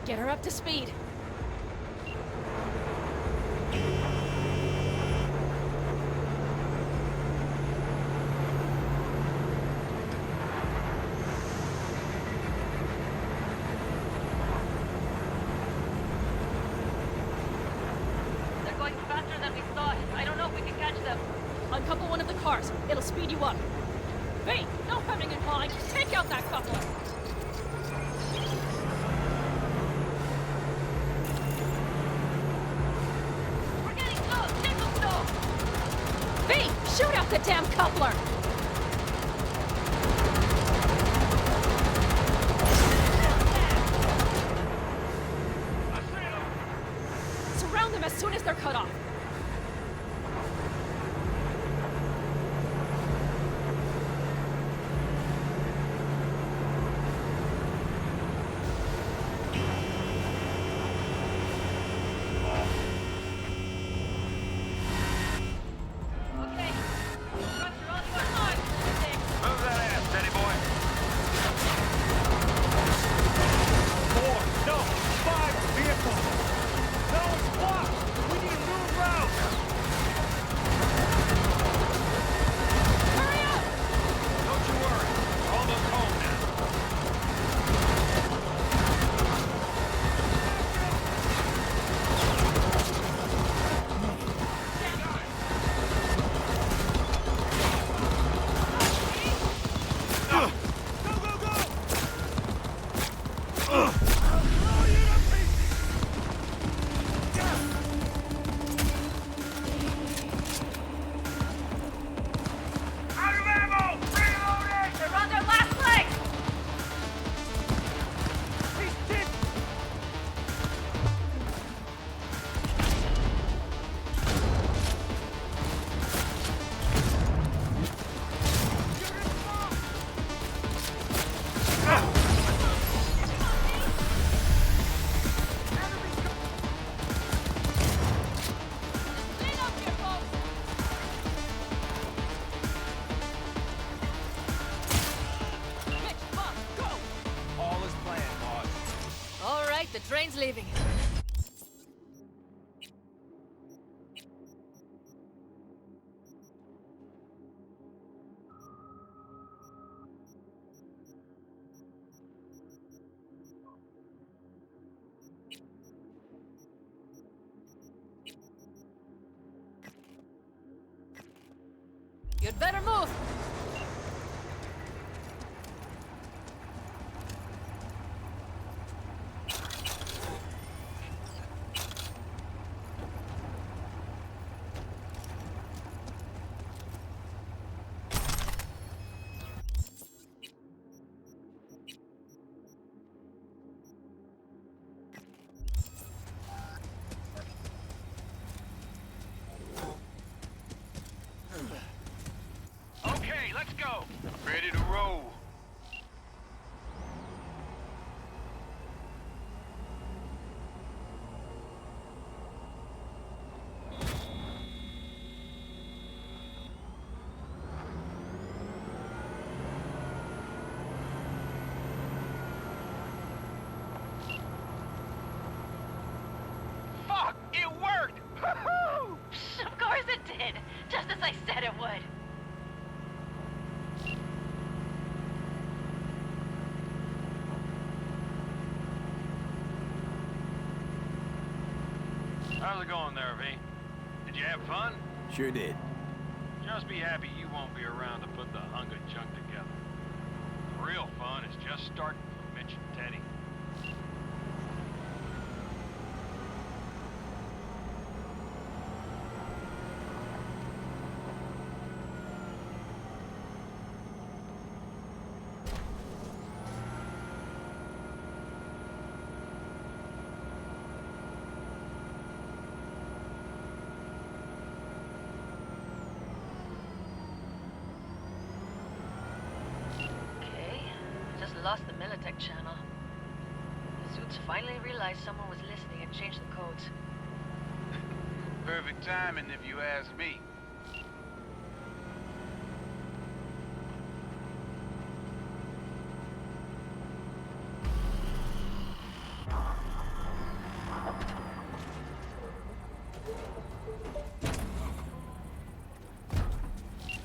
Get her up to speed. They're going faster than we thought. I don't know if we can catch them. Uncouple one of the cars. It'll speed you up. V, no hemming and hawing. Take out that coupler. Shoot out the damn coupler! Surround them as soon as they're cut off. The train's leaving. You'd better move! Okay, let's go. Ready to roll. Fuck! It worked! Woohoo! Of course it did. Just as I said it would. How's it going there, V? Did you have fun? Sure did. Just be happy you won't be around to put the hunk of junk together. The real fun is just starting for Mitch and Teddy. Lost the Militech channel. The suits finally realized someone was listening and changed the codes. Perfect timing, if you ask me.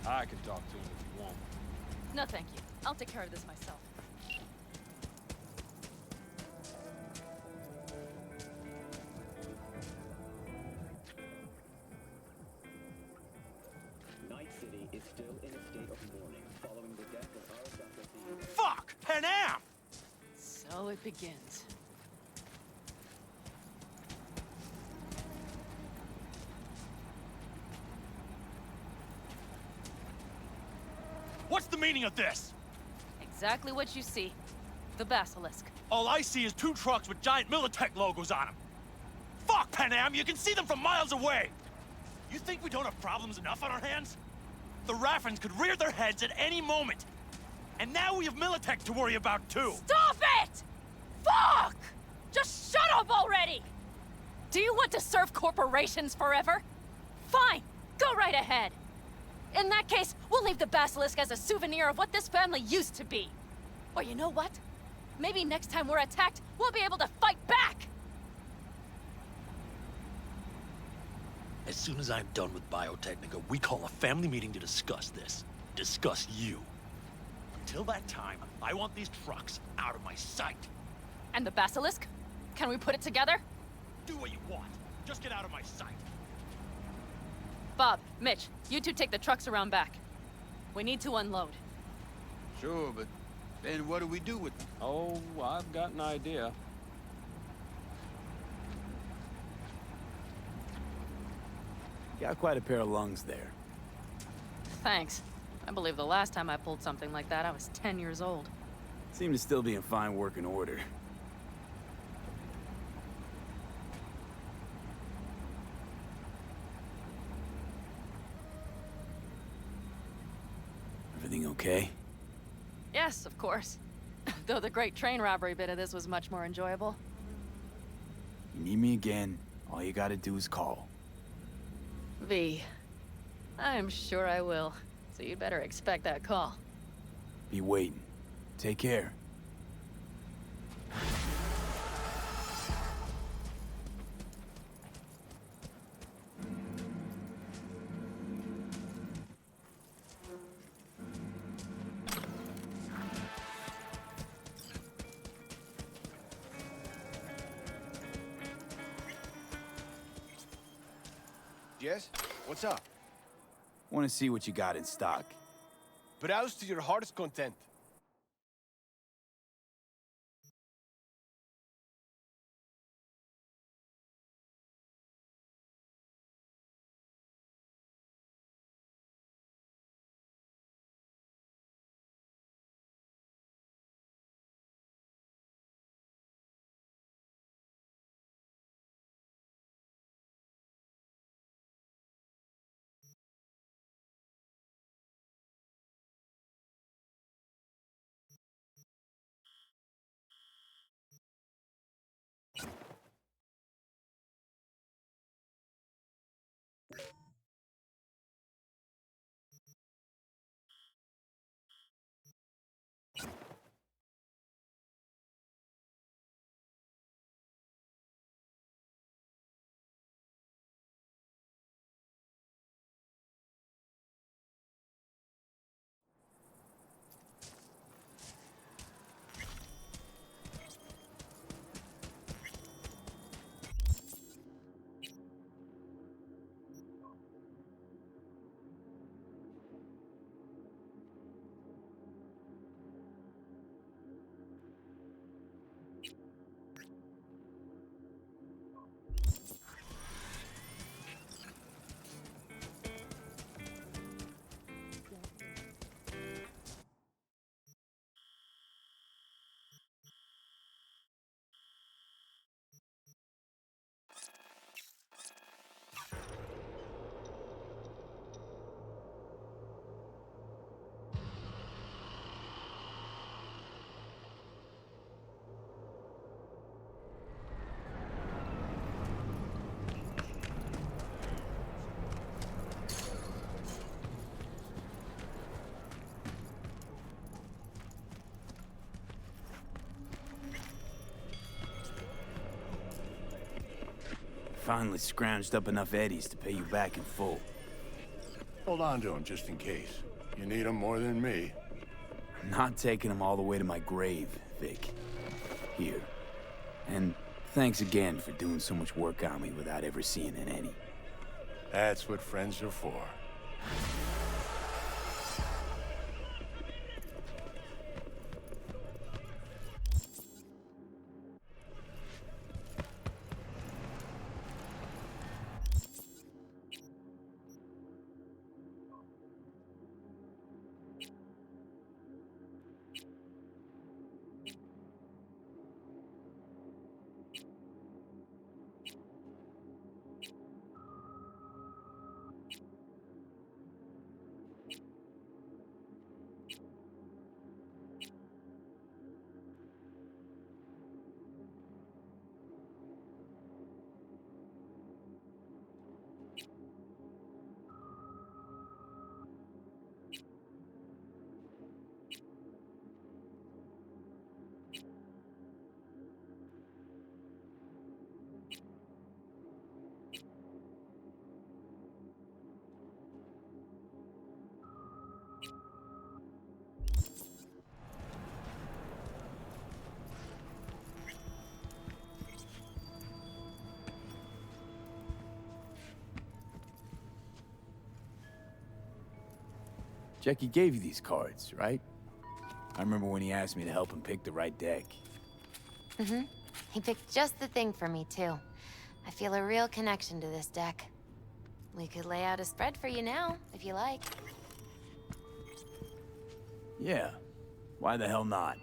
I can talk to him if you want. No, thank you. I'll take care of this myself. Night City is still in a state of mourning following the death of Arasaka. Fuck! Panam! So it begins. What's the meaning of this? Exactly what you see. The Basilisk. All I see is 2 trucks with giant Militech logos on them. Fuck, Panam! You can see them from miles away! You think we don't have problems enough on our hands? The Raffens could rear their heads at any moment. And now we have Militech to worry about, too. Stop it! Fuck! Just shut up already! Do you want to serve corporations forever? Fine, go right ahead. In that case, we'll leave the Basilisk as a souvenir of what this family used to be. Or you know what? Maybe next time we're attacked, we'll be able to fight back! As soon as I'm done with Biotechnica, we call a family meeting to discuss this. Discuss you. Until that time, I want these trucks out of my sight. And the Basilisk? Can we put it together? Do what you want. Just get out of my sight. Bob, Mitch, you two take the trucks around back. We need to unload. Sure, but then what do we do with them? Oh, I've got an idea. Got quite a pair of lungs there. Thanks. I believe the last time I pulled something like that, I was 10 years old. Seem to still be in fine working order. Everything okay? Yes, of course. Though the great train robbery bit of this was much more enjoyable. You need me again, all you gotta do is call. V. I'm sure I will. So you'd better expect that call. Be waiting. Take care. Jess, what's up? Want to see what you got in stock. Browse to your heart's content. Finally scrounged up enough eddies to pay you back in full. Hold on to them just in case. You need them more than me. Not taking them all the way to my grave, Vic. Here. And thanks again for doing so much work on me without ever seeing an eddy. That's what friends are for. Jackie gave you these cards, right? I remember when he asked me to help him pick the right deck. Mm-hmm. He picked just the thing for me, too. I feel a real connection to this deck. We could lay out a spread for you now, if you like. Yeah. Why the hell not?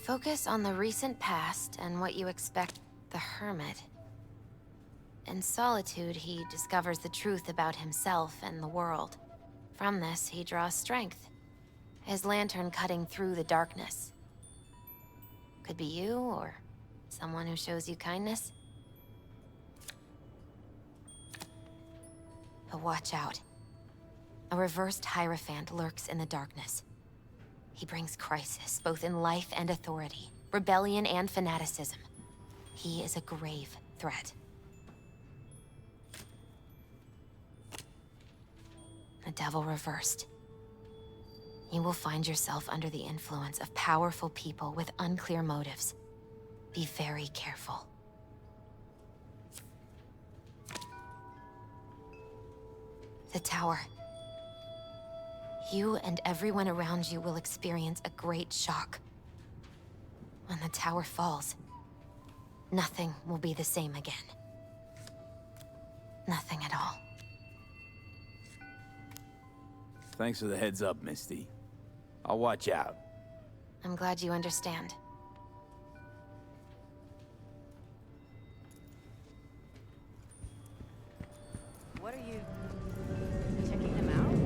Focus on the recent past and what you expect the Hermit. In solitude, he discovers the truth about himself and the world. From this, he draws strength. His lantern cutting through the darkness. Could be you, or someone who shows you kindness. But watch out. A reversed Hierophant lurks in the darkness. He brings crisis, both in life and authority, rebellion and fanaticism. He is a grave threat. A devil reversed. You will find yourself under the influence of powerful people with unclear motives. Be very careful. The tower. You and everyone around you will experience a great shock. When the tower falls, nothing will be the same again. Nothing at all. Thanks for the heads up, Misty. I'll watch out. I'm glad you understand. What are you... checking them out?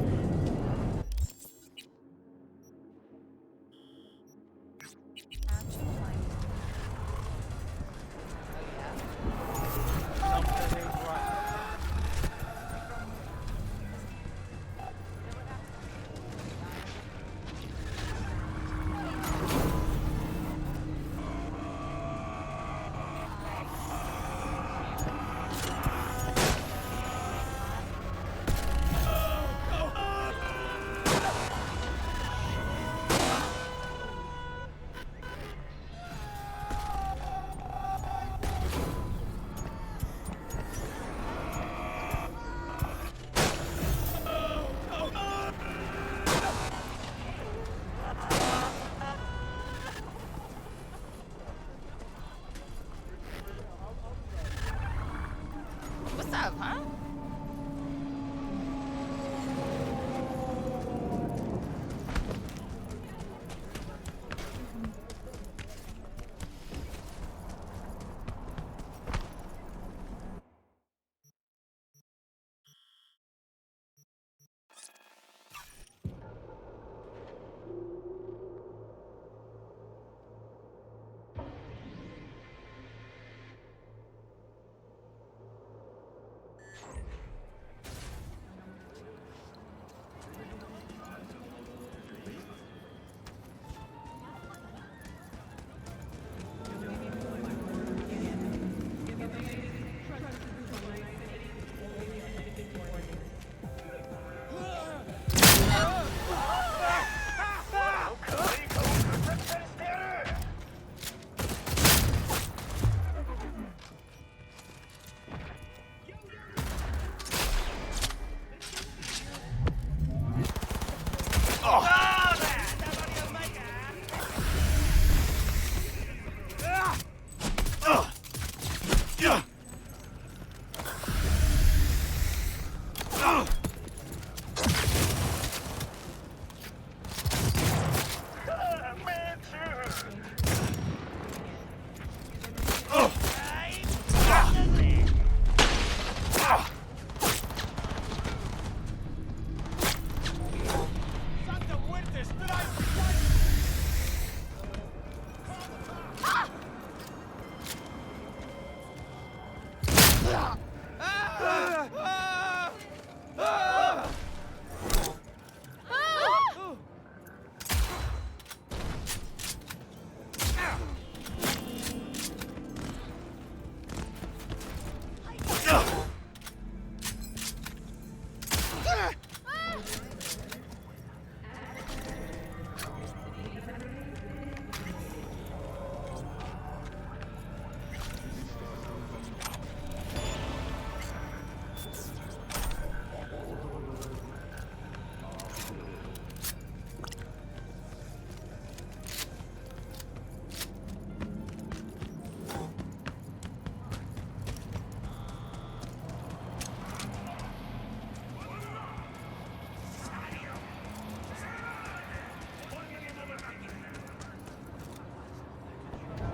What's up, huh?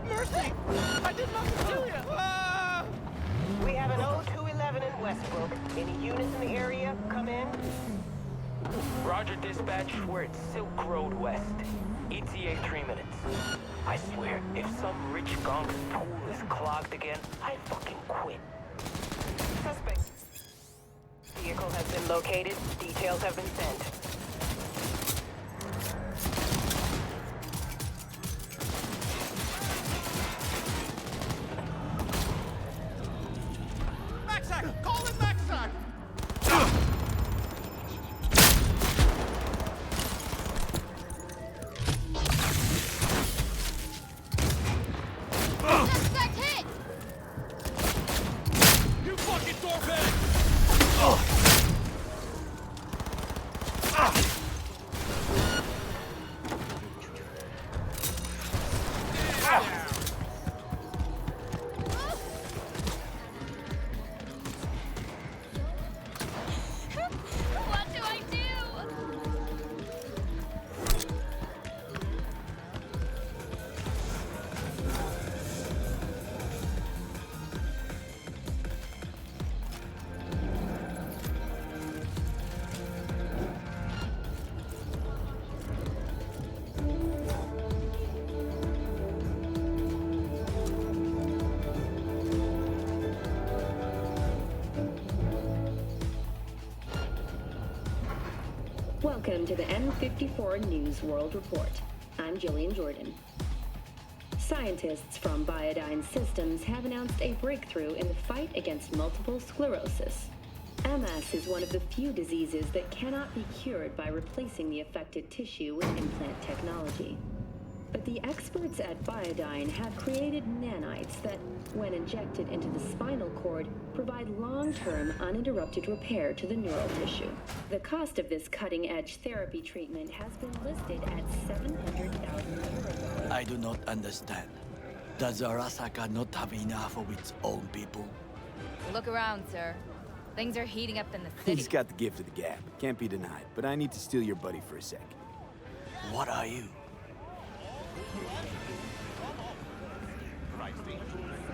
Mercy! I did not kill you! We have an O211 in Westbrook. Any units in the area? Come in. Roger, dispatch. We're at Silk Road West. ETA 3 minutes. I swear, if some rich gonk's pool is clogged again, I fucking quit. Suspect vehicle has been located. Details have been sent. Maxac! Call in Maxac! Suspect hit! You fucking doorman! Welcome to the M54 News World Report. I'm Jillian Jordan. Scientists from Biodyne Systems have announced a breakthrough in the fight against multiple sclerosis. MS is one of the few diseases that cannot be cured by replacing the affected tissue with implant technology. But the experts at Biodyne have created nanites that, when injected into the spinal cord, provide long-term uninterrupted repair to the neural tissue. The cost of this cutting-edge therapy treatment has been listed at €700,000. I do not understand. Does Arasaka not have enough of its own people? Look around, sir. Things are heating up in the city. He's got the gift of the gab. Can't be denied. But I need to steal your buddy for a sec. What are you?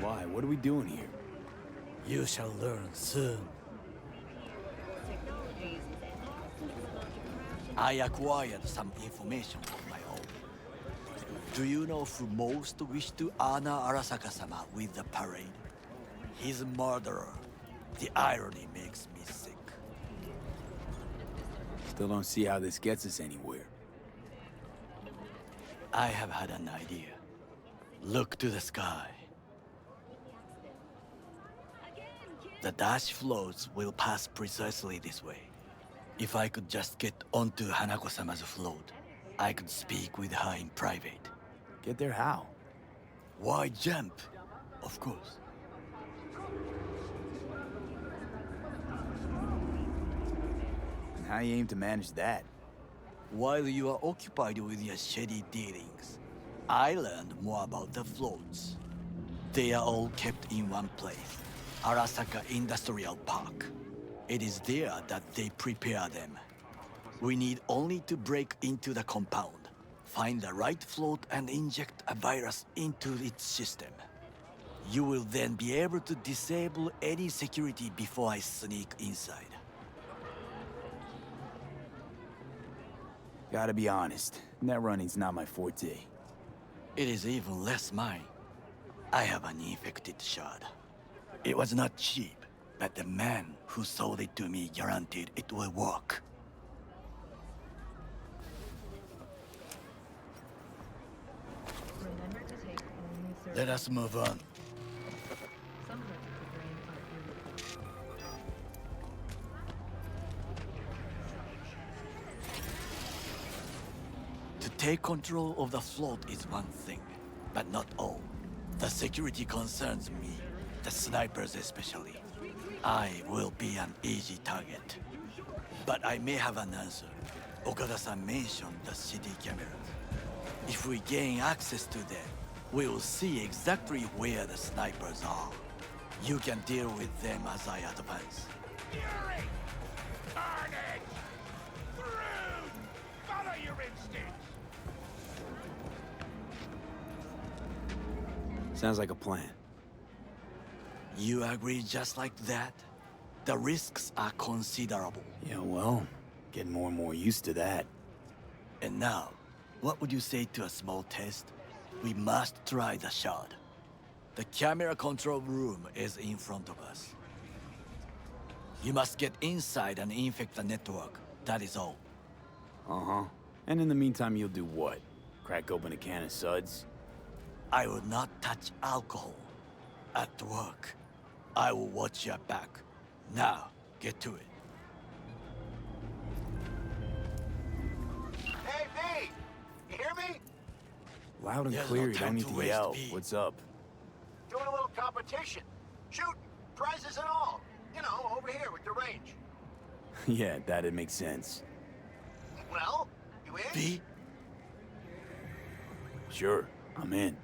Why? What are we doing here? You shall learn soon. I acquired some information of my own. Do you know who most wished to honor Arasaka-sama with the parade? He's a murderer. The irony makes me sick. Still don't see how this gets us anywhere. I have had an idea. Look to the sky. The dash floats will pass precisely this way. If I could just get onto Hanako-sama's float, I could speak with her in private. Get there how? Why jump? Of course. And how you aim to manage that? While you are occupied with your shady dealings, I learned more about the floats. They are all kept in one place, Arasaka Industrial Park. It is there that they prepare them. We need only to break into the compound, find the right float and inject a virus into its system. You will then be able to disable any security before I sneak inside. Gotta be honest, net running's not my forte. It is even less mine. I have an infected shard. It was not cheap, but the man who sold it to me guaranteed it will work. Let us move on. To take control of the float is one thing, but not all. The security concerns me, the snipers especially. I will be an easy target. But I may have an answer. Okada-san mentioned the city cameras. If we gain access to them, we will see exactly where the snipers are. You can deal with them as I advance. Fury! Carnage! Through! Follow your instincts! Sounds like a plan. You agree just like that? The risks are considerable. Yeah, well, getting more and more used to that. And now, what would you say to a small test? We must try the shard. The camera control room is in front of us. You must get inside and infect the network. That is all. Uh-huh. And in the meantime, you'll do what? Crack open a can of suds? I will not touch alcohol. At work, I will watch your back. Now, get to it. Hey, V! You hear me? Loud and There's clear, no you time don't need to to waste, yell. V. What's up? Doing a little competition. Shooting, prizes and all. You know, over here with the range. Yeah, that'd make sense. Well, you in? V? Sure, I'm in.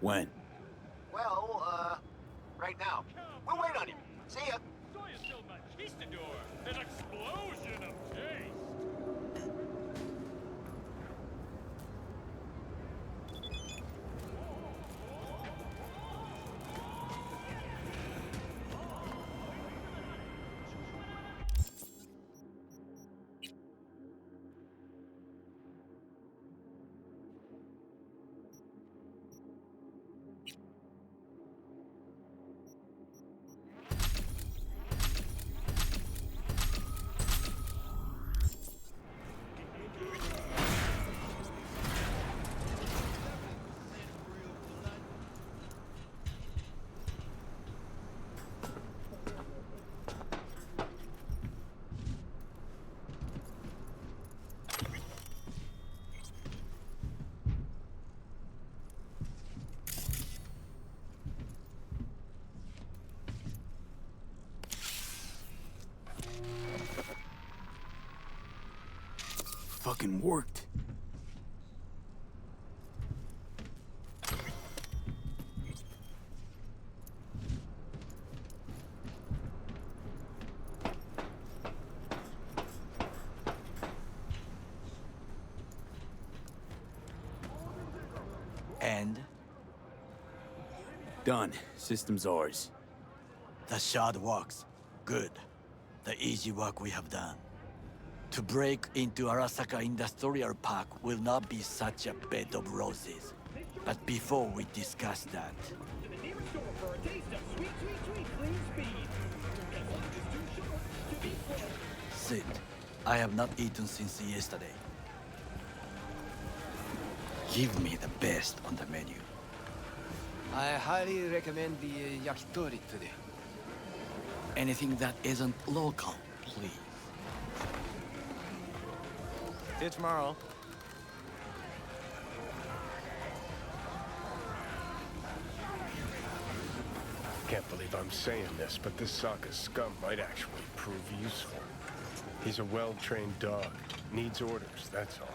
When? Well, right now. We'll wait on you. See ya. An explosion of taste! fucking worked. And? Done. System's ours. The shard works. Good. The easy work we have done. To break into Arasaka Industrial Park will not be such a bed of roses. But before we discuss that... Sit. I have not eaten since yesterday. Give me the best on the menu. I highly recommend the yakitori today. Anything that isn't local, please. See you tomorrow. Can't believe I'm saying this, but this Sokka scum might actually prove useful. He's a well-trained dog. Needs orders, that's all.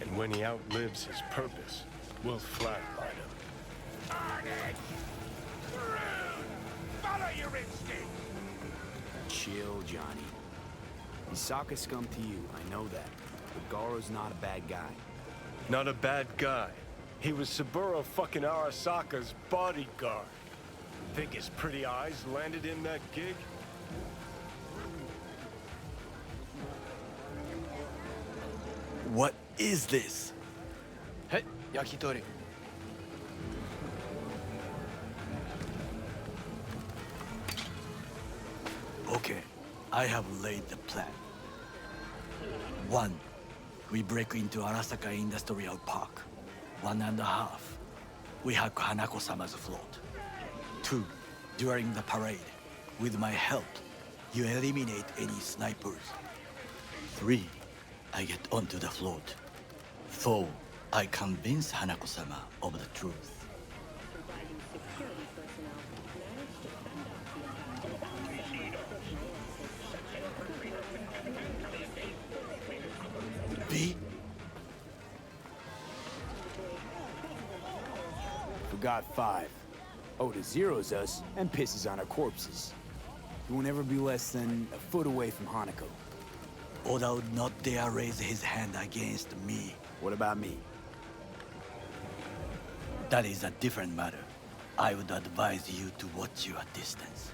And when he outlives his purpose, we'll flatline him. Follow your instinct! Chill, Johnny. He's Sokka scum to you, I know that. But Garo's not a bad guy. Not a bad guy. He was Saburo fucking Arasaka's bodyguard. Think his pretty eyes landed in that gig? What is this? Hey, yakitori. Okay, I have laid the plan. 1. We break into Arasaka Industrial Park. 1.5. We hack Hanako-sama's float. 2. During the parade, with my help, you eliminate any snipers. 3. I get onto the float. 4. I convince Hanako-sama of the truth. B? Forgot 5. Oda zeroes us and pisses on our corpses. He won't ever be less than a foot away from Hanako. Oda would not dare raise his hand against me. What about me? That is a different matter. I would advise you to watch your distance.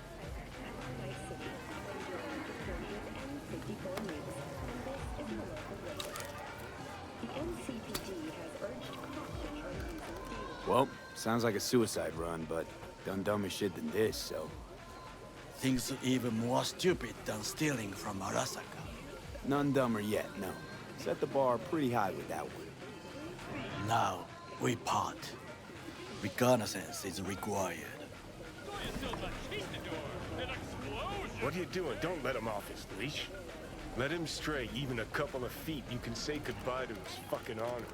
Well, sounds like a suicide run, but done dumber shit than this, so... Things even more stupid than stealing from Arasaka. None dumber yet, no. Set the bar pretty high with that one. Now, we part. Reconnaissance is required. What are you doing? Don't let him off his leash. Let him stray even a couple of feet. You can say goodbye to his fucking honor.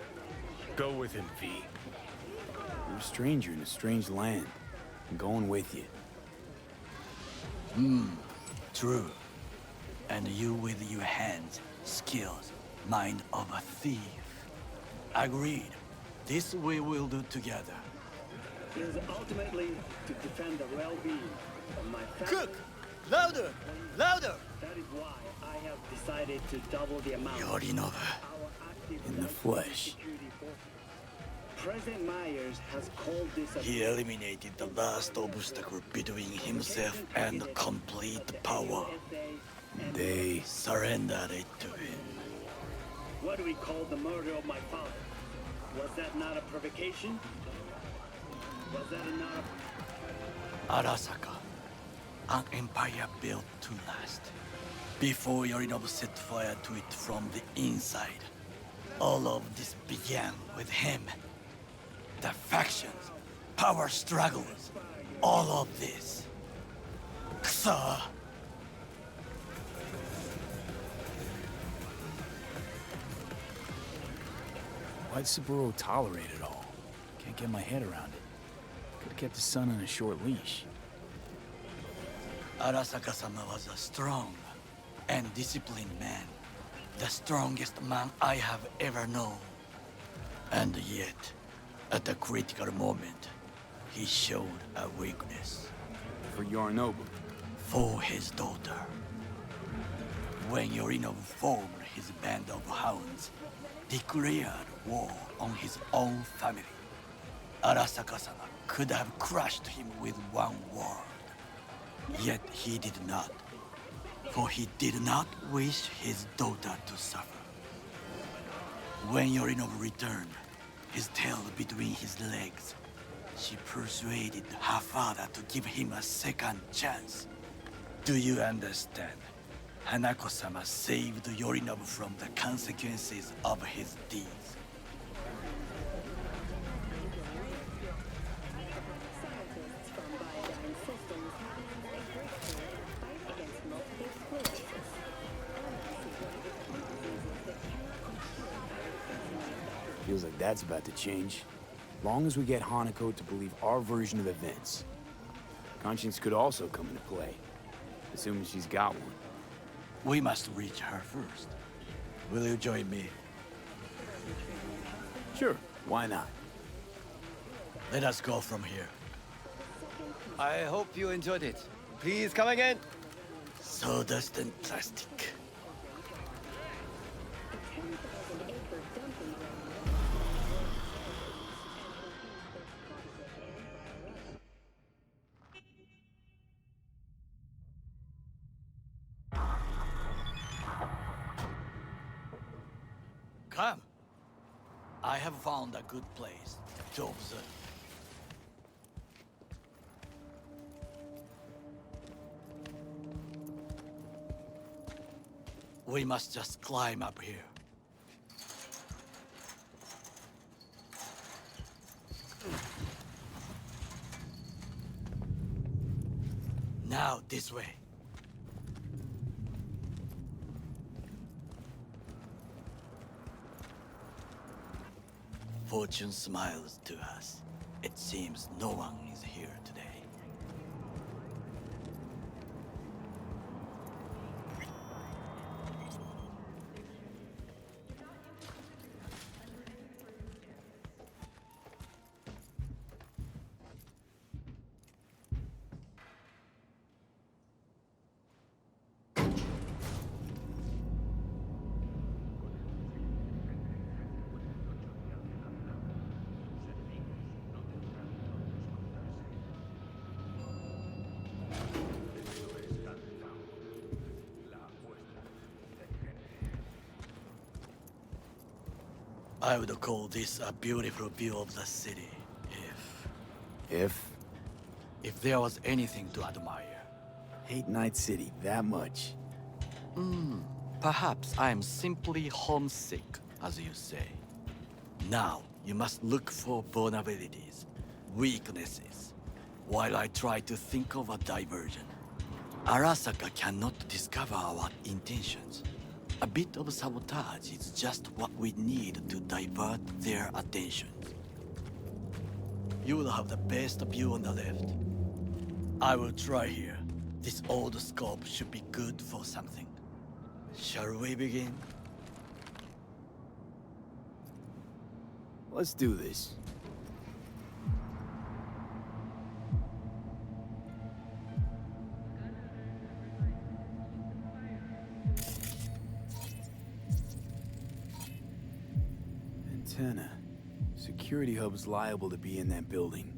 Go with him, V. You're a stranger in a strange land. I'm going with you. True. And you with your hands, skills, mind of a thief. Agreed. This we will do together. It is ultimately to defend the well-being of my family. Cook! Louder! Louder! That is why I have decided to double the amount. Yorinobu. In the flesh. President Myers has called this a... He eliminated the last obstacle between himself and complete power. They surrendered it to him. What do we call the murder of my father? Was that not a provocation? Was that not a... Arasaka. An empire built to last. Before Yorinobu set fire to it from the inside. All of this began with him. The factions, power struggles, all of this. Kusa! Why'd Saburo tolerate it all? Can't get my head around it. Could've kept his son on a short leash. Arasaka-sama was a strong and disciplined man. The strongest man I have ever known. And yet, at a critical moment, he showed a weakness. For Yorinobu? For his daughter. When Yorinobu formed his band of hounds, declared war on his own family, Arasaka-sama could have crushed him with one word. Yet he did not. For he did not wish his daughter to suffer. When Yorinobu returned, his tail between his legs, she persuaded her father to give him a second chance. Do you understand? Hanako-sama saved Yorinobu from the consequences of his deeds. Feels like that's about to change. Long as we get Hanako to believe our version of events. Conscience could also come into play, assuming she's got one. We must reach her first. Will you join me? Sure, why not? Let us go from here. I hope you enjoyed it. Please come again. Sawdust and plastic. Come. I have found a good place to observe. We must just climb up here. Now, this way. Fortune smiles to us. It seems no one is here today. I would call this a beautiful view of the city, if there was anything to admire. Hate Night City that much. Perhaps I am simply homesick, as you say. Now, you must look for vulnerabilities, weaknesses, while I try to think of a diversion. Arasaka cannot discover our intentions. A bit of sabotage is just what we need to divert their attention. You will have the best view on the left. I will try here. This old scope should be good for something. Shall we begin? Let's do this. Antenna. Security hub's liable to be in that building.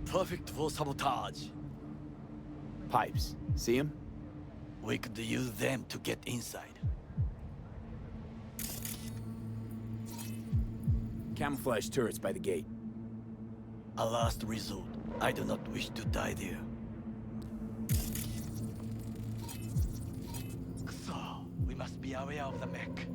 Perfect for sabotage. Pipes. See them? We could use them to get inside. Camouflage turrets by the gate. A last resort. I do not wish to die there. So, we must be aware of the mech.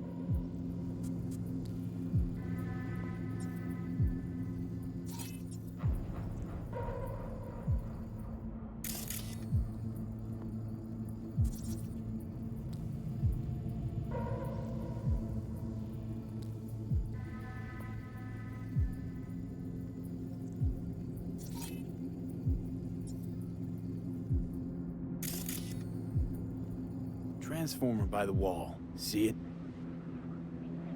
Transformer by the wall. See it?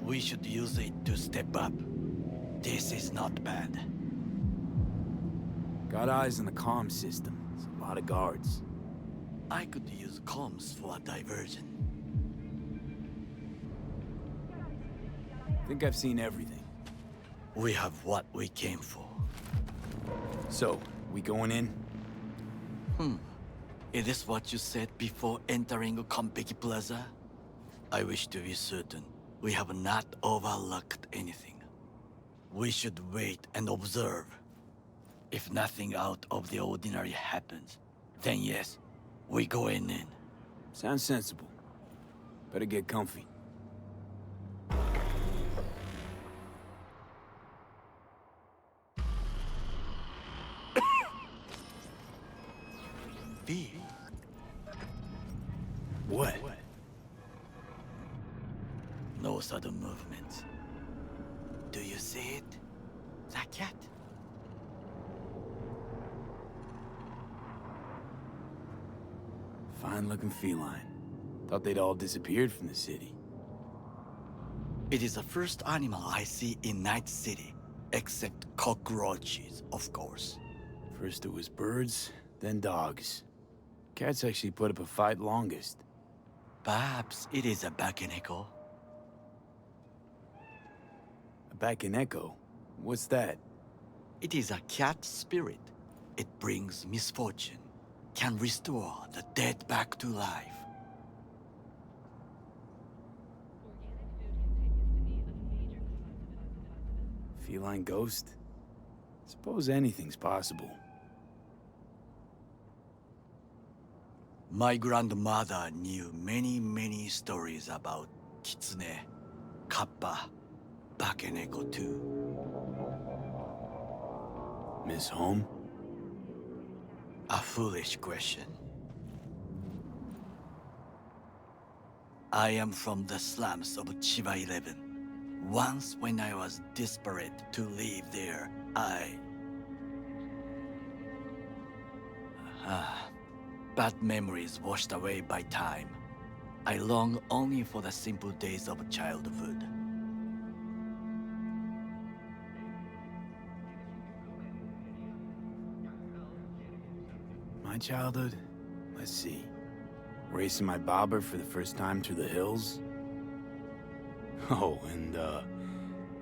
We should use it to step up. This is not bad. Got eyes on the comm system. It's a lot of guards. I could use comms for a diversion. Think I've seen everything. We have what we came for. So, we going in? Is this what you said before entering Konpeki Plaza? I wish to be certain we have not overlooked anything. We should wait and observe. If nothing out of the ordinary happens, then yes, we go in. Sounds sensible. Better get comfy. V. What? No sudden movements. Do you see it? That cat? Fine-looking feline. Thought they'd all disappeared from the city. It is the first animal I see in Night City, except cockroaches, of course. First it was birds, then dogs. Cats actually put up a fight longest. Perhaps it is a Bakeneko. A Bakeneko? What's that? It is a cat spirit. It brings misfortune, can restore the dead back to life. Feline ghost? Suppose anything's possible. My grandmother knew many stories about Kitsune, Kappa, Bakeneko too. Miss Home? A foolish question. I am from the slums of Chiba 11. Once when I was desperate to live there, bad memories washed away by time. I long only for the simple days of childhood. My childhood? Let's see. Racing my bobber for the first time through the hills? Oh, and,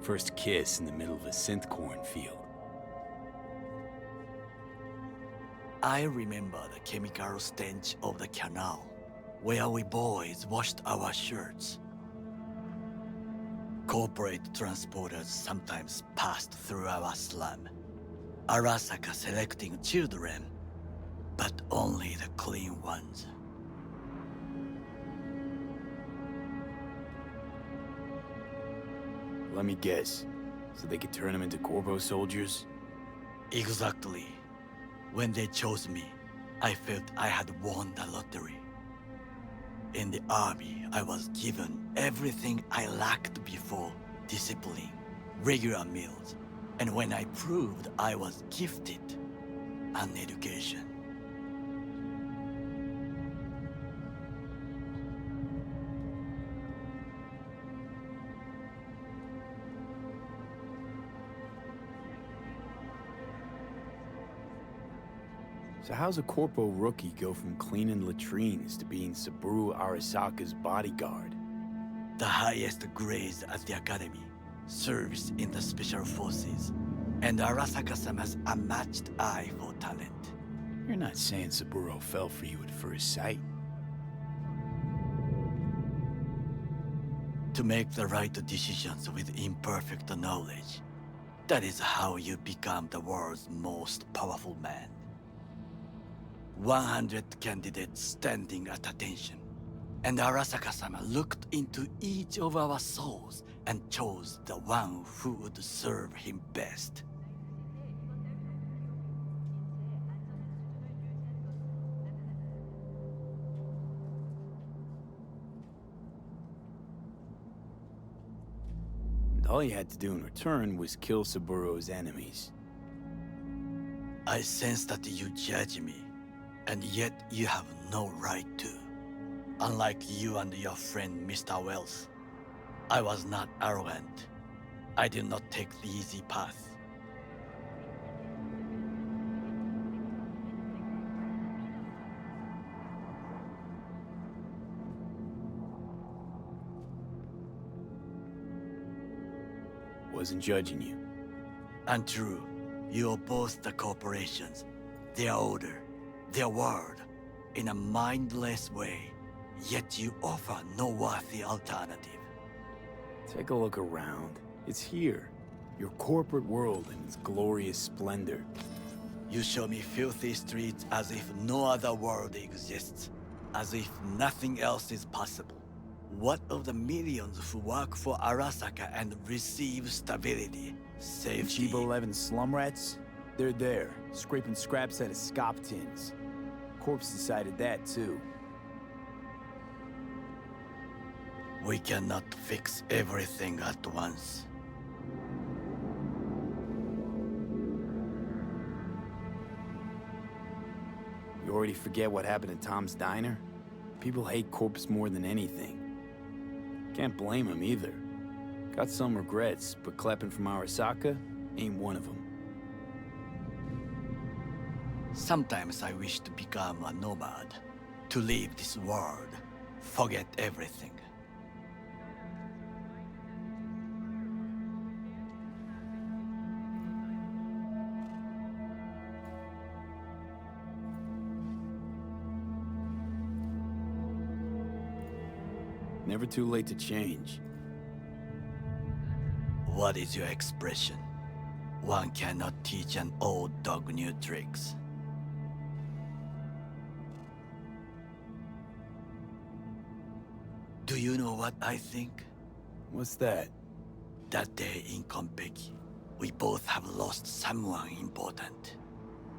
first kiss in the middle of a synth cornfield. I remember the chemical stench of the canal, where we boys washed our shirts. Corporate transporters sometimes passed through our slum, Arasaka selecting children, but only the clean ones. Let me guess. So they could turn them into Corpo soldiers? Exactly. When they chose me, I felt I had won the lottery. In the army, I was given everything I lacked before: discipline, regular meals, and when I proved I was gifted, an education. So how's a Corpo rookie go from cleaning latrines to being Saburo Arasaka's bodyguard? The highest grades at the academy, service in the special forces, and Arasaka-sama's unmatched eye for talent. You're not saying Saburo fell for you at first sight? To make the right decisions with imperfect knowledge, That is how you become the world's most powerful man. 100 candidates standing at attention. And Arasaka-sama looked into each of our souls and chose the one who would serve him best. All you had to do in return was kill Saburo's enemies. I sense that you judge me, and yet you have no right to. Unlike you and your friend Mr. Wells, I was not arrogant. I did not take the easy path. Wasn't judging you. Untrue. You oppose the corporations, their order, their word, in a mindless way, yet you offer no worthy alternative. Take a look around. It's here. Your corporate world in its glorious splendor. You show me filthy streets as if no other world exists, as if nothing else is possible. What of the millions who work for Arasaka and receive stability, safety? Chiba 11 slum rats? They're there, scraping scraps out of scop tins. Corpse decided that too. We cannot fix everything at once. You already forget what happened at Tom's Diner? People hate Corpse more than anything. Can't blame him either. Got some regrets, but clapping from Arasaka ain't one of them. Sometimes I wish to become a nomad, to leave this world, forget everything. Never too late to change. What is your expression? One cannot teach an old dog new tricks. Do you know what I think? What's that? That day in Konpeki, we both have lost someone important.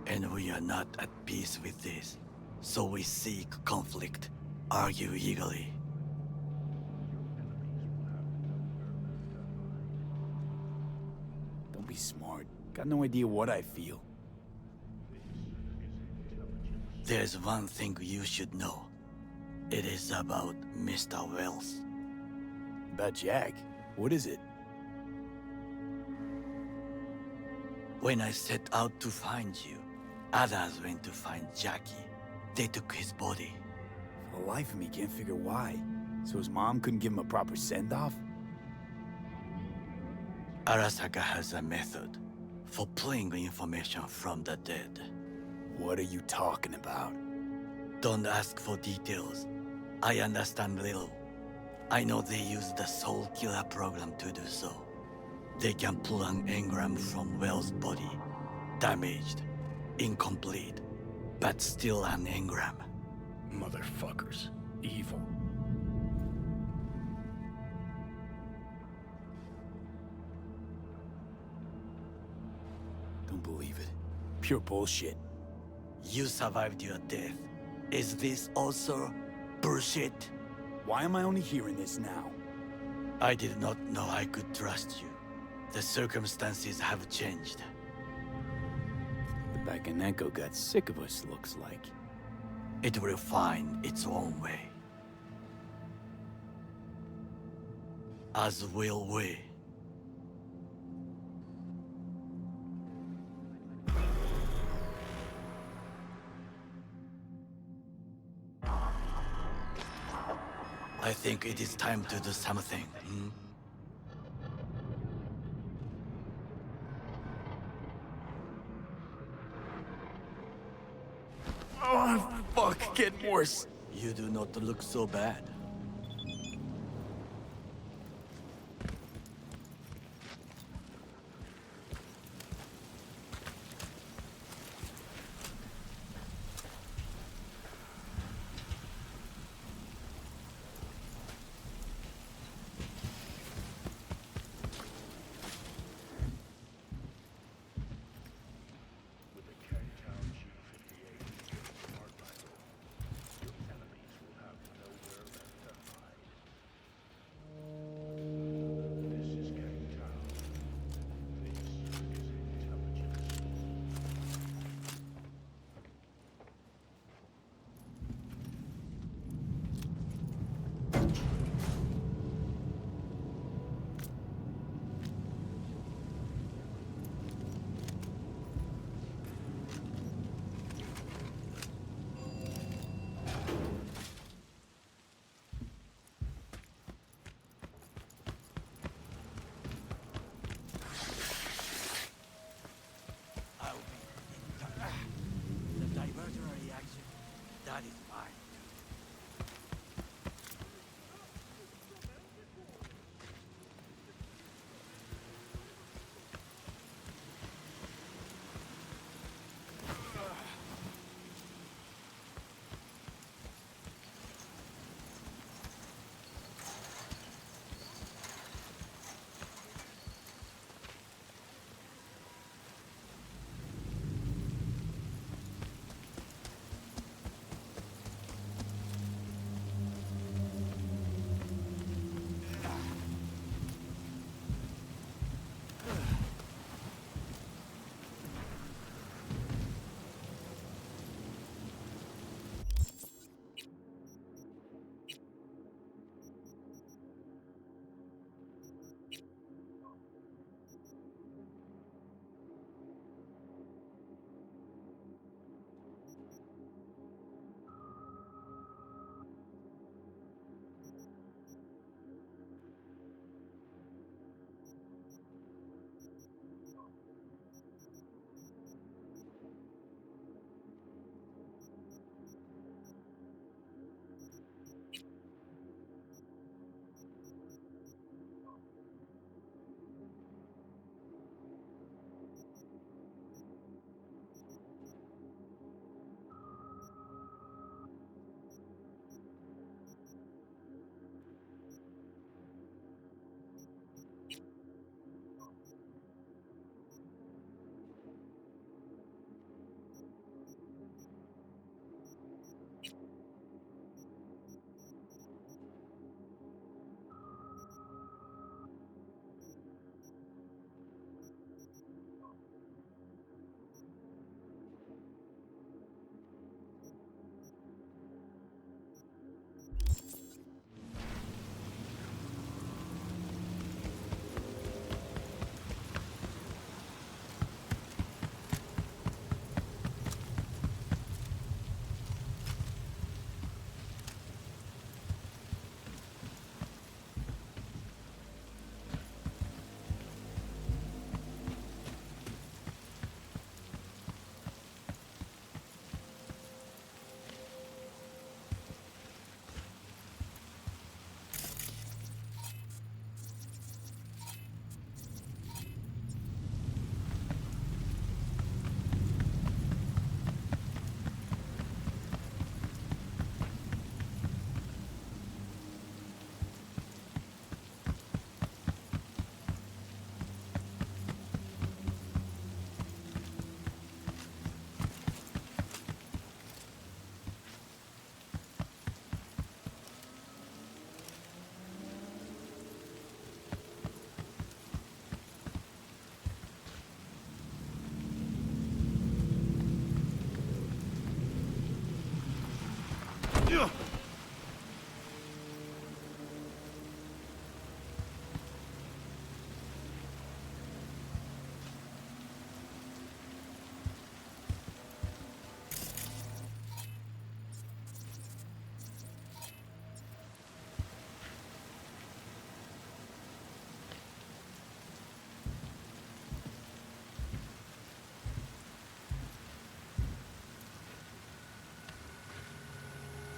And we are not at peace with this. So we seek conflict, argue eagerly. Don't be smart. Got no idea what I feel. There's one thing you should know. It is about Mr. Wells. About Jack? What is it? When I set out to find you, others went to find Jackie. They took his body. For the life of me, can't figure why. So his mom couldn't give him a proper send-off? Arasaka has a method for pulling information from the dead. What are you talking about? Don't ask for details. I understand little. I know they use the Soul Killer program to do so. They can pull an engram from Wells' body. Damaged, incomplete, but still an engram. Motherfuckers. Evil. Don't believe it. Pure bullshit. You survived your death. Is this also bullshit? Why am I only hearing this now? I did not know I could trust you. The circumstances have changed. The Bakaneko got sick of us, looks like. It will find its own way. As will we. I think it is time to do something. Oh, fuck, getting worse. You do not look so bad.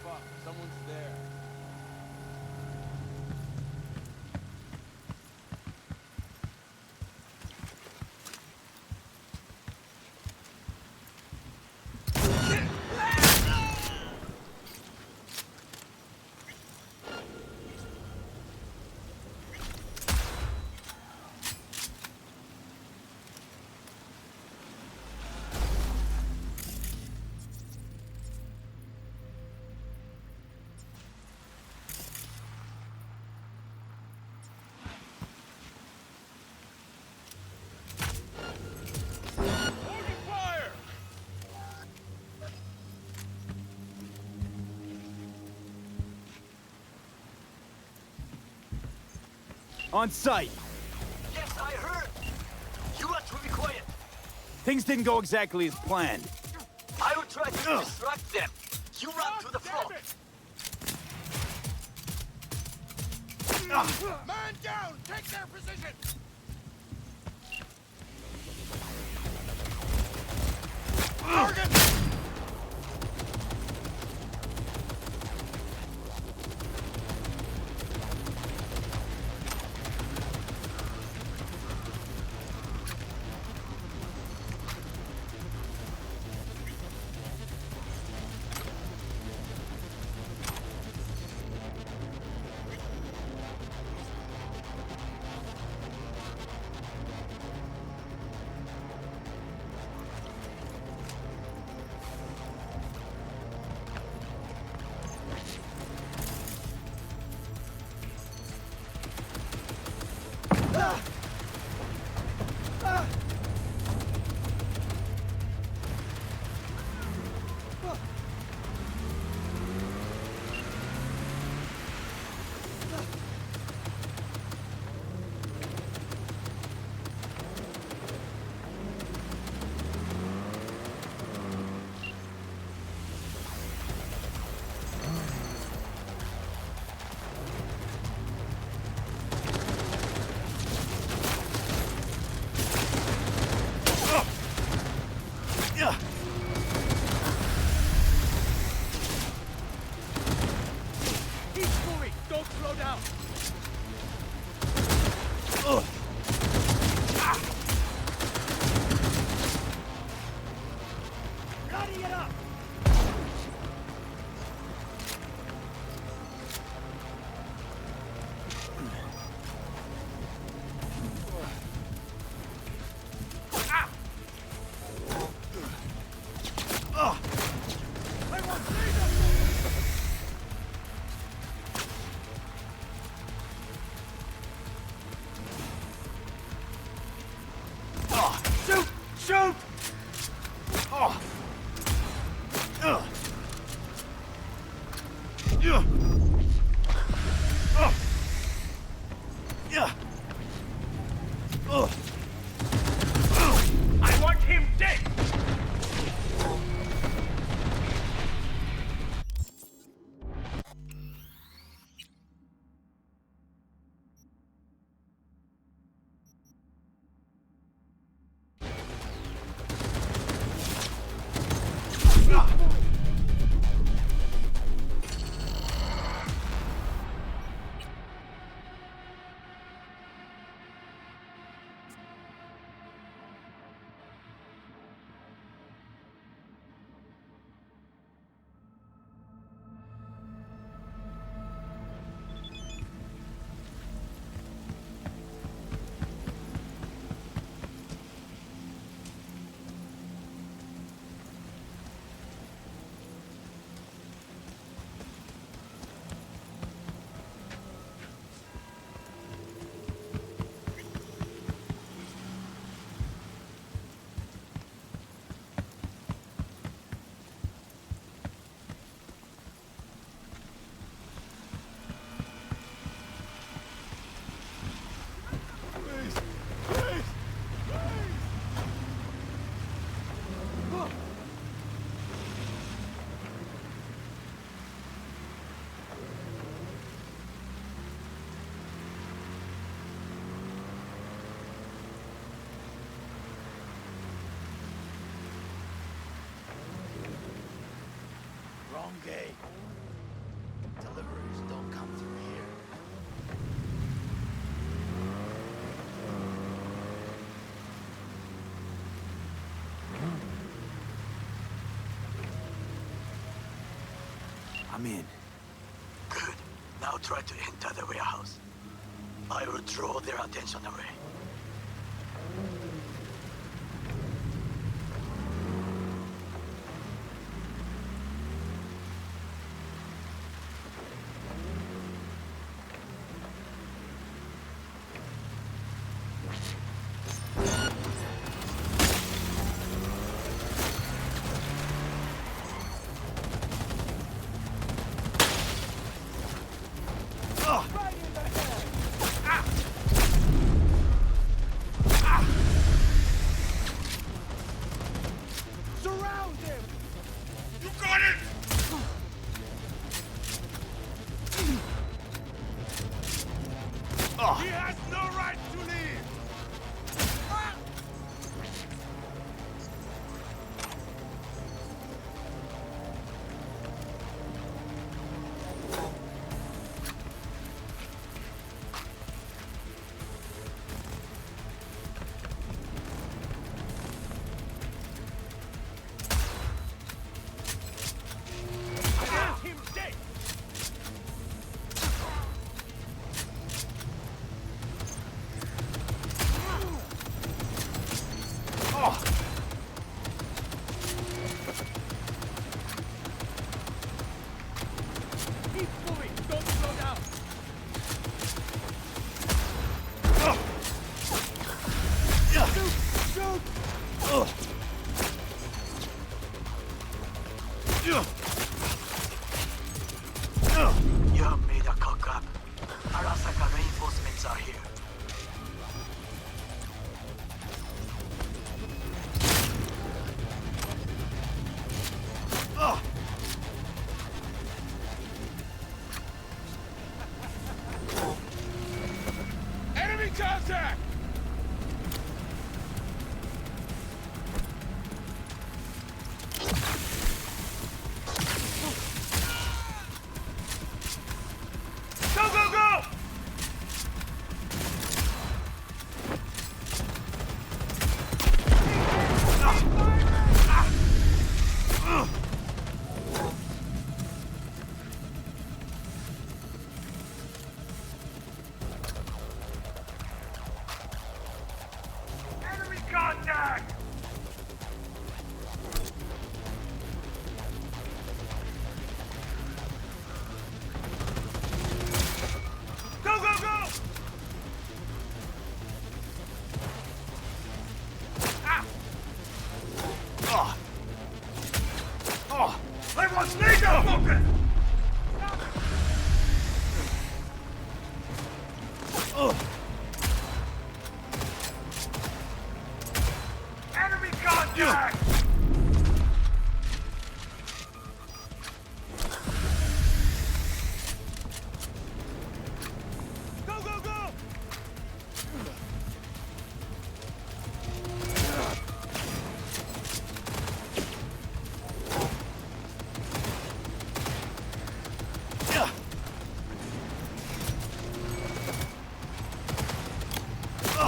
Fuck, someone's there. On site! Yes, I heard! You are to be quiet! Things didn't go exactly as planned. I will try to distract them. You run to the front. Man down! Take their position! Target! Shoot! Oh! I want him dead! gay. Deliveries don't come through here. I'm in. Good. Now try to enter the warehouse. I will draw their attention away. He has no right to leave! I want him dead! Keep moving! Don't slow down! Shoot! You have made a cock up. Arasaka reinforcements are here. Enemy contact! Go, go, go! Enemy contact! Go, go, go! Ah! Oh! I want sneaker! Focus! Enemy contact! Go, go, go!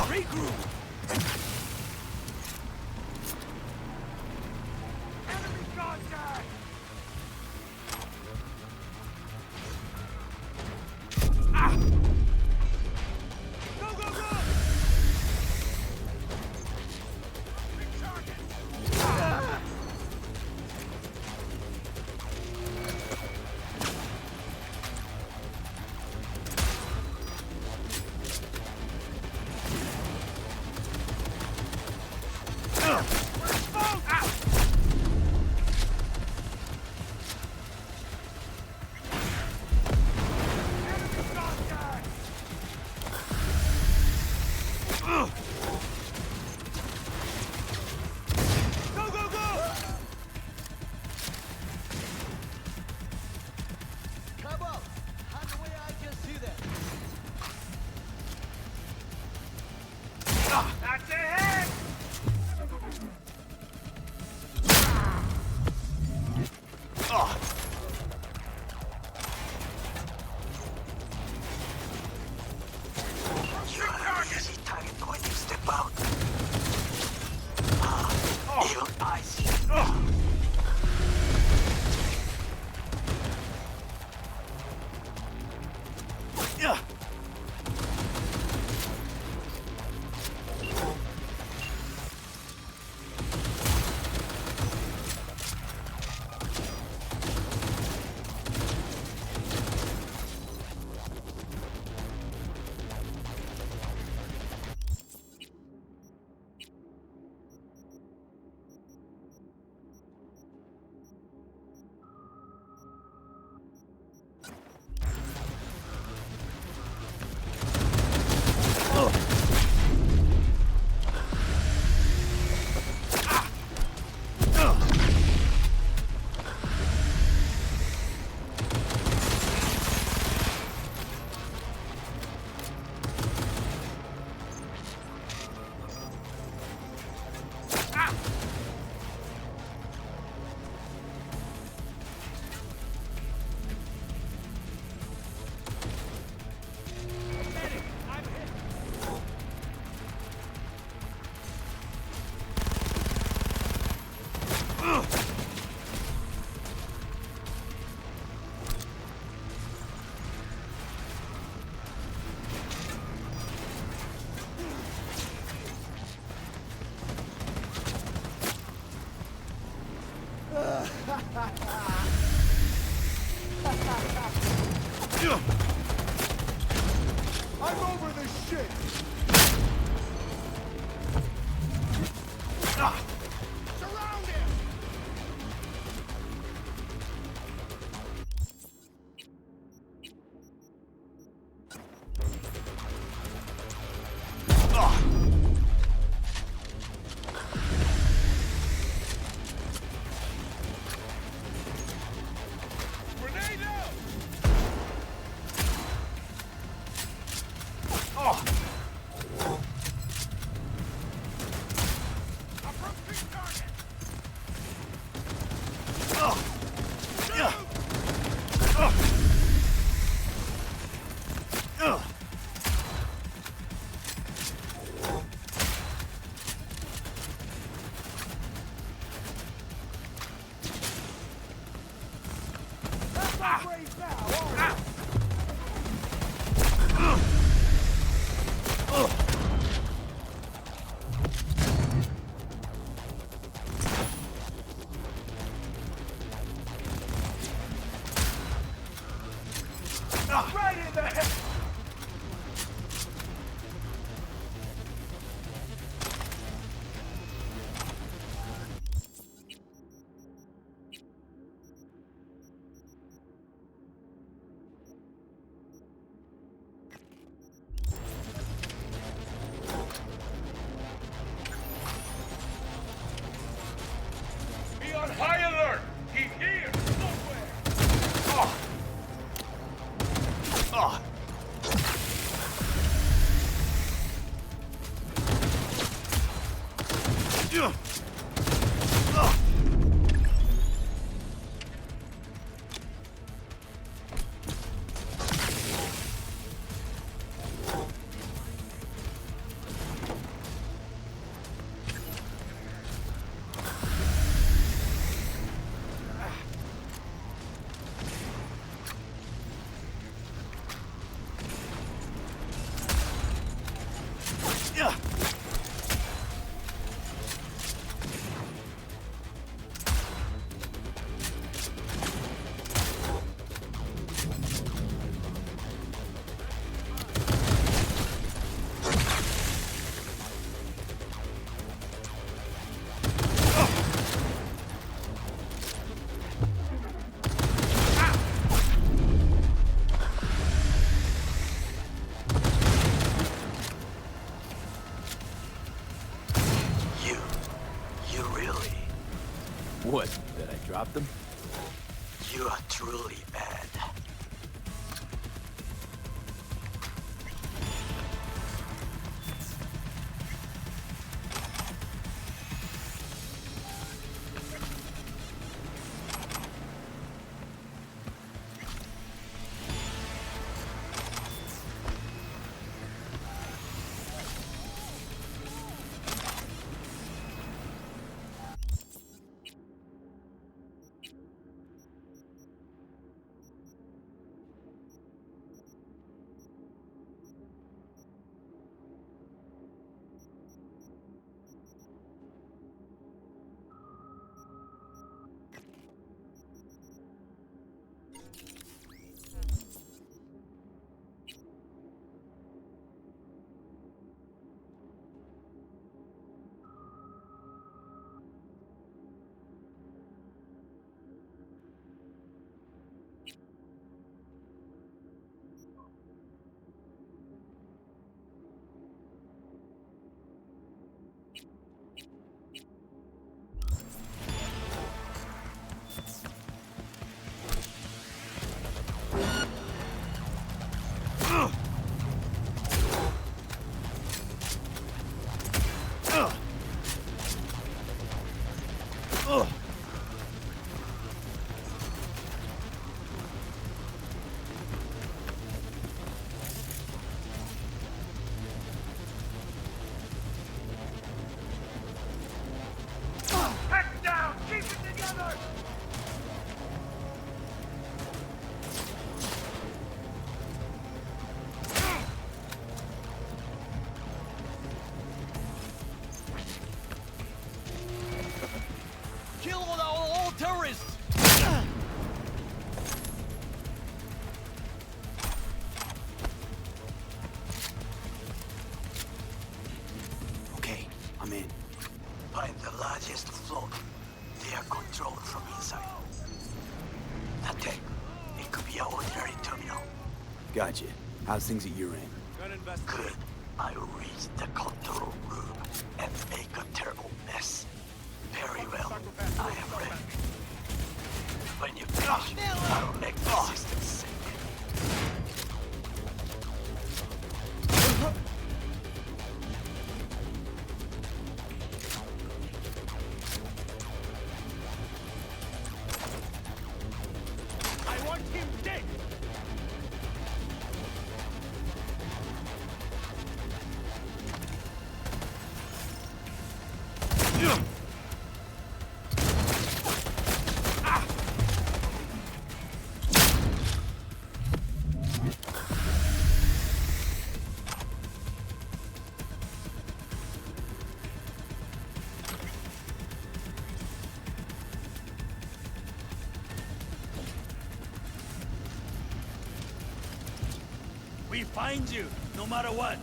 Regroup! Enemy contact! Ah! Go, go, go! Big target! Ah! That's a hit! I'm over this shit! Surround him! Grenade out! Approaching target! That's not brave now, are you? Right in the head! Be on high alert! He's here! Somewhere! You really, What, that I dropped them? you are truly bad. Ugh. Head down! Keep it together! Kill all terrorists! Okay, I'm in. Find the largest float. They are controlled from inside. That tech, it could be an ordinary terminal. Gotcha. How's things at your end? Good. I will reach the control room and make a terrible mess. Very well. I am ready. When you finish, I will make the system sink. I want him dead! We find you, no matter what.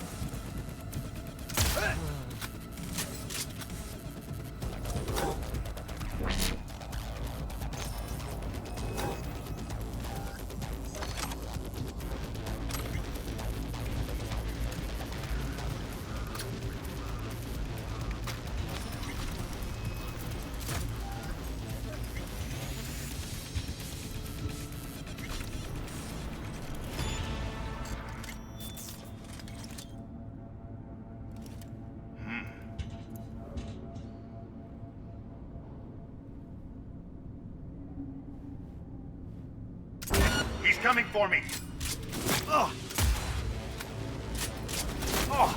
He's coming for me! Ugh. Oh.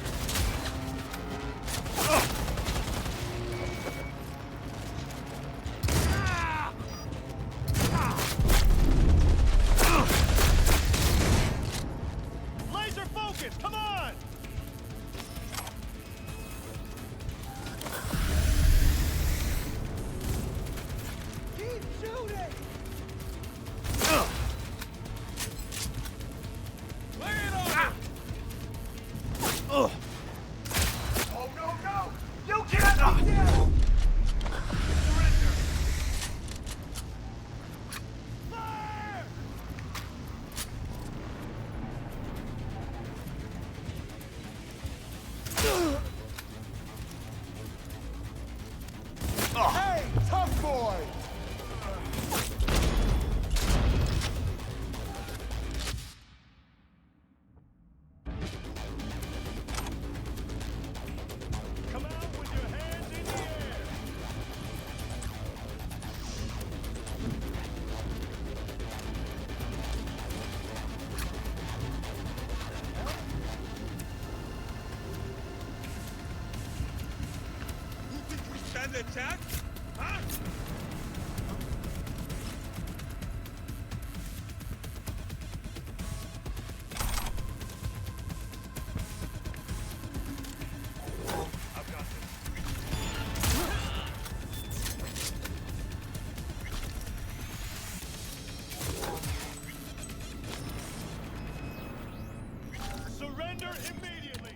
Ugh. Laser focus! Come on! Keep shooting! Ugh. Oh, no, no! You can't be dead! Surrender! Fire! Hey, tough boy! Come out with your hands in the air! You think we stand a chance? Huh? I've got this. Surrender immediately!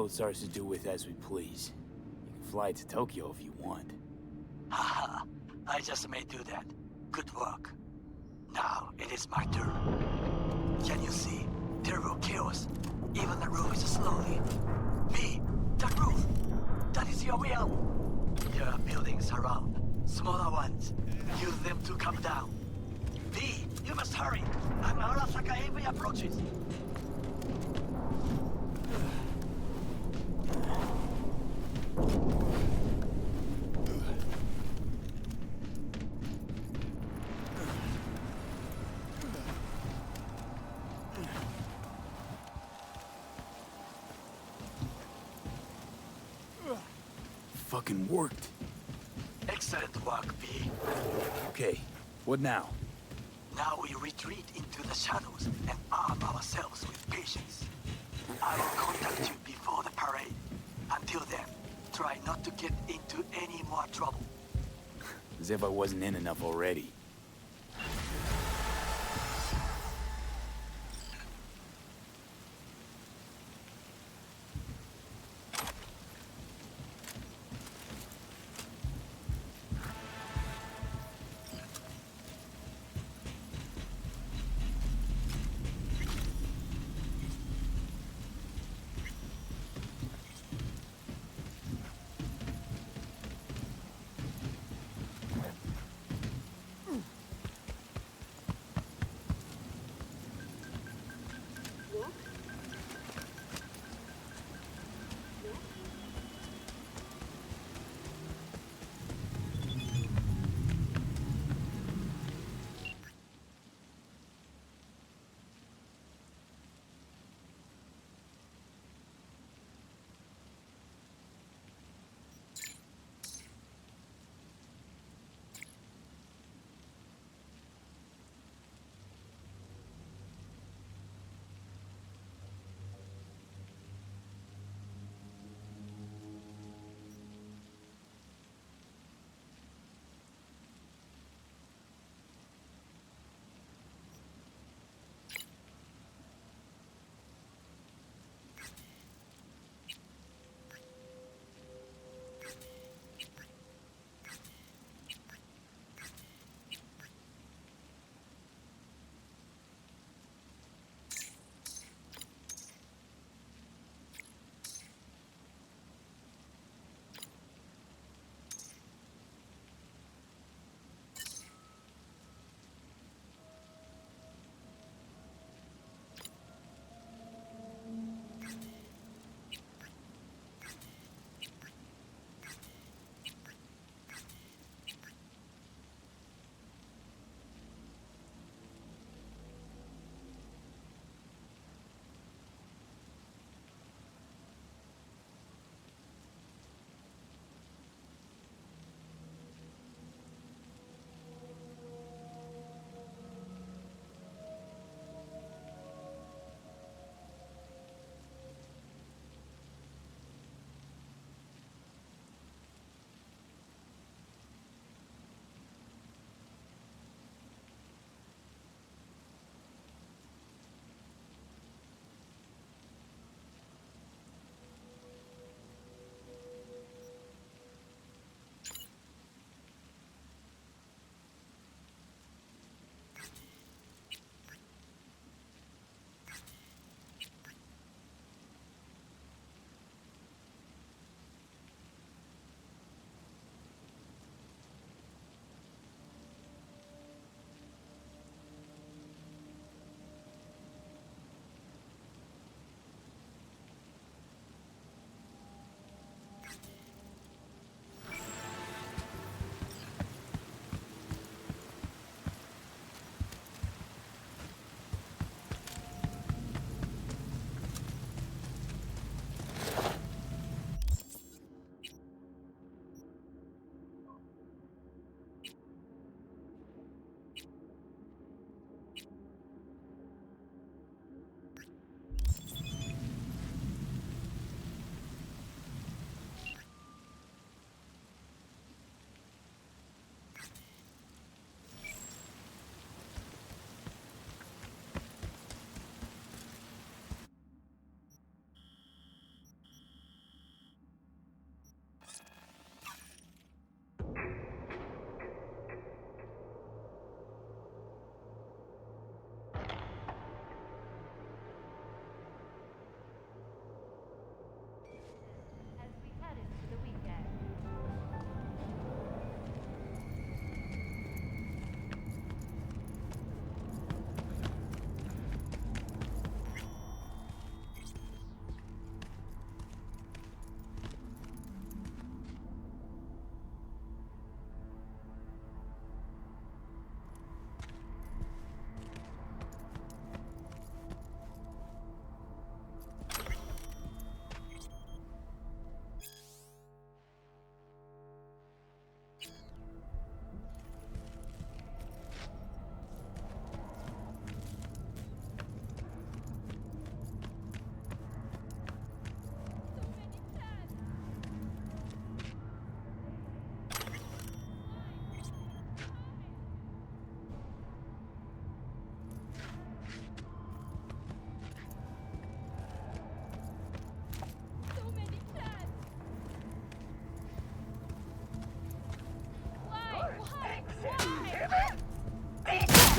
boat's ours to do with as we please. You can fly to Tokyo if you want. Haha, I just may do that. Good work. Now, it is my turn. Can you see? Terrible chaos. Even the roof is slowly. Me, that roof! That is your will! There are buildings around. Smaller ones. Use them to come down. V, you must hurry! An Arasaka heavy approaches. Fucking worked. Excellent work, V. Okay, what now? Now we retreat into the shadows and arm ourselves with patience. I will contact you before the parade. Until then, try not to get into any more trouble. As if I wasn't in enough already.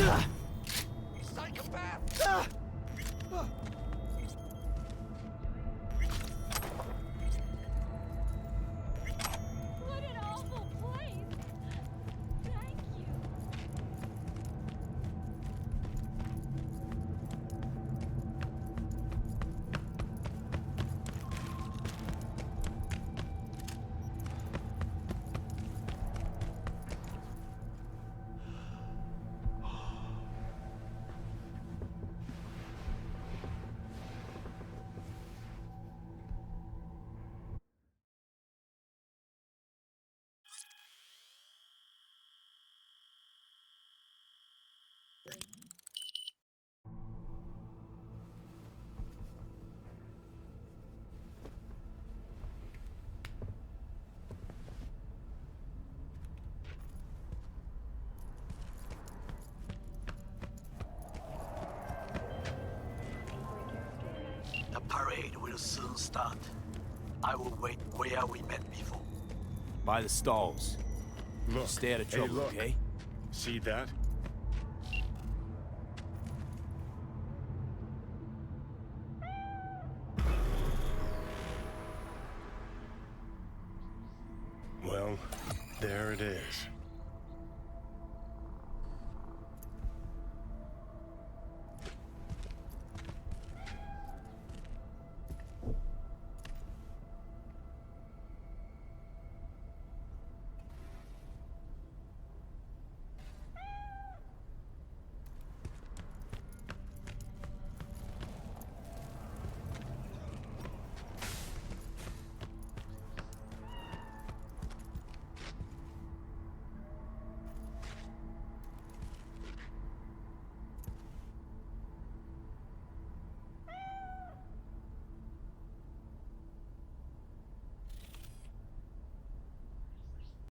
Psychopath! What an awful place! Thank you. The parade will soon start. I will wait where we met before. By the stalls. Look, Stay out of hey, trouble, look. okay? See that? Well, there it is.